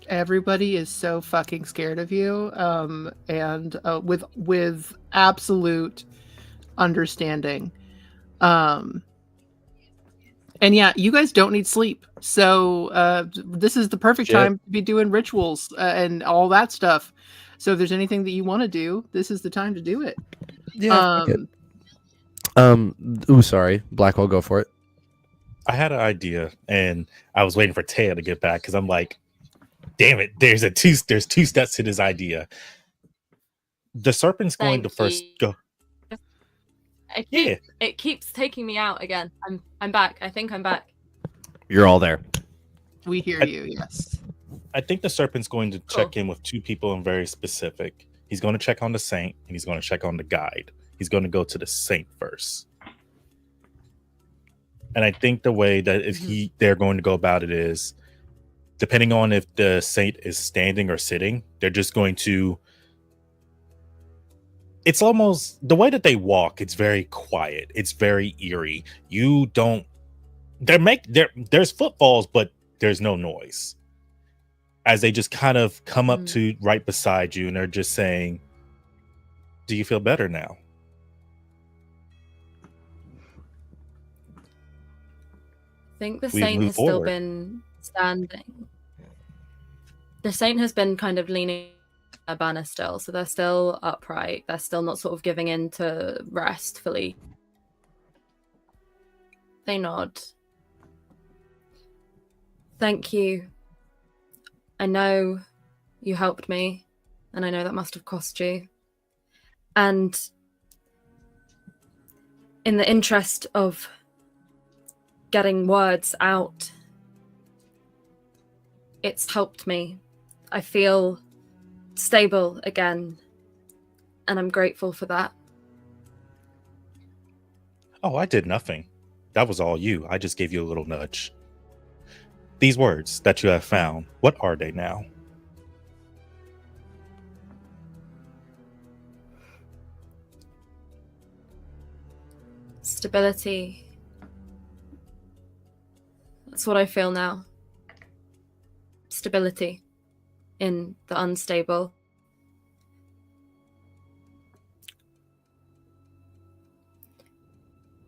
[SPEAKER 1] Everybody is so fucking scared of you, and with absolute understanding. And yeah, you guys don't need sleep, so this is the perfect time to be doing rituals and all that stuff. So if there's anything that you want to do, this is the time to do it.
[SPEAKER 2] Yeah. Sorry, Blackwell, go for it.
[SPEAKER 3] I had an idea, and I was waiting for Taya to get back because I'm like, damn it, there's two steps to this idea. The serpent's going to first go.
[SPEAKER 5] It keeps taking me out again. I'm back. I think I'm back.
[SPEAKER 2] You're all there.
[SPEAKER 1] We hear you, yes.
[SPEAKER 3] I think the serpent's going to check in with two people and very specific. He's going to check on the saint and he's going to check on the guide. He's going to go to the saint first. And I think the way that they're going to go about it is, depending on if the saint is standing or sitting, they're just going to, it's almost the way that they walk. It's very quiet. It's very eerie. There's footfalls, but there's no noise. As they just kind of come up to right beside you and they're just saying, do you feel better now?
[SPEAKER 5] I think the saint has still been standing. The saint has been kind of leaning a banner still, so they're still upright. They're still not sort of giving in to rest fully. They nod. Thank you. I know you helped me, and I know that must have cost you. And in the interest of getting words out, it's helped me. I feel stable again, and I'm grateful for that.
[SPEAKER 3] Oh, I did nothing. That was all you. I just gave you a little nudge. These words that you have found, what are they now?
[SPEAKER 5] Stability. That's what I feel now. Stability in the unstable.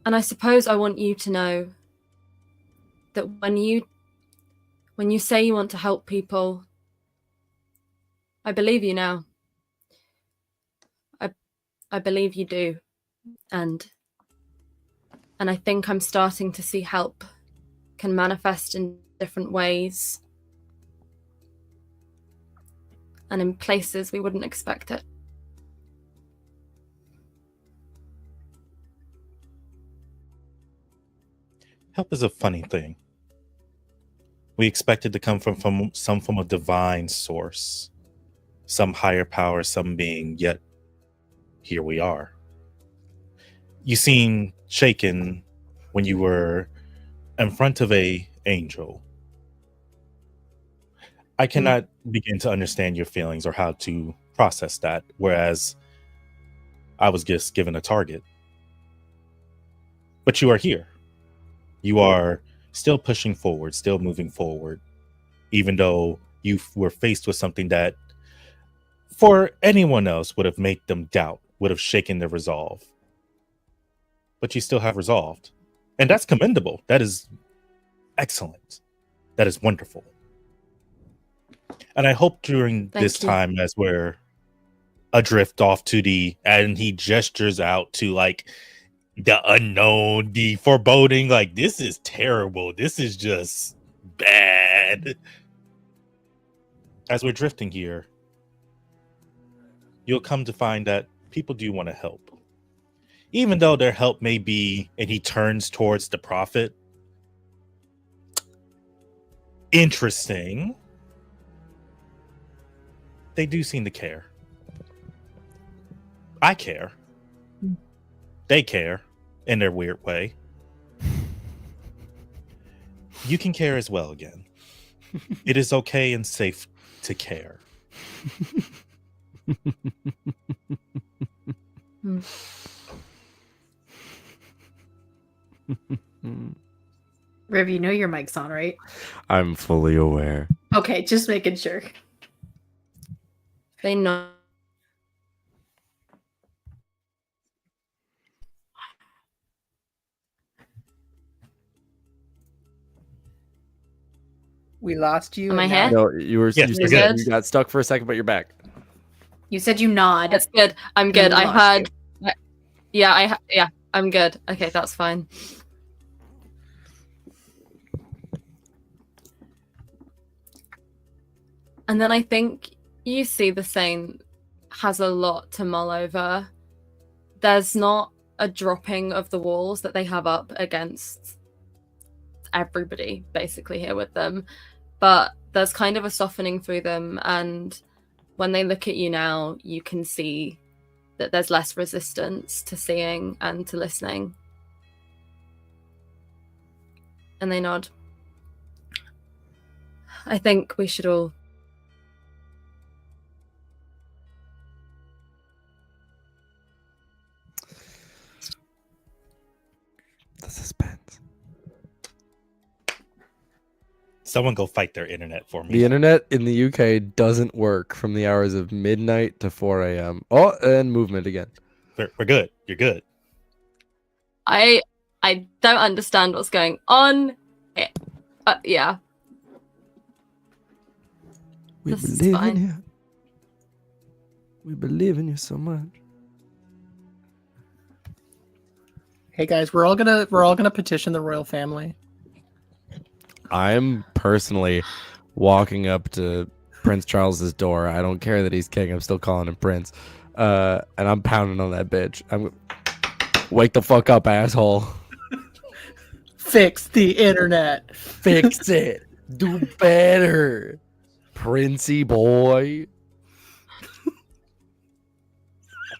[SPEAKER 5] And I suppose I want you to know that when you say you want to help people, I believe you now. I believe you do. And I think I'm starting to see help can manifest in different ways and in places we wouldn't expect it.
[SPEAKER 3] Help is a funny thing. We expect it to come from some form of divine source, some higher power, some being, yet here we are. You seem shaken when you were in front of an angel. I cannot begin to understand your feelings or how to process that, whereas I was just given a target. But you are here. You are still pushing forward, still moving forward, even though you were faced with something that for anyone else would have made them doubt, would have shaken their resolve. But you still have resolved. And that's commendable. That is excellent. That is wonderful. And I hope during this time, as we're adrift off to and he gestures out to like the unknown, the foreboding, like this is terrible. This is just bad. As we're drifting here, you'll come to find that people do want to help. Even though their help may be, and he turns towards the prophet, interesting, they do seem to care. I care. They care in their weird way. You can care as well again. It is okay and safe to care.
[SPEAKER 4] Riv, you know your mic's on, right?
[SPEAKER 2] I'm fully aware.
[SPEAKER 4] Okay, just making sure.
[SPEAKER 5] They know.
[SPEAKER 1] We lost you.
[SPEAKER 5] Am I
[SPEAKER 1] and
[SPEAKER 5] here?
[SPEAKER 1] now-
[SPEAKER 2] No, you were
[SPEAKER 3] Yes,
[SPEAKER 2] you,
[SPEAKER 3] we're
[SPEAKER 2] said
[SPEAKER 5] good.
[SPEAKER 2] you got stuck for a second, but you're back.
[SPEAKER 4] You said you nod.
[SPEAKER 5] That's good. I'm good.
[SPEAKER 4] we
[SPEAKER 5] I
[SPEAKER 4] lost
[SPEAKER 5] heard. Yeah, I'm good. Okay, that's fine. And then I think you see the Saint has a lot to mull over. There's not a dropping of the walls that they have up against everybody basically here with them, but there's kind of a softening through them, and when they look at you now, you can see that there's less resistance to seeing and to listening. And they nod. I think we should all
[SPEAKER 2] The suspense.
[SPEAKER 3] Someone go fight their internet for me.
[SPEAKER 2] The internet in the UK doesn't work from the hours of midnight to 4 a.m. Oh, and movement again.
[SPEAKER 3] We're good. You're good.
[SPEAKER 5] I don't understand what's going on. Yeah.
[SPEAKER 2] We
[SPEAKER 5] This is
[SPEAKER 2] believe
[SPEAKER 5] fine.
[SPEAKER 2] in you. We believe in you so much.
[SPEAKER 1] Hey guys, we're all gonna petition the royal family.
[SPEAKER 2] I'm personally walking up to Prince Charles's door. I don't care that he's king. I'm still calling him Prince. And I'm pounding on that bitch. Wake the fuck up, asshole.
[SPEAKER 1] Fix the internet.
[SPEAKER 2] Fix it. Do better. Princey boy.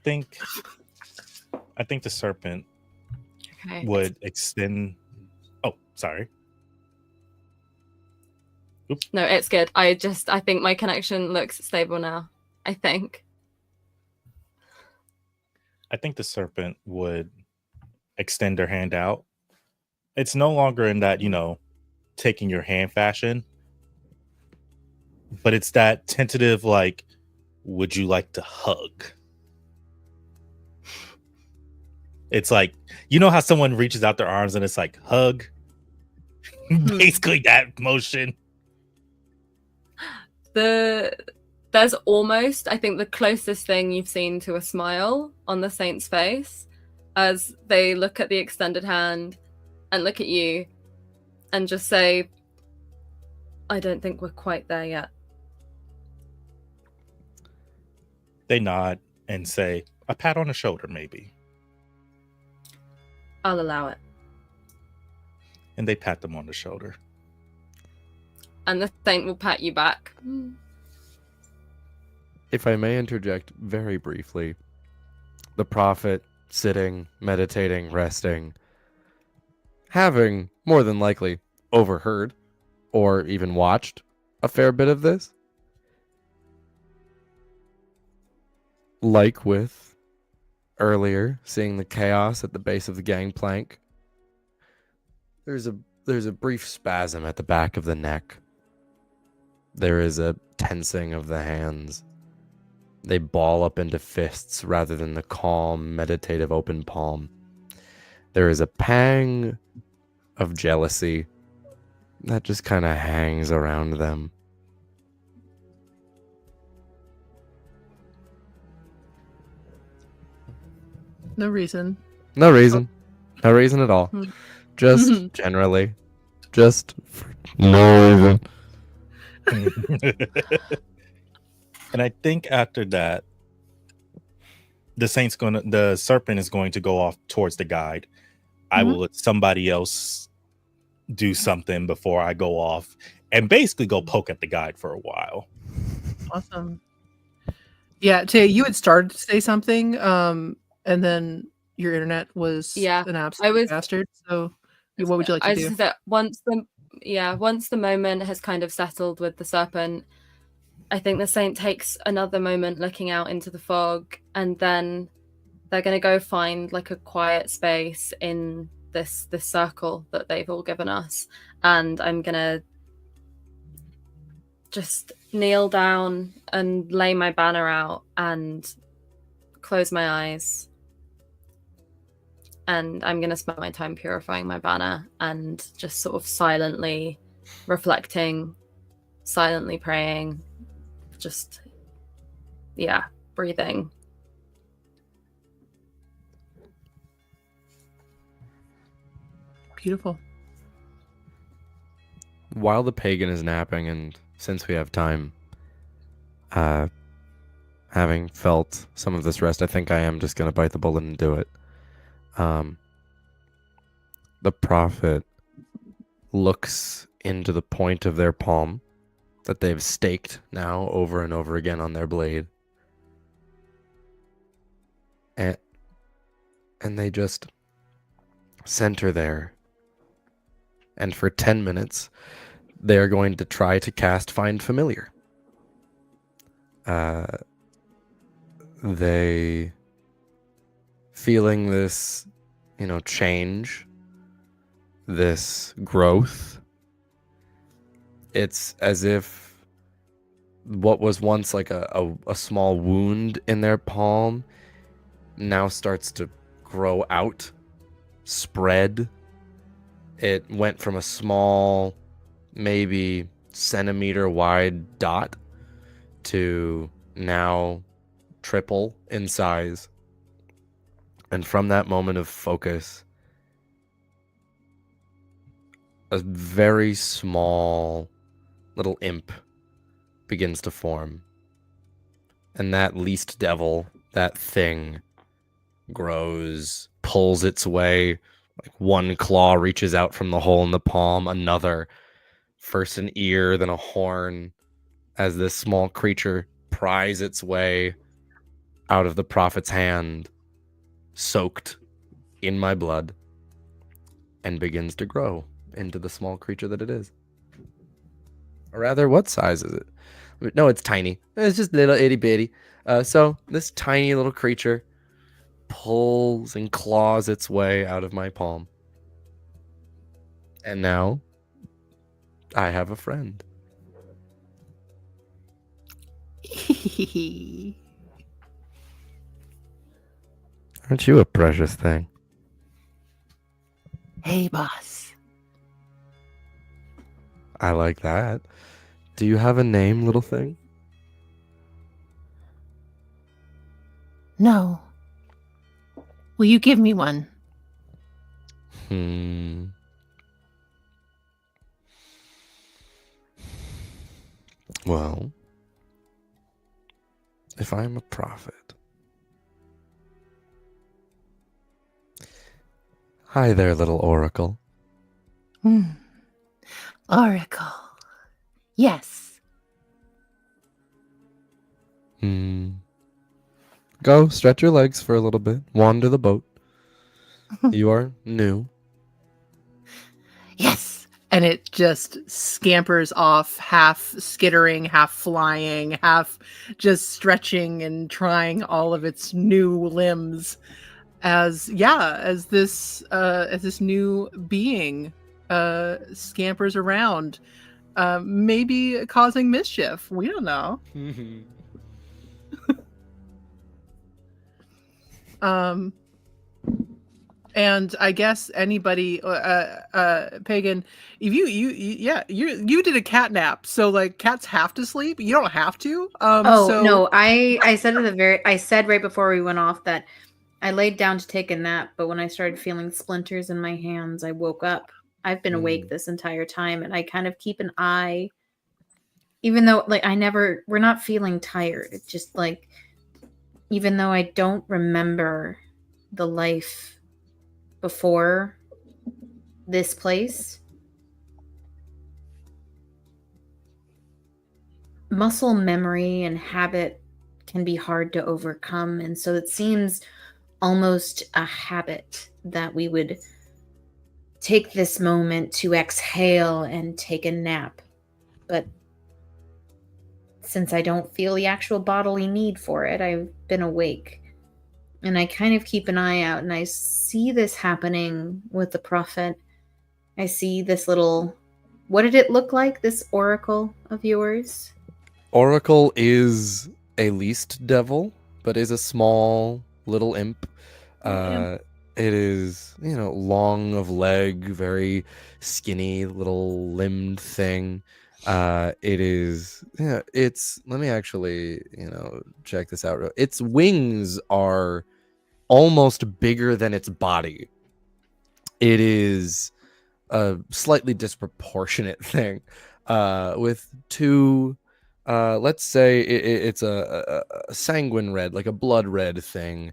[SPEAKER 3] I think the serpent
[SPEAKER 5] Okay.
[SPEAKER 3] would extend. Oh, sorry.
[SPEAKER 5] No, it's good. I think my connection looks stable now. I think.
[SPEAKER 3] I think the serpent would extend their hand out. It's no longer in that, taking your hand fashion, but it's that tentative, like, would you like to hug? It's like, you know how someone reaches out their arms and it's like, hug? Basically that motion.
[SPEAKER 5] There's almost, I think, the closest thing you've seen to a smile on the Saint's face as they look at the extended hand and look at you and just say, I don't think we're quite there yet.
[SPEAKER 3] They nod and say, a pat on the shoulder, maybe.
[SPEAKER 5] I'll allow it.
[SPEAKER 3] And they pat them on the shoulder.
[SPEAKER 5] And the Saint will pat you back.
[SPEAKER 2] If I may interject very briefly, the prophet sitting, meditating, resting, having more than likely overheard or even watched a fair bit of this. Like with earlier, seeing the chaos at the base of the gangplank, there's a brief spasm at the back of the neck. There is a tensing of the hands. They ball up into fists rather than the calm, meditative open palm. There is a pang of jealousy that just kind of hangs around them.
[SPEAKER 1] No reason.
[SPEAKER 2] No reason. No reason at all.
[SPEAKER 1] Hmm.
[SPEAKER 2] Just generally. Just for no reason.
[SPEAKER 3] And I think after that, the serpent is going to go off towards the guide. I will let somebody else do something before I go off and basically go poke at the guide for a while.
[SPEAKER 1] Awesome. Yeah, Tay, you had started to say something, and then your internet was an absolute bastard. So, what would you like to do?
[SPEAKER 5] That once the moment has kind of settled with the serpent, I think the saint takes another moment looking out into the fog, and then they're going to go find like a quiet space in this circle that they've all given us, and I'm going to just kneel down and lay my banner out and close my eyes, and I'm going to spend my time purifying my banner and just sort of silently reflecting, silently praying, just breathing.
[SPEAKER 1] Beautiful.
[SPEAKER 2] While the pagan is napping, and since we have time, having felt some of this rest, I think I am just going to bite the bullet and do it. The prophet looks into the point of their palm that they've staked now over and over again on their blade. And they just center there. And for 10 minutes, they are going to try to cast Find Familiar. They feeling this, change, this growth. It's as if what was once like a small wound in their palm now starts to grow out, spread. It went from a small, maybe centimeter wide dot to now triple in size. And from that moment of focus, a very small little imp begins to form. And that least devil, that thing, grows, pulls its way. Like one claw reaches out from the hole in the palm, another, first an ear, then a horn, as this small creature pries its way out of the prophet's hand, soaked in my blood, and begins to grow into the small creature that it is. Or rather, what size is it? No, it's tiny. It's just little itty bitty. So this tiny little creature pulls and claws its way out of my palm. And now I have a friend. Aren't you a precious thing?
[SPEAKER 1] Hey, boss.
[SPEAKER 2] I like that. Do you have a name, little thing?
[SPEAKER 1] No. Will you give me one?
[SPEAKER 2] Well, if I'm a prophet. Hi there, little oracle.
[SPEAKER 1] Oracle. Yes.
[SPEAKER 2] Go, stretch your legs for a little bit. Wander the boat. You are new.
[SPEAKER 1] Yes. and it just scampers off, half skittering, half flying, half just stretching and trying all of its new limbs as this new being scampers around, maybe causing mischief. We don't know. And I guess anybody, Pagan, if you did a cat nap, so like cats have to sleep. You don't have to.
[SPEAKER 4] No, I said right before we went off that I laid down to take a nap, but when I started feeling splinters in my hands, I woke up. I've been awake this entire time, and I kind of keep an eye, even though like we're not feeling tired. It's just like, even though I don't remember the life before this place, muscle memory and habit can be hard to overcome, and so it seems almost a habit that we would take this moment to exhale and take a nap. But since I don't feel the actual bodily need for it, I've been awake. And I kind of keep an eye out, and I see this happening with the prophet. I see this little... What did it look like, this oracle of yours?
[SPEAKER 2] Oracle is a least devil, but is a small little imp. It is, long of leg, very skinny little limbed thing. It is, it's, let me actually, check this out. Its wings are almost bigger than its body. It is a slightly disproportionate thing, with two, let's say it's a sanguine red, like a blood red thing,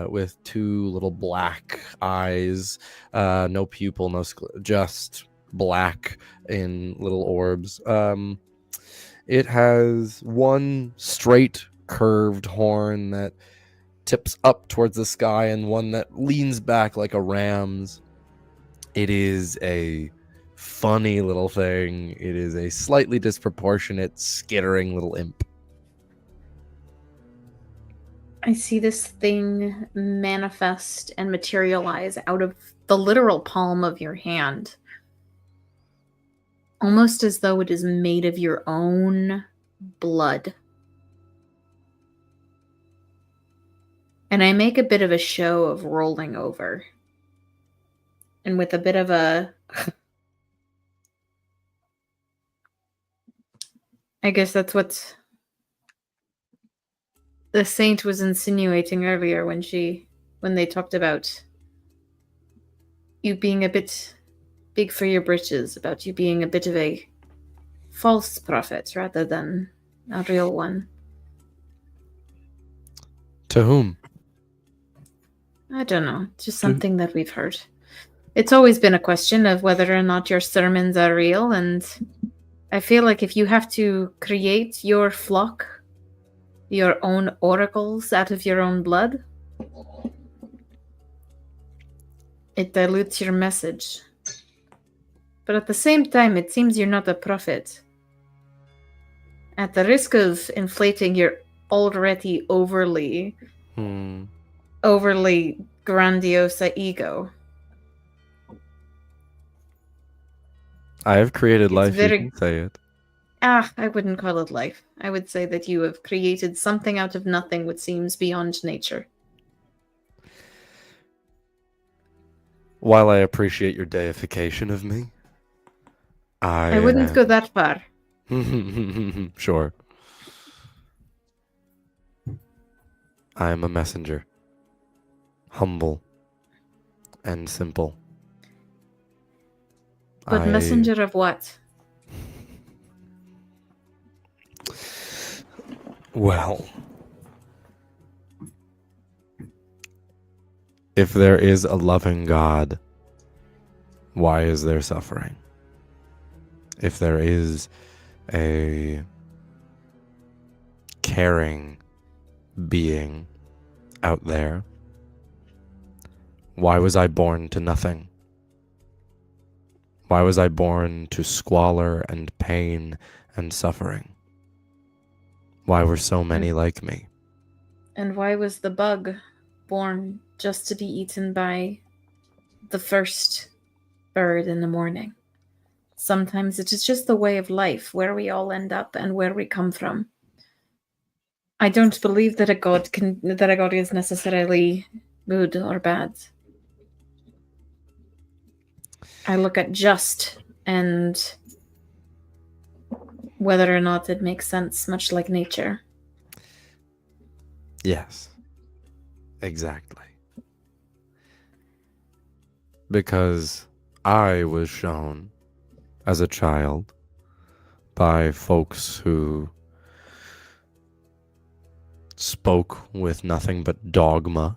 [SPEAKER 2] with two little black eyes, no pupil, just black in little orbs. It has one straight curved horn that tips up towards the sky and one that leans back like a ram's. It is a funny little thing. It is a slightly disproportionate, skittering little imp.
[SPEAKER 4] I see this thing manifest and materialize out of the literal palm of your hand. Almost as though it is made of your own blood. And I make a bit of a show of rolling over. And with a bit of a... I guess that's what the saint was insinuating earlier when they talked about you being a bit big for your britches, about you being a bit of a false prophet rather than a real one.
[SPEAKER 2] To whom?
[SPEAKER 4] I don't know. Just something that we've heard. It's always been a question of whether or not your sermons are real, and I feel like if you have to create your flock, your own oracles out of your own blood, it dilutes your message. But at the same time, it seems you're not a prophet. At the risk of inflating your already overly grandiose ego.
[SPEAKER 2] I have created life,
[SPEAKER 4] very...
[SPEAKER 2] you can say it.
[SPEAKER 4] I wouldn't call it life. I would say that you have created something out of nothing which seems beyond nature.
[SPEAKER 2] While I appreciate your deification of me, I
[SPEAKER 4] wouldn't go that far.
[SPEAKER 2] Sure. I am a messenger. Humble and simple.
[SPEAKER 4] But messenger of what?
[SPEAKER 2] Well, if there is a loving God, why is there suffering? If there is a caring being out there, why was I born to nothing? Why was I born to squalor and pain and suffering? Why were so many like me?
[SPEAKER 4] And why was the bug born just to be eaten by the first bird in the morning? Sometimes it is just the way of life, where we all end up and where we come from. I don't believe that a god is necessarily good or bad. I look at just and whether or not it makes sense, much like nature.
[SPEAKER 2] Yes, exactly. Because I was shown as a child by folks who spoke with nothing but dogma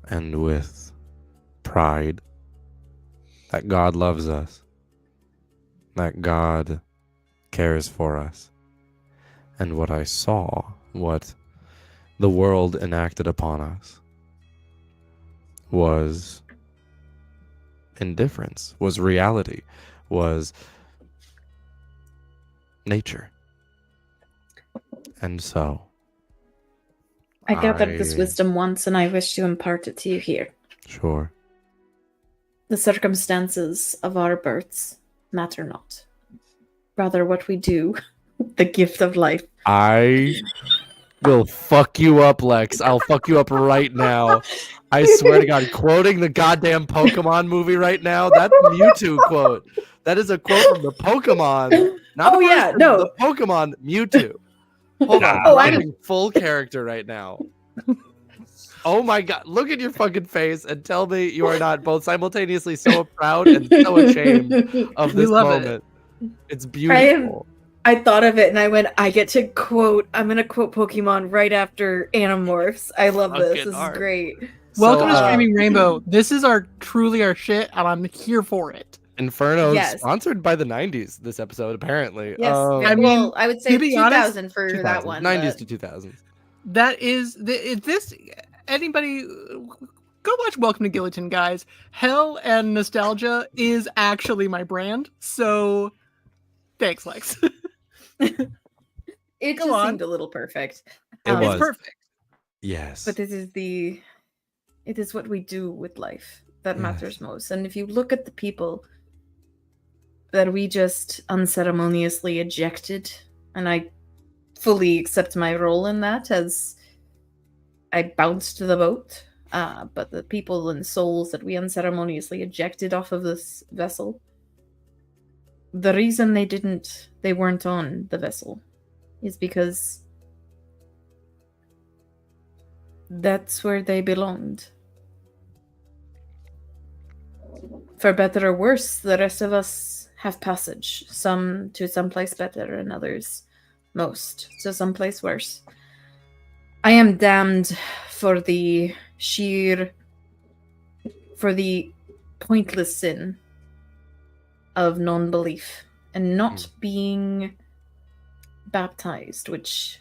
[SPEAKER 2] and with pride that God loves us, that God cares for us. And what I saw, what the world enacted upon us, was indifference, was reality, was nature. And so
[SPEAKER 4] I gathered this wisdom once and I wish to impart it to you here.
[SPEAKER 2] Sure.
[SPEAKER 4] The circumstances of our births matter not. Rather what we do, the gift of life.
[SPEAKER 2] I will fuck you up, Lex. I'll fuck you up right now. I swear to God, quoting the goddamn Pokemon movie right now, that's a Mewtwo quote. That is a quote from the Pokemon. Not the person, the Pokemon Mewtwo. Hold on, I'm writing full character right now. Oh my God, look at your fucking face and tell me you are not both simultaneously so proud and so ashamed of this moment. It's beautiful.
[SPEAKER 4] I thought of it and I went, I'm going to quote Pokemon right after Animorphs. I love this. This is great.
[SPEAKER 1] Welcome to Screaming Rainbow. This is truly our shit, and I'm here for it.
[SPEAKER 2] Inferno sponsored by the 90s this episode, apparently.
[SPEAKER 4] Yes. I would say 2000 for 2000, that one.
[SPEAKER 2] 90s to 2000s.
[SPEAKER 1] That is, anybody, go watch Welcome to Gilligan, guys. Hell and nostalgia is actually my brand, so thanks, Lex.
[SPEAKER 4] It just seemed a little perfect.
[SPEAKER 2] It's
[SPEAKER 1] perfect.
[SPEAKER 2] Yes.
[SPEAKER 4] But it is what we do with life that matters most. And if you look at the people that we just unceremoniously ejected, and I fully accept my role in that as I bounced the boat, but the people and souls that we unceremoniously ejected off of this vessel, the reason they weren't on the vessel is because that's where they belonged. For better or worse, the rest of us have passage. Some to someplace better, and others, most, to someplace worse. I am damned for the pointless sin of non-belief and not being baptized, which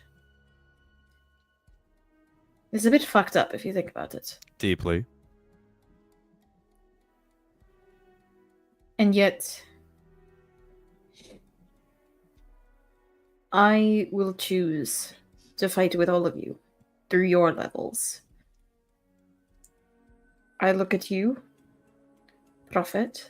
[SPEAKER 4] is a bit fucked up if you think about it.
[SPEAKER 2] Deeply.
[SPEAKER 4] And yet, I will choose to fight with all of you through your levels. I look at you, Prophet.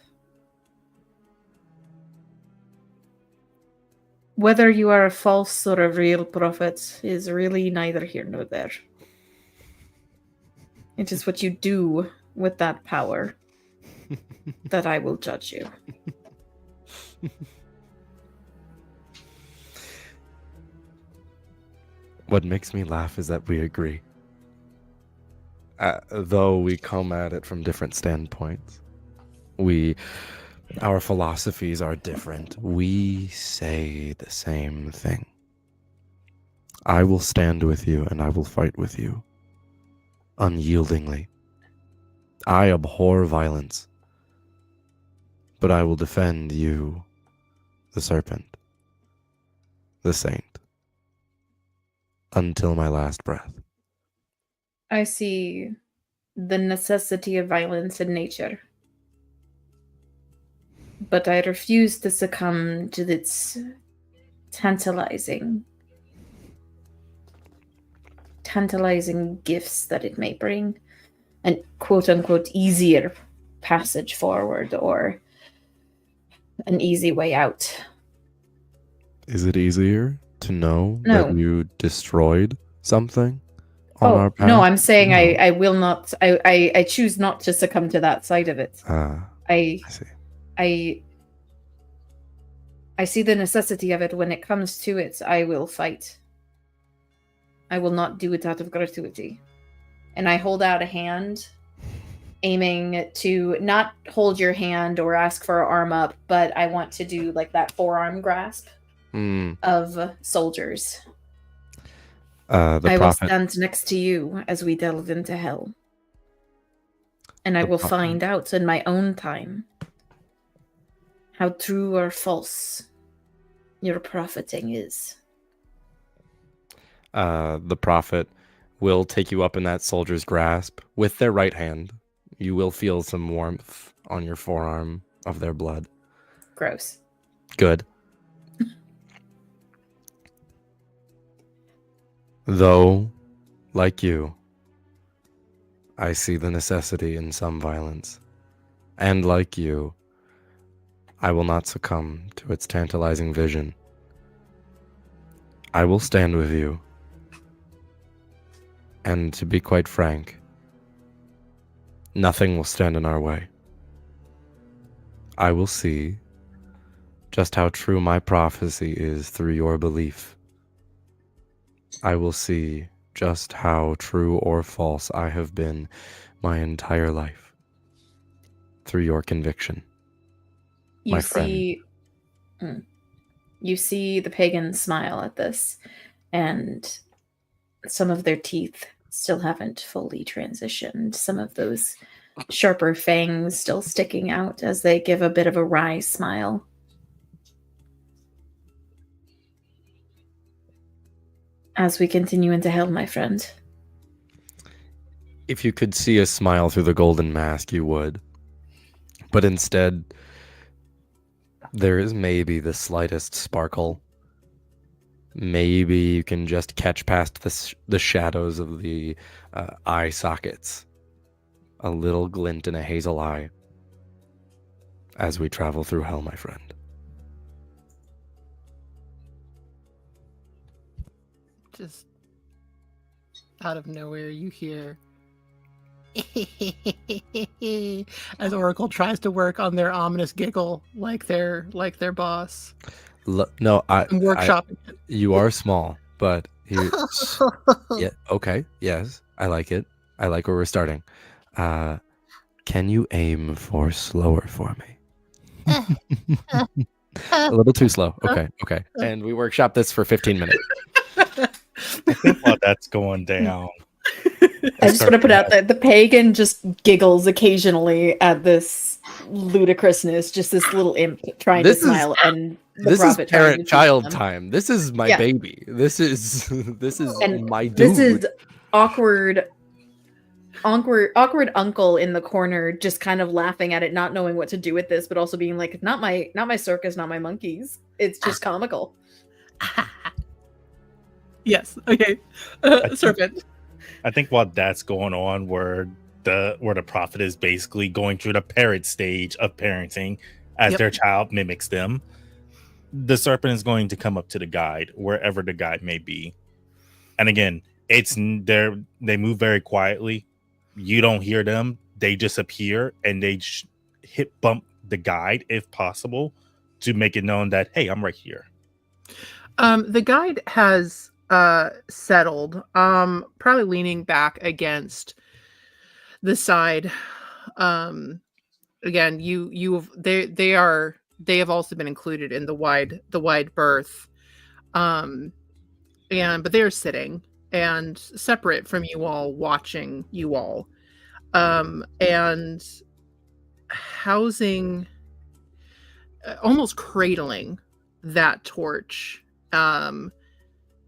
[SPEAKER 4] Whether you are a false or a real prophet is really neither here nor there. It is what you do with that power that I will judge you.
[SPEAKER 2] What makes me laugh is that we agree. Though we come at it from different standpoints, our philosophies are different. We say the same thing. I will stand with you and I will fight with you unyieldingly. I abhor violence, but I will defend you, the serpent, the saint, until my last breath.
[SPEAKER 4] I see the necessity of violence in nature. but I refuse to succumb to its tantalizing gifts that it may bring, and quote-unquote easier passage forward or an easy way out.
[SPEAKER 2] Is it easier to know
[SPEAKER 4] No.
[SPEAKER 2] that you destroyed something on our path?
[SPEAKER 4] No, I'm saying
[SPEAKER 2] No.
[SPEAKER 4] I will not. I choose not to succumb to that side of it.
[SPEAKER 2] I see.
[SPEAKER 4] I see the necessity of it. When it comes to it, I will fight. I will not do it out of gratuity. And I hold out a hand, aiming to not hold your hand or ask for an arm up, but I want to do like that forearm grasp of soldiers. I will stand next to you as we delve into hell. And I will find out in my own time how true or false your profiting is.
[SPEAKER 2] The prophet will take you up in that soldier's grasp with their right hand. You will feel some warmth on your forearm of their blood.
[SPEAKER 4] Gross.
[SPEAKER 2] Good. Though, like you, I see the necessity in some violence. And like you, I will not succumb to its tantalizing vision. I will stand with you. And to be quite frank, nothing will stand in our way. I will see just how true my prophecy is through your belief. I will see just how true or false I have been my entire life through your conviction.
[SPEAKER 4] You see the pagans smile at this, and some of their teeth still haven't fully transitioned. Some of those sharper fangs still sticking out as they give a bit of a wry smile. As we continue into hell, my friend.
[SPEAKER 2] If you could see a smile through the golden mask, you would. But instead, there is maybe the slightest sparkle. Maybe you can just catch past the shadows of the eye sockets. A little glint in a hazel eye as we travel through hell, my friend.
[SPEAKER 1] Just out of nowhere, you hear as Oracle tries to work on their ominous giggle like their boss.
[SPEAKER 2] No,
[SPEAKER 1] I'm workshopping it.
[SPEAKER 2] You are small, but yeah, okay, yes, I like it. I like where we're starting. Can you aim for slower for me? A little too slow. Okay. And we workshop this for 15 minutes.
[SPEAKER 3] I think while that's going down,
[SPEAKER 4] I just want to put out that the pagan just giggles occasionally at this ludicrousness, just this little imp trying to smile, and the prophet
[SPEAKER 2] is parent-child time. This is my baby. This is my dude.
[SPEAKER 4] This is awkward uncle in the corner, just kind of laughing at it, not knowing what to do with this, but also being like, not my circus, not my monkeys. It's just comical.
[SPEAKER 1] Yes. Okay. Serpent.
[SPEAKER 3] I think while that's going on, where the prophet is basically going through the parrot stage of parenting as their child mimics them, the serpent is going to come up to the guide, wherever the guide may be. And again, they move very quietly. You don't hear them. They just appear and they hit bump the guide if possible to make it known that, hey, I'm right here.
[SPEAKER 1] The guide has settled, probably leaning back against the side. Again, they have also been included in the wide berth, but they are sitting and separate from you all, watching you all, and housing, almost cradling that torch.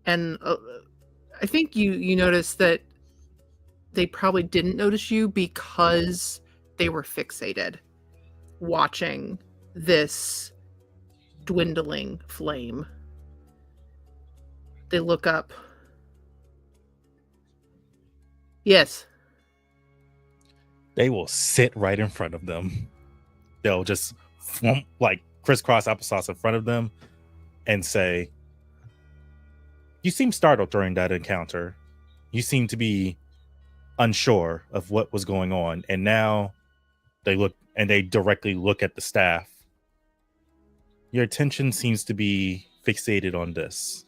[SPEAKER 1] And I think you noticed that they probably didn't notice you because they were fixated watching this dwindling flame. They look up. Yes.
[SPEAKER 3] They will sit right in front of them. They'll just like crisscross applesauce in front of them and say, "You seem startled during that encounter. You seem to be unsure of what was going on." And now they look and they directly look at the staff. "Your attention seems to be fixated on this.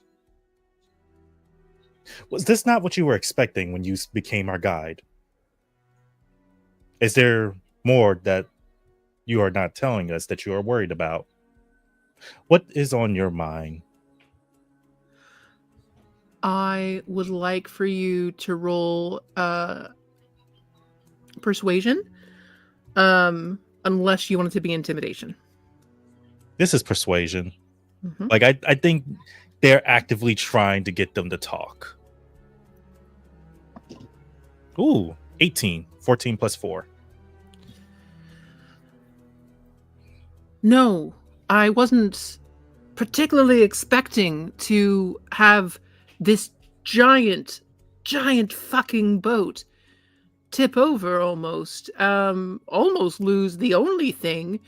[SPEAKER 3] Was this not what you were expecting when you became our guide? Is there more that you are not telling us that you are worried about? What is on your mind?"
[SPEAKER 1] I would like for you to roll persuasion, unless you want it to be intimidation.
[SPEAKER 3] This is persuasion.
[SPEAKER 1] Mhm.
[SPEAKER 3] Like, I think they're actively trying to get them to talk. Ooh, 18. 14 plus 4.
[SPEAKER 1] No, I wasn't particularly expecting to have this giant fucking boat tip over almost lose the only thing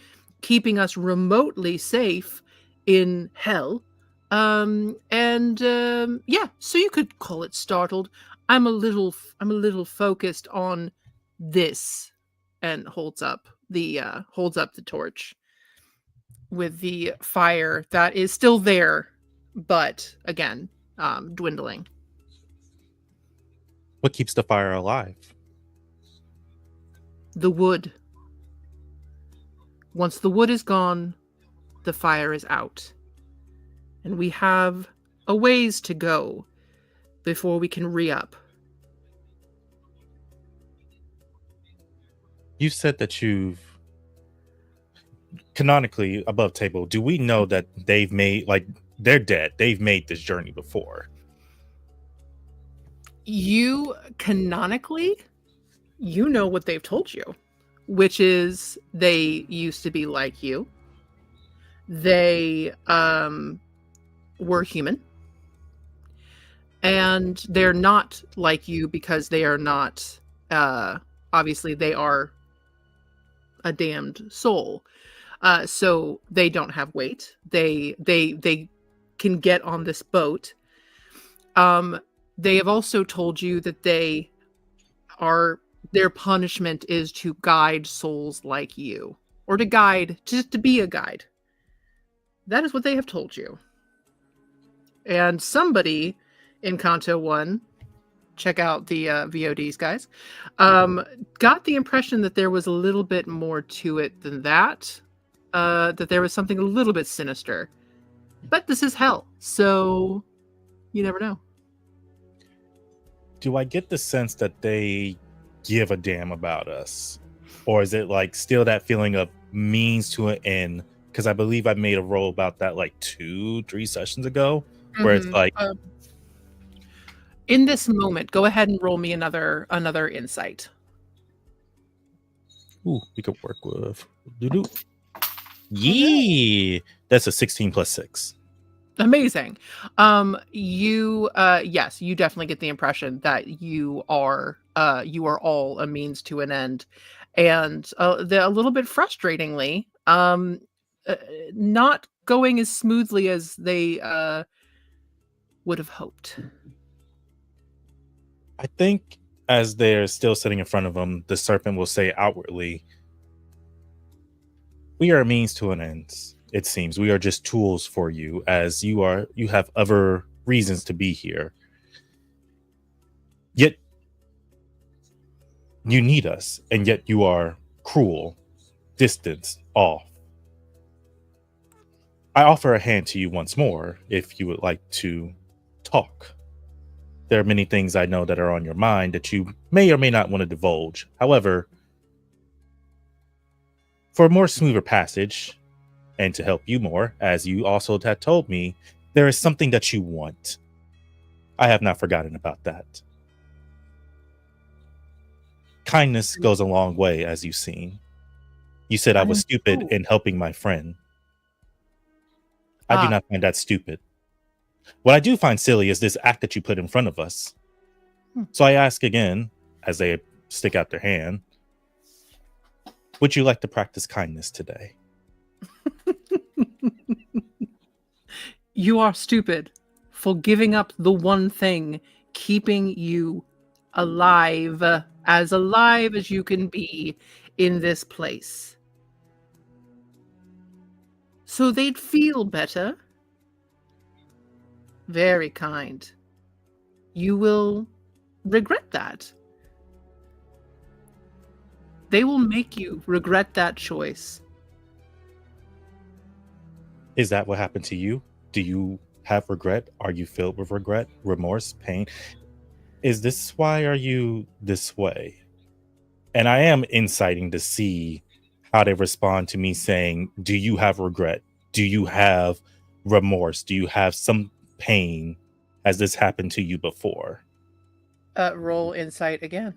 [SPEAKER 1] keeping us remotely safe in hell. Yeah, so you could call it startled. I'm a little focused on this, and holds up the torch with the fire that is still there, but again, dwindling.
[SPEAKER 3] What keeps the fire alive?
[SPEAKER 1] The wood. Once the wood is gone, the fire is out. And we have a ways to go before we can re-up.
[SPEAKER 3] You said that you've canonically above table. Do we know that they've made, like, they're dead? They've made this journey before.
[SPEAKER 1] You canonically, you know what they've told you, which is they used to be like you. They were human. And they're not like you because they are not, obviously they are a damned soul. So they don't have weight. They can get on this boat. They have also told you that their punishment is to guide souls like you, or just to be a guide. That is what they have told you. And somebody in Kanto 1, check out the VODs, guys, got the impression that there was a little bit more to it than that. That there was something a little bit sinister. But this is hell, so you never know.
[SPEAKER 3] Do I get the sense that they give a damn about us? Or is it like still that feeling of means to an end? Because I believe I made a roll about that like 2-3 sessions ago, where it's like,
[SPEAKER 1] in this moment, go ahead and roll me another insight.
[SPEAKER 3] ooh, we could work with. Yeah, that's a 16 plus 6.
[SPEAKER 1] Amazing. You yes, you definitely get the impression that you are all a means to an end, and a little bit frustratingly, not going as smoothly as they would have hoped.
[SPEAKER 3] I think as they're still sitting in front of them, the serpent will say outwardly, "We are a means to an end. It seems we are just tools for you, as you have other reasons to be here. Yet you need us, and yet you are cruel, distant, off. I offer a hand to you once more if you would like to talk. There are many things I know that are on your mind that you may or may not want to divulge. However, for a more smoother passage, and to help you more, as you also had told me, there is something that you want. I have not forgotten about that. Kindness goes a long way, as you've seen. You said I
[SPEAKER 1] I
[SPEAKER 3] was
[SPEAKER 1] am
[SPEAKER 3] stupid
[SPEAKER 1] so-
[SPEAKER 3] in helping my friend. I do
[SPEAKER 1] Ah.
[SPEAKER 3] not find that stupid. What I do find silly is this act that you put in front of us. So I ask again, as they stick out their hand, would you like to practice kindness today?
[SPEAKER 1] You are stupid for giving up the one thing keeping you alive as you can be in this place. So they'd feel better. Very kind. You will regret that. They will make you regret that choice.
[SPEAKER 3] Is that what happened to you? Do you have regret? Are you filled with regret, remorse, pain? Is this why are you this way? And I am inciting to see how they respond to me saying, do you have regret? Do you have remorse? Do you have some pain? Has this happened to you before?
[SPEAKER 1] Roll insight again.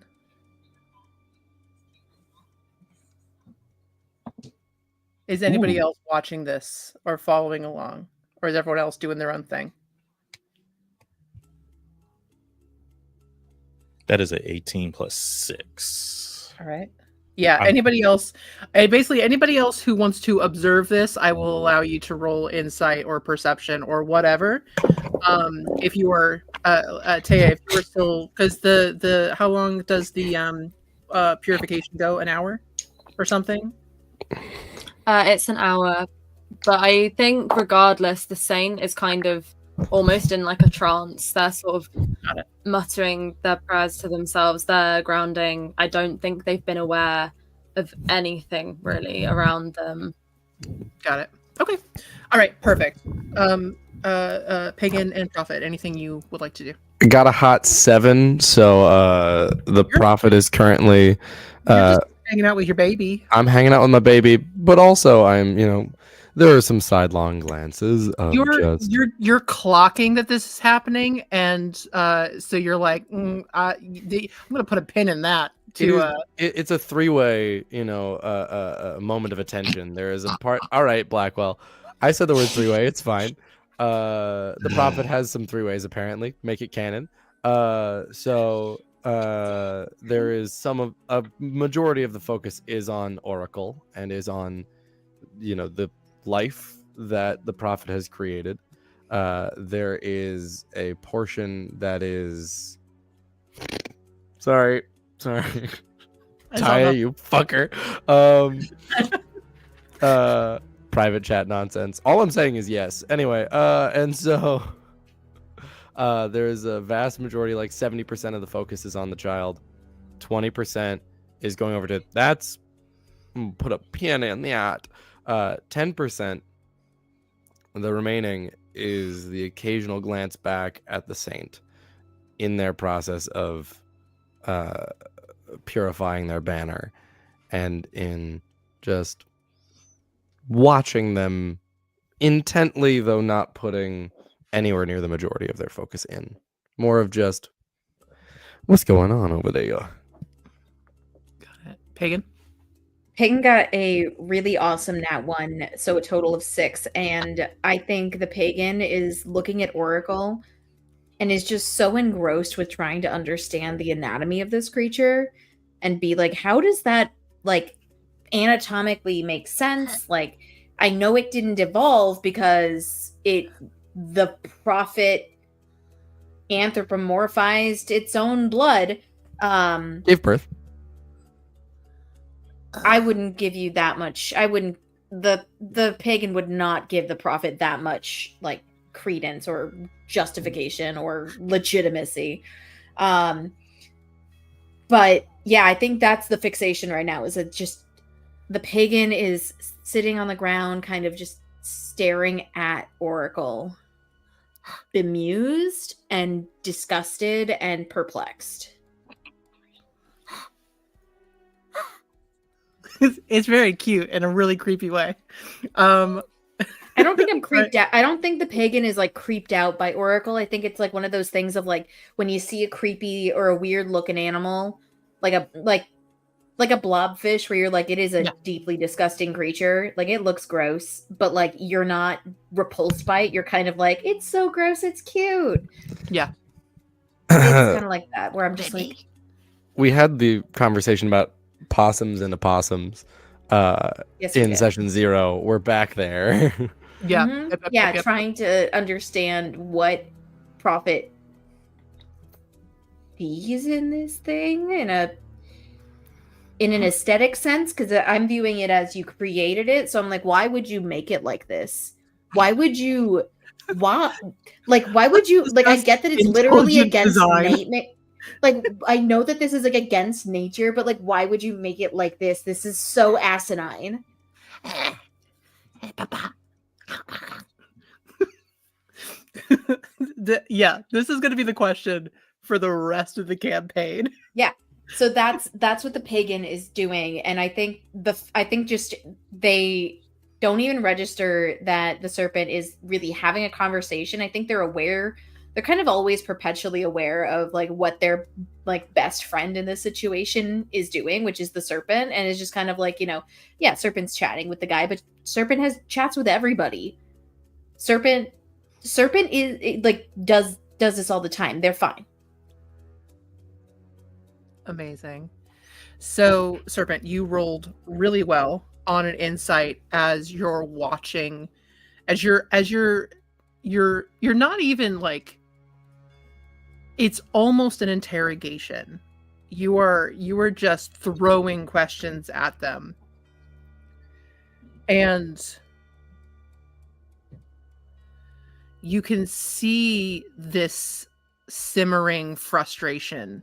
[SPEAKER 1] Is anybody
[SPEAKER 3] Ooh.
[SPEAKER 1] else watching this or following along? Or is everyone else doing their own thing?
[SPEAKER 3] That is a 18 plus 6.
[SPEAKER 1] All right. Yeah,
[SPEAKER 3] I'm-
[SPEAKER 1] anybody else, basically anybody else who wants to observe this, I will allow you to roll insight or perception or whatever. If you are, Taya, if you were still, because the how long does the purification go? An hour or something?
[SPEAKER 5] It's an hour, but I think regardless, the saint is kind of almost in like a trance. They're sort of muttering their prayers to themselves. They're grounding. I don't think they've been aware of anything really around them.
[SPEAKER 1] Got it. Okay. All right. Perfect. Pagan and Prophet, anything you would like to do?
[SPEAKER 2] Got a hot 7, so the prophet is currently
[SPEAKER 1] You're just hanging out with your baby.
[SPEAKER 2] I'm hanging out with my baby, but also I'm, there are some sidelong glances of
[SPEAKER 1] You're clocking that this is happening, and so you're like, I'm gonna put a pin in that.
[SPEAKER 2] It's a three-way, a moment of attention. There is a part. All right, Blackwell. I said the word three-way. It's fine. The prophet has some three ways apparently. Make it canon. So there is a majority of the focus is on Oracle and is on, the life that the prophet has created. There is a portion that is. Sorry. Taya, you fucker. Private chat nonsense. All I'm saying is yes. Anyway, and so there's a vast majority, like 70% of the focus is on the child. 20% is going over to put a pin in that. 10%, the remaining is the occasional glance back at the saint in their process of purifying their banner and in just watching them intently, though not putting anywhere near the majority of their focus in. More of just what's going on over there.
[SPEAKER 1] Got it. Pagan
[SPEAKER 4] got a really awesome nat 1, so a total of 6, and I think the pagan is looking at Oracle and is just so engrossed with trying to understand the anatomy of this creature and be like, how does that like anatomically make sense? Like, I know it didn't evolve because the prophet anthropomorphized its own blood.
[SPEAKER 2] Gave birth.
[SPEAKER 4] I wouldn't give you that much. I wouldn't. The pagan would not give the prophet that much like credence or justification or legitimacy. But yeah, I think that's the fixation right now. Is it just the pagan is sitting on the ground, kind of just staring at Oracle, bemused and disgusted and perplexed.
[SPEAKER 1] it's very cute in a really creepy way.
[SPEAKER 4] I don't think I'm creeped out. I don't think the pagan is like creeped out by Oracle. I think it's like one of those things of like when you see a creepy or a weird looking animal, like like a blobfish where you're like, it is a
[SPEAKER 1] Yeah.
[SPEAKER 4] deeply disgusting creature. Like it looks gross, but like you're not repulsed by it. You're kind of like, it's so gross, it's cute.
[SPEAKER 1] Yeah.
[SPEAKER 4] It's kind of like that, where I'm just like,
[SPEAKER 2] We had the conversation about possums and opossums
[SPEAKER 4] yes, we
[SPEAKER 2] in
[SPEAKER 4] did.
[SPEAKER 2] session 0. We're back there.
[SPEAKER 1] Yeah.
[SPEAKER 4] Mhm.
[SPEAKER 1] Yep, yep,
[SPEAKER 4] Yeah,
[SPEAKER 1] yep, yep.
[SPEAKER 4] trying to understand what profit sees in this thing in an aesthetic sense, because I'm viewing it as you created it. So I'm like, why would you make it like this? Why would you? Why? Like, why would you? Like, I get that it's literally
[SPEAKER 1] Intelligent
[SPEAKER 4] against
[SPEAKER 1] design.
[SPEAKER 4] like, I know that this is like against nature, but like, why would you make it like this? This is so asinine.
[SPEAKER 1] Yeah, this is going to be the question for the rest of the campaign.
[SPEAKER 4] So that's what the pagan is doing, and I think just they don't even register that the serpent is really having a conversation. I think they're aware. They're kind of always perpetually aware of like what their like best friend in this situation is doing, which is the serpent, and it's just kind of like, yeah, serpent's chatting with the guy, but serpent has chats with everybody. Serpent is like does this all the time. They're fine.
[SPEAKER 1] Amazing. So, Serpent, you rolled really well on an insight as you're watching, as you're not even like, it's almost an interrogation. You are just throwing questions at them. And you can see this simmering frustration.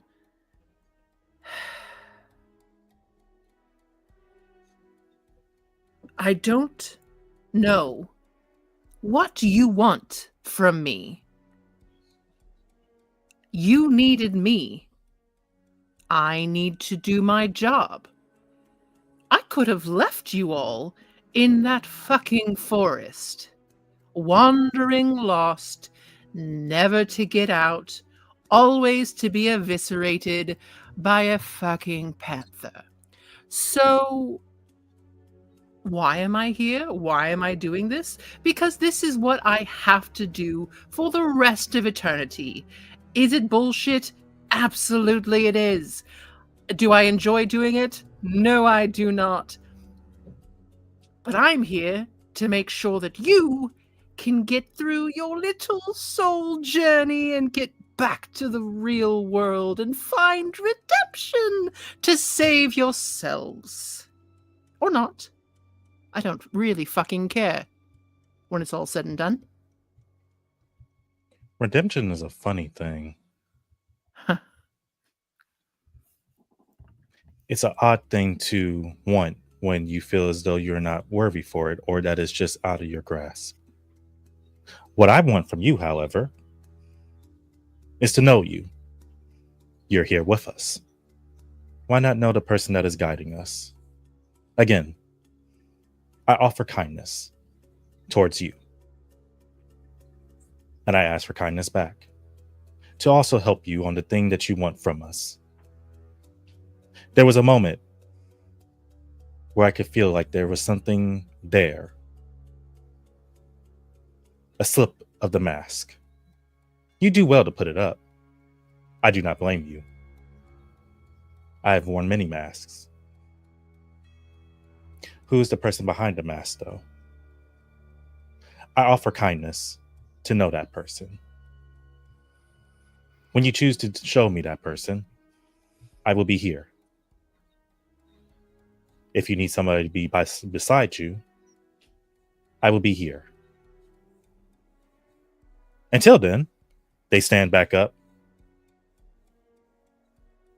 [SPEAKER 1] I don't know. What do you want from me? You needed me. I need to do my job. I could have left you all in that fucking forest, wandering lost, never to get out, always to be eviscerated by a fucking panther. So why am I here? Why am I doing this? Because this is what I have to do for the rest of eternity. Is it bullshit? Absolutely it is. Do I enjoy doing it? No, I do not. But I'm here to make sure that you can get through your little soul journey and get back to the real world and find redemption to save yourselves. Or not. I don't really fucking care when it's all said and done.
[SPEAKER 3] Redemption is a funny thing.
[SPEAKER 1] Huh.
[SPEAKER 3] It's an odd thing to want when you feel as though you're not worthy for it or that it's just out of your grasp. What I want from you, however, is to know you. You're here with us. Why not know the person that is guiding us? Again, I offer kindness towards you. And I ask for kindness back to also help you on the thing that you want from us. There was a moment where I could feel like there was something there. A slip of the mask. You do well to put it up. I do not blame you. I have worn many masks. Who is the person behind the mask, though? I offer kindness to know that person. When you choose to show me that person, I will be here. If you need somebody to be beside you, I will be here. Until then, they stand back up.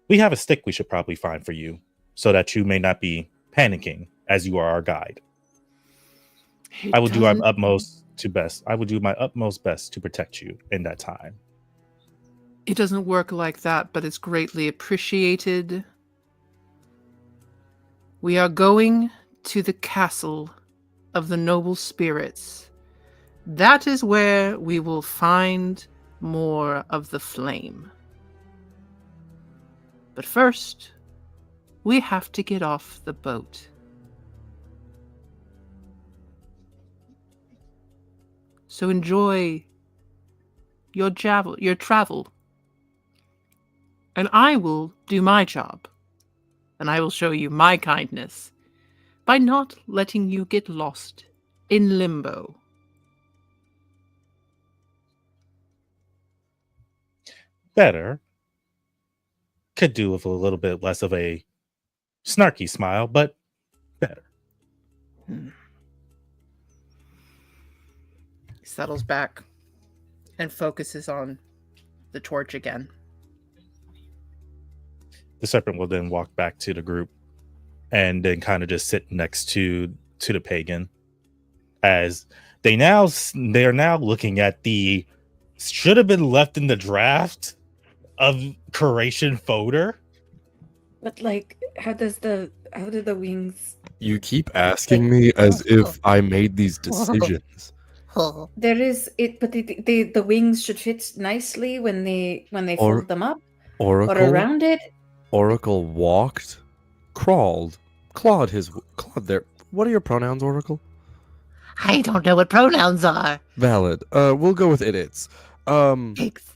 [SPEAKER 3] We have a stick we should probably find for you so that you may not be panicking as you are our guide. I will do my utmost best to protect you in that time.
[SPEAKER 1] It doesn't work like that, but it's greatly appreciated. We are going to the castle of the noble spirits. That is where we will find more of the flame. But first, we have to get off the boat. So enjoy your travel. And I will do my job. And I will show you my kindness by not letting you get lost in Limbo.
[SPEAKER 3] Better. Could do with a little bit less of a snarky smile, but better.
[SPEAKER 1] He settles back and focuses on the torch again.
[SPEAKER 3] The serpent will then walk back to the group and then kind of just sit next to the pagan, as they're now looking at the should have been left in the draft of curation folder.
[SPEAKER 4] But like, how did the wings?
[SPEAKER 2] You keep asking me as if I made these decisions.
[SPEAKER 4] There is it, but the wings should fit nicely when they fold them up or around it.
[SPEAKER 2] Oracle walked, crawled, clawed their. What are your pronouns, Oracle?
[SPEAKER 1] I don't know what pronouns are.
[SPEAKER 2] Valid. We'll go with it's.
[SPEAKER 1] Thanks.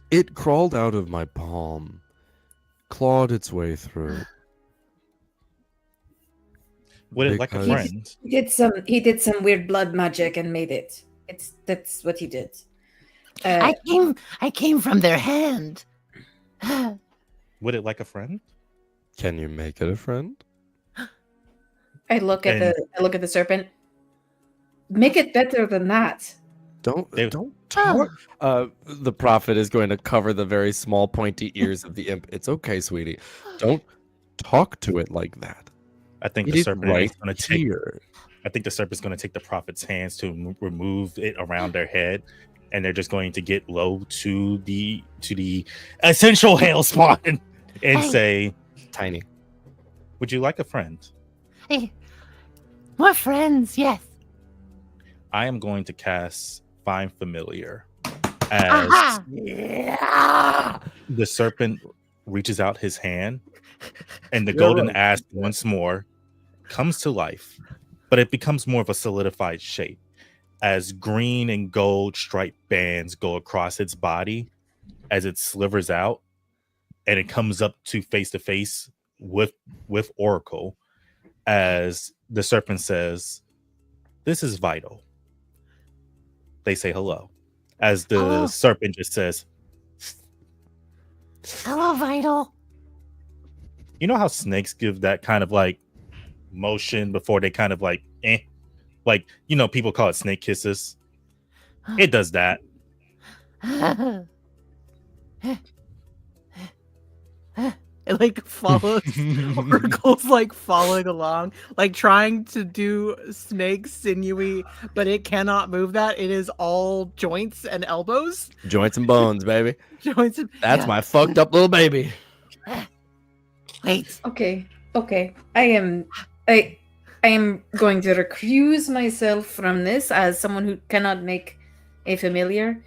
[SPEAKER 2] It crawled out of my palm, clawed its way through.
[SPEAKER 3] Would it like a friend?
[SPEAKER 4] He did some weird blood magic and made it. That's what he did.
[SPEAKER 1] I came from their hand.
[SPEAKER 3] Would it like a friend?
[SPEAKER 2] Can you make it a friend?
[SPEAKER 4] I look at the serpent. Make it better than that.
[SPEAKER 2] Don't talk. The prophet is going to cover the very small pointy ears of the imp. It's okay, sweetie. Don't talk to it like that.
[SPEAKER 3] I think the serpent is going to take. I think the serpent's going to take the prophet's hands to remove it around their head, and they're just going to get low to the essential hail spawn and say,
[SPEAKER 2] "Tiny,
[SPEAKER 3] would you like a friend?"
[SPEAKER 1] Hey, more friends, yes.
[SPEAKER 3] I am going to cast Find Familiar as the serpent reaches out his hand, and the golden ass once more comes to life, but it becomes more of a solidified shape as green and gold striped bands go across its body as it slivers out, and it comes up to face with Oracle as the serpent says, "This is vital." They say hello as the serpent just says,
[SPEAKER 1] "Hello, Vital."
[SPEAKER 3] You know how snakes give that kind of like motion before they kind of like, like, you know, people call it snake kisses. It does that.
[SPEAKER 1] It like follows. Oracle's like following along, like trying to do snake sinewy, but it cannot move that. It is all joints and elbows.
[SPEAKER 2] Joints and bones, baby.
[SPEAKER 1] Joints.
[SPEAKER 2] That's my fucked up little baby.
[SPEAKER 1] Wait.
[SPEAKER 4] Okay. I am going to recuse myself from this as someone who cannot make a familiar.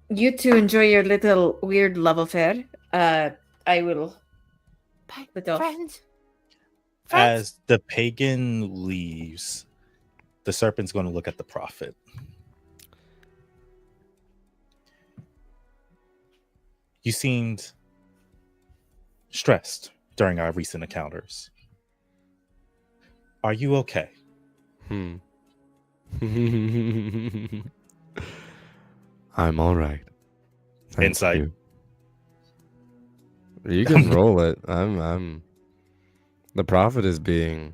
[SPEAKER 4] You two enjoy your little weird love affair. I will put off.
[SPEAKER 1] Friends.
[SPEAKER 3] As the pagan leaves, the serpent's going to look at the prophet. You seemed stressed during our recent encounters. Are you okay?
[SPEAKER 2] I'm all right. Thank
[SPEAKER 3] Insight.
[SPEAKER 2] You can roll it. I'm. The prophet is being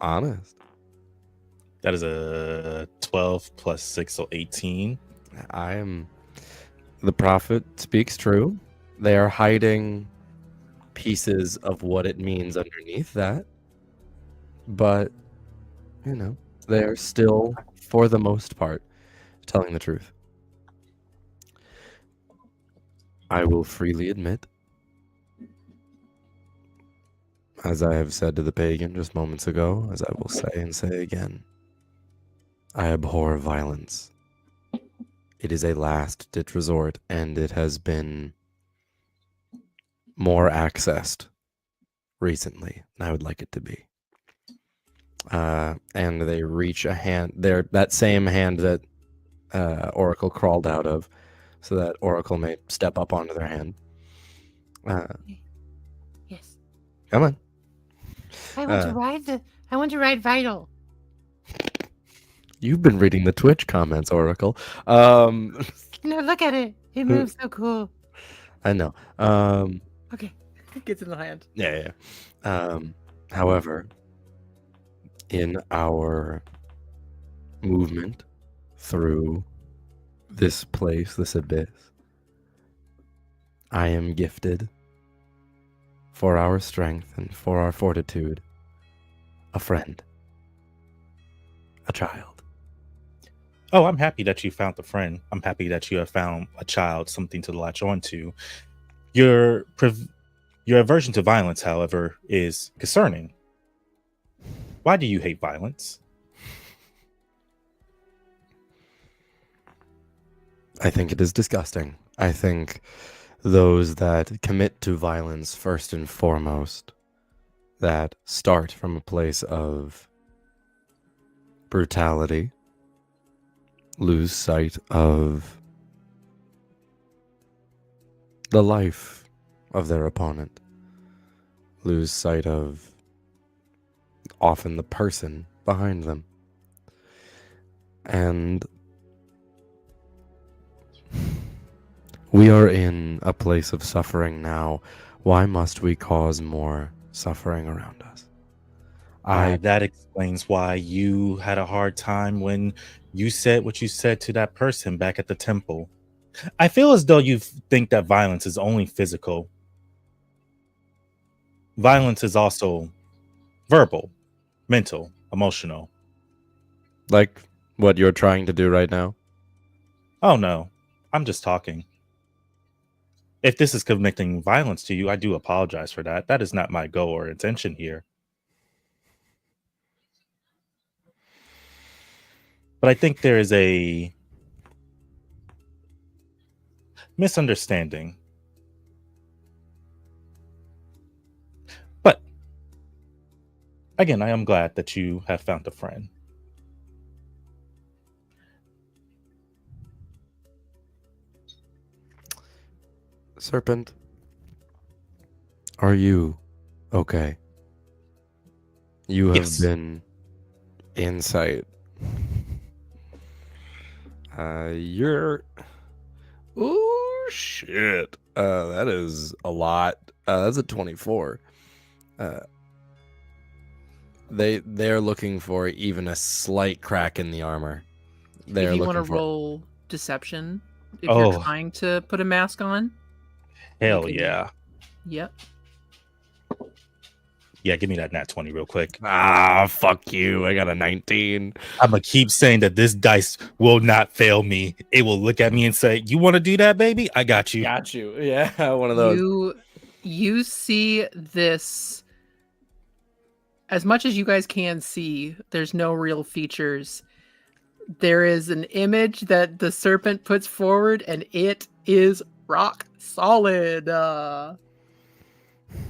[SPEAKER 2] honest.
[SPEAKER 3] That is a 12 plus 6, so 18.
[SPEAKER 2] The prophet speaks true. They are hiding pieces of what it means underneath that. But, you know, they're still, for the most part, telling the truth. I will freely admit, as I have said to the pagan just moments ago, as I will say and say again, I abhor violence. It is a last-ditch resort, and it has been more accessed recently than I would like it to be. And they reach a hand, that same hand that Oracle crawled out of, so that Oracle may step up onto their hand.
[SPEAKER 6] Yes.
[SPEAKER 2] Come on.
[SPEAKER 6] I want to ride Vital.
[SPEAKER 2] You've been reading the Twitch comments, Oracle.
[SPEAKER 6] No, look at it. It moves so cool.
[SPEAKER 2] I know.
[SPEAKER 1] Okay. Gets in the hand.
[SPEAKER 2] Yeah. However, in our movement through this place, this abyss, I am gifted for our strength and for our fortitude a friend, a child.
[SPEAKER 3] Oh, I'm happy that you found a friend. I'm happy that you have found a child, something to latch onto. Your aversion to violence, however, is concerning. Why do you hate violence?
[SPEAKER 2] I think it is disgusting. I think those that commit to violence first and foremost, that start from a place of brutality, lose sight of the life of their opponent, lose sight of often the person behind them. And we are in a place of suffering now. Why must we cause more suffering around us?
[SPEAKER 3] That explains why you had a hard time when you said what you said to that person back at the temple. I feel as though you think that violence is only physical. Violence is also verbal, mental, emotional.
[SPEAKER 2] Like what you're trying to do right now?
[SPEAKER 3] Oh no, I'm just talking. If this is committing violence to you, I do apologize for that. That is not my goal or intention here. But I think there is a misunderstanding. But again, I am glad that you have found a friend.
[SPEAKER 2] Serpent, are you okay? You have
[SPEAKER 3] Yes.
[SPEAKER 2] been in sight. You're... Oh, shit. That is a lot. That's a 24. They're looking for even a slight crack in the armor. They're
[SPEAKER 1] If you want to
[SPEAKER 2] looking for...
[SPEAKER 1] roll deception, if
[SPEAKER 3] Oh.
[SPEAKER 1] you're trying to put a mask on.
[SPEAKER 3] Hell
[SPEAKER 1] can-
[SPEAKER 3] yeah.
[SPEAKER 1] Yep.
[SPEAKER 3] Yeah, give me that nat 20 real quick.
[SPEAKER 2] Ah, fuck you. I got a 19.
[SPEAKER 3] I'm going to keep saying that this dice will not fail me. It will look at me and say, you want to do that, baby? I got you.
[SPEAKER 2] Got you. Yeah, one of those.
[SPEAKER 1] You see this. As much as you guys can see, there's no real features. There is an image that the serpent puts forward, and it is rock solid.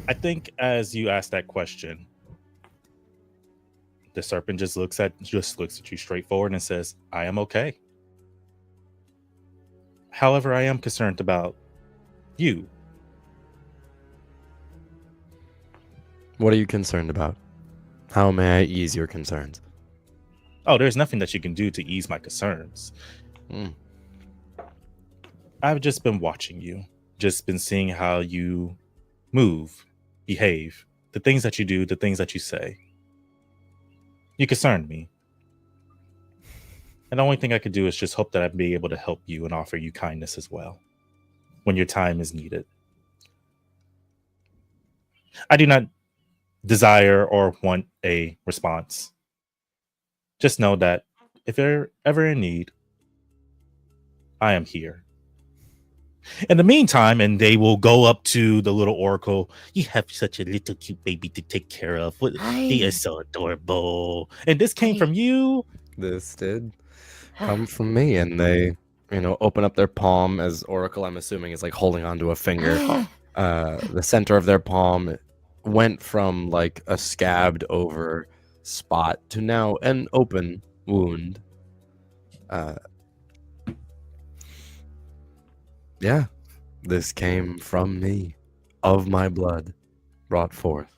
[SPEAKER 3] I think as you ask that question, the serpent just looks at you straightforward and says, I am okay. However, I am concerned about you.
[SPEAKER 2] What are you concerned about? How may I ease your concerns?
[SPEAKER 3] Oh, there's nothing that you can do to ease my concerns. I've just been watching you, just been seeing how you move, behave, the things that you do, the things that you say. You concerned me. And the only thing I could do is just hope that I'd be able to help you and offer you kindness as well when your time is needed. I do not desire or want a response. Just know that if you're ever in need, I am here. In the meantime, and they will go up to the little oracle. You have such a little cute baby to take care of. They are so adorable. And this came from you.
[SPEAKER 2] This did come from me, and they, open up their palm as Oracle, I'm assuming, is like holding onto a finger. the center of their palm went from like a scabbed over spot to now an open wound. Yeah, this came from me, of my blood, brought forth,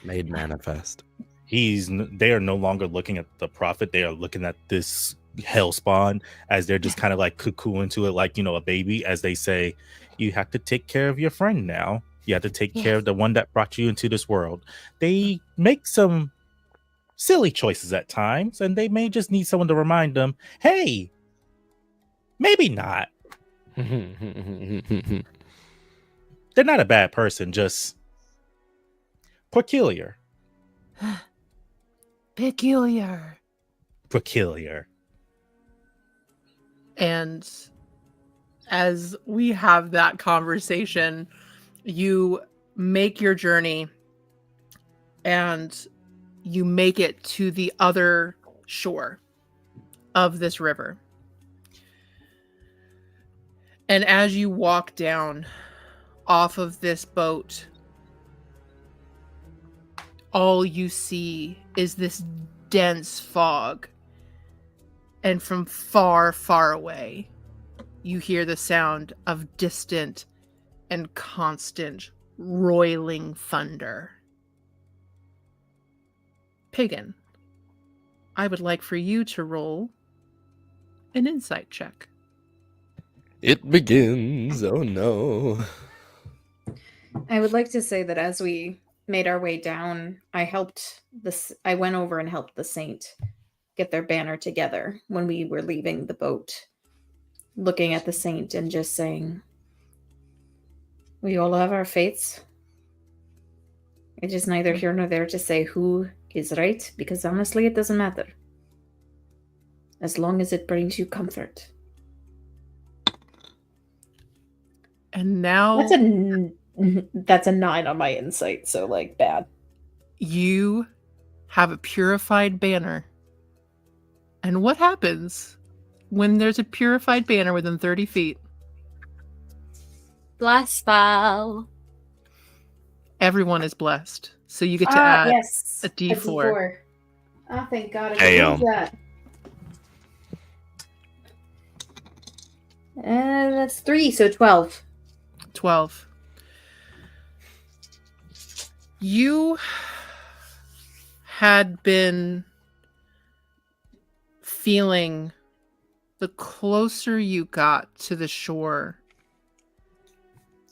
[SPEAKER 2] made manifest.
[SPEAKER 3] They are no longer looking at the prophet. They are looking at this hell spawn as they're just kind of like cuckooing to it like, a baby, as they say, you have to take care of your friend now. You have to take care of the one that brought you into this world. They make some silly choices at times, and they may just need someone to remind them, hey, maybe not. They're not a bad person, just peculiar.
[SPEAKER 6] Peculiar.
[SPEAKER 3] Peculiar.
[SPEAKER 1] And as we have that conversation, you make your journey and you make it to the other shore of this river. And as you walk down off of this boat, all you see is this dense fog. And from far, far away, you hear the sound of distant and constant roiling thunder. Pagan, I would like for you to roll an insight check.
[SPEAKER 2] It begins. Oh no.
[SPEAKER 4] I would like to say that as we made our way down, I went over and helped the saint get their banner together when we were leaving the boat, looking at the saint and just saying, we all have our fates. It is neither here nor there to say who is right, because honestly, it doesn't matter. As long as it brings you comfort.
[SPEAKER 1] And now
[SPEAKER 4] that's a 9 on my insight, so like bad.
[SPEAKER 1] You have a purified banner. And what happens when there's a purified banner within 30 feet?
[SPEAKER 5] Bless spell.
[SPEAKER 1] Everyone is blessed. So you get to add
[SPEAKER 4] yes,
[SPEAKER 1] a D4.
[SPEAKER 4] Oh, thank God. I
[SPEAKER 3] Damn.
[SPEAKER 4] believe that. And that's 3, so 12.
[SPEAKER 1] 12. You had been feeling, the closer you got to the shore,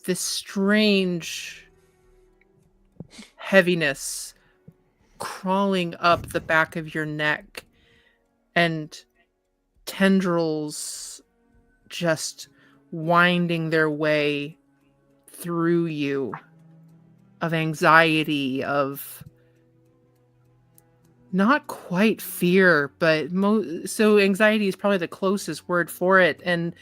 [SPEAKER 1] this strange heaviness crawling up the back of your neck and tendrils just winding their way through you, of anxiety, of not quite fear, but so anxiety is probably the closest word for it. And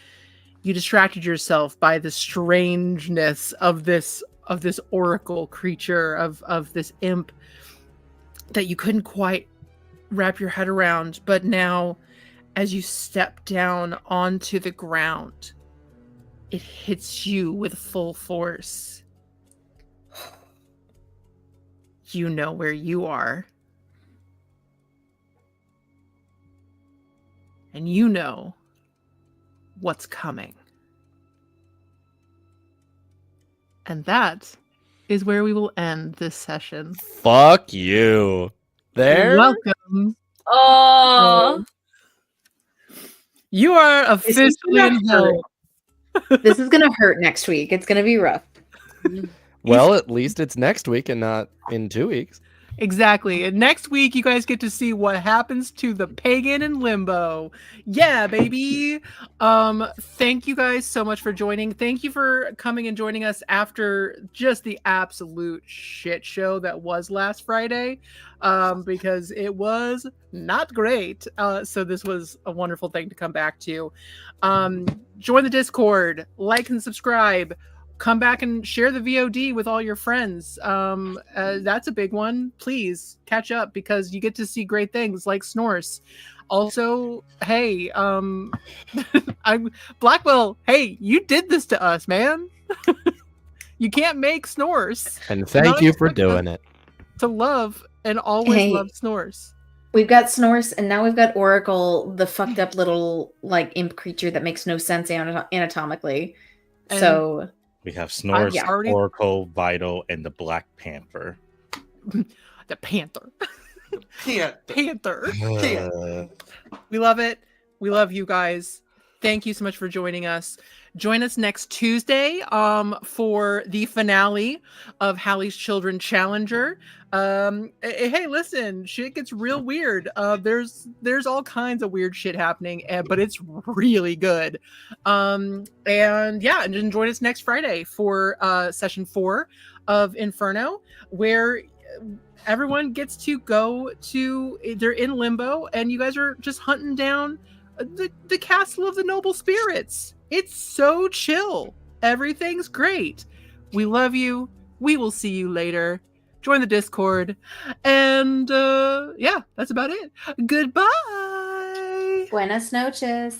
[SPEAKER 1] you distracted yourself by the strangeness of this oracle creature, of this imp that you couldn't quite wrap your head around. But now, as you step down onto the ground, it hits you with full force. You know where you are. And you know what's coming. And that is where we will end this session.
[SPEAKER 2] Fuck you. There?
[SPEAKER 1] Welcome.
[SPEAKER 5] Oh.
[SPEAKER 1] You are officially in hell.
[SPEAKER 4] This is gonna hurt next week. It's gonna be rough.
[SPEAKER 2] Well, at least it's next week and not in 2 weeks.
[SPEAKER 1] Exactly. And next week, you guys get to see what happens to the pagan in Limbo. Yeah, baby. Thank you guys so much for joining. Thank you for coming and joining us after just the absolute shit show that was last Friday, because it was not great. So this was a wonderful thing to come back to. Join the Discord, like and subscribe. Come back and share the VOD with all your friends. That's a big one. Please catch up, because you get to see great things like Snorse. Also, hey, I'm Blackwell. Hey, you did this to us, man. You can't make snores.
[SPEAKER 2] And thank
[SPEAKER 1] Not
[SPEAKER 2] you for
[SPEAKER 1] expect us
[SPEAKER 2] doing it.
[SPEAKER 1] to love and always
[SPEAKER 4] Hey.
[SPEAKER 1] love snores.
[SPEAKER 4] We've got Snorse, and now we've got Oracle, the fucked up little like imp creature that makes no sense anatomically.
[SPEAKER 1] And
[SPEAKER 4] So
[SPEAKER 3] We have Snorse,
[SPEAKER 4] yeah.
[SPEAKER 1] already-
[SPEAKER 3] Oracle, Vital, and the Black Panther.
[SPEAKER 1] The panther. Panther.
[SPEAKER 3] Uh,
[SPEAKER 1] We love it. We love you guys. Thank you so much for joining us. Join us next Tuesday for the finale of Hallie's Children Challenger. Hey, listen, shit gets real weird. There's all kinds of weird shit happening, but it's really good. And yeah, and then join us next Friday for session 4 of Inferno, where everyone gets to go to, they're in Limbo, and you guys are just hunting down the castle of the noble spirits. It's so chill. Everything's great. We love you. We will see you later. Join the Discord. And yeah, that's about it. Goodbye.
[SPEAKER 4] Buenas noches.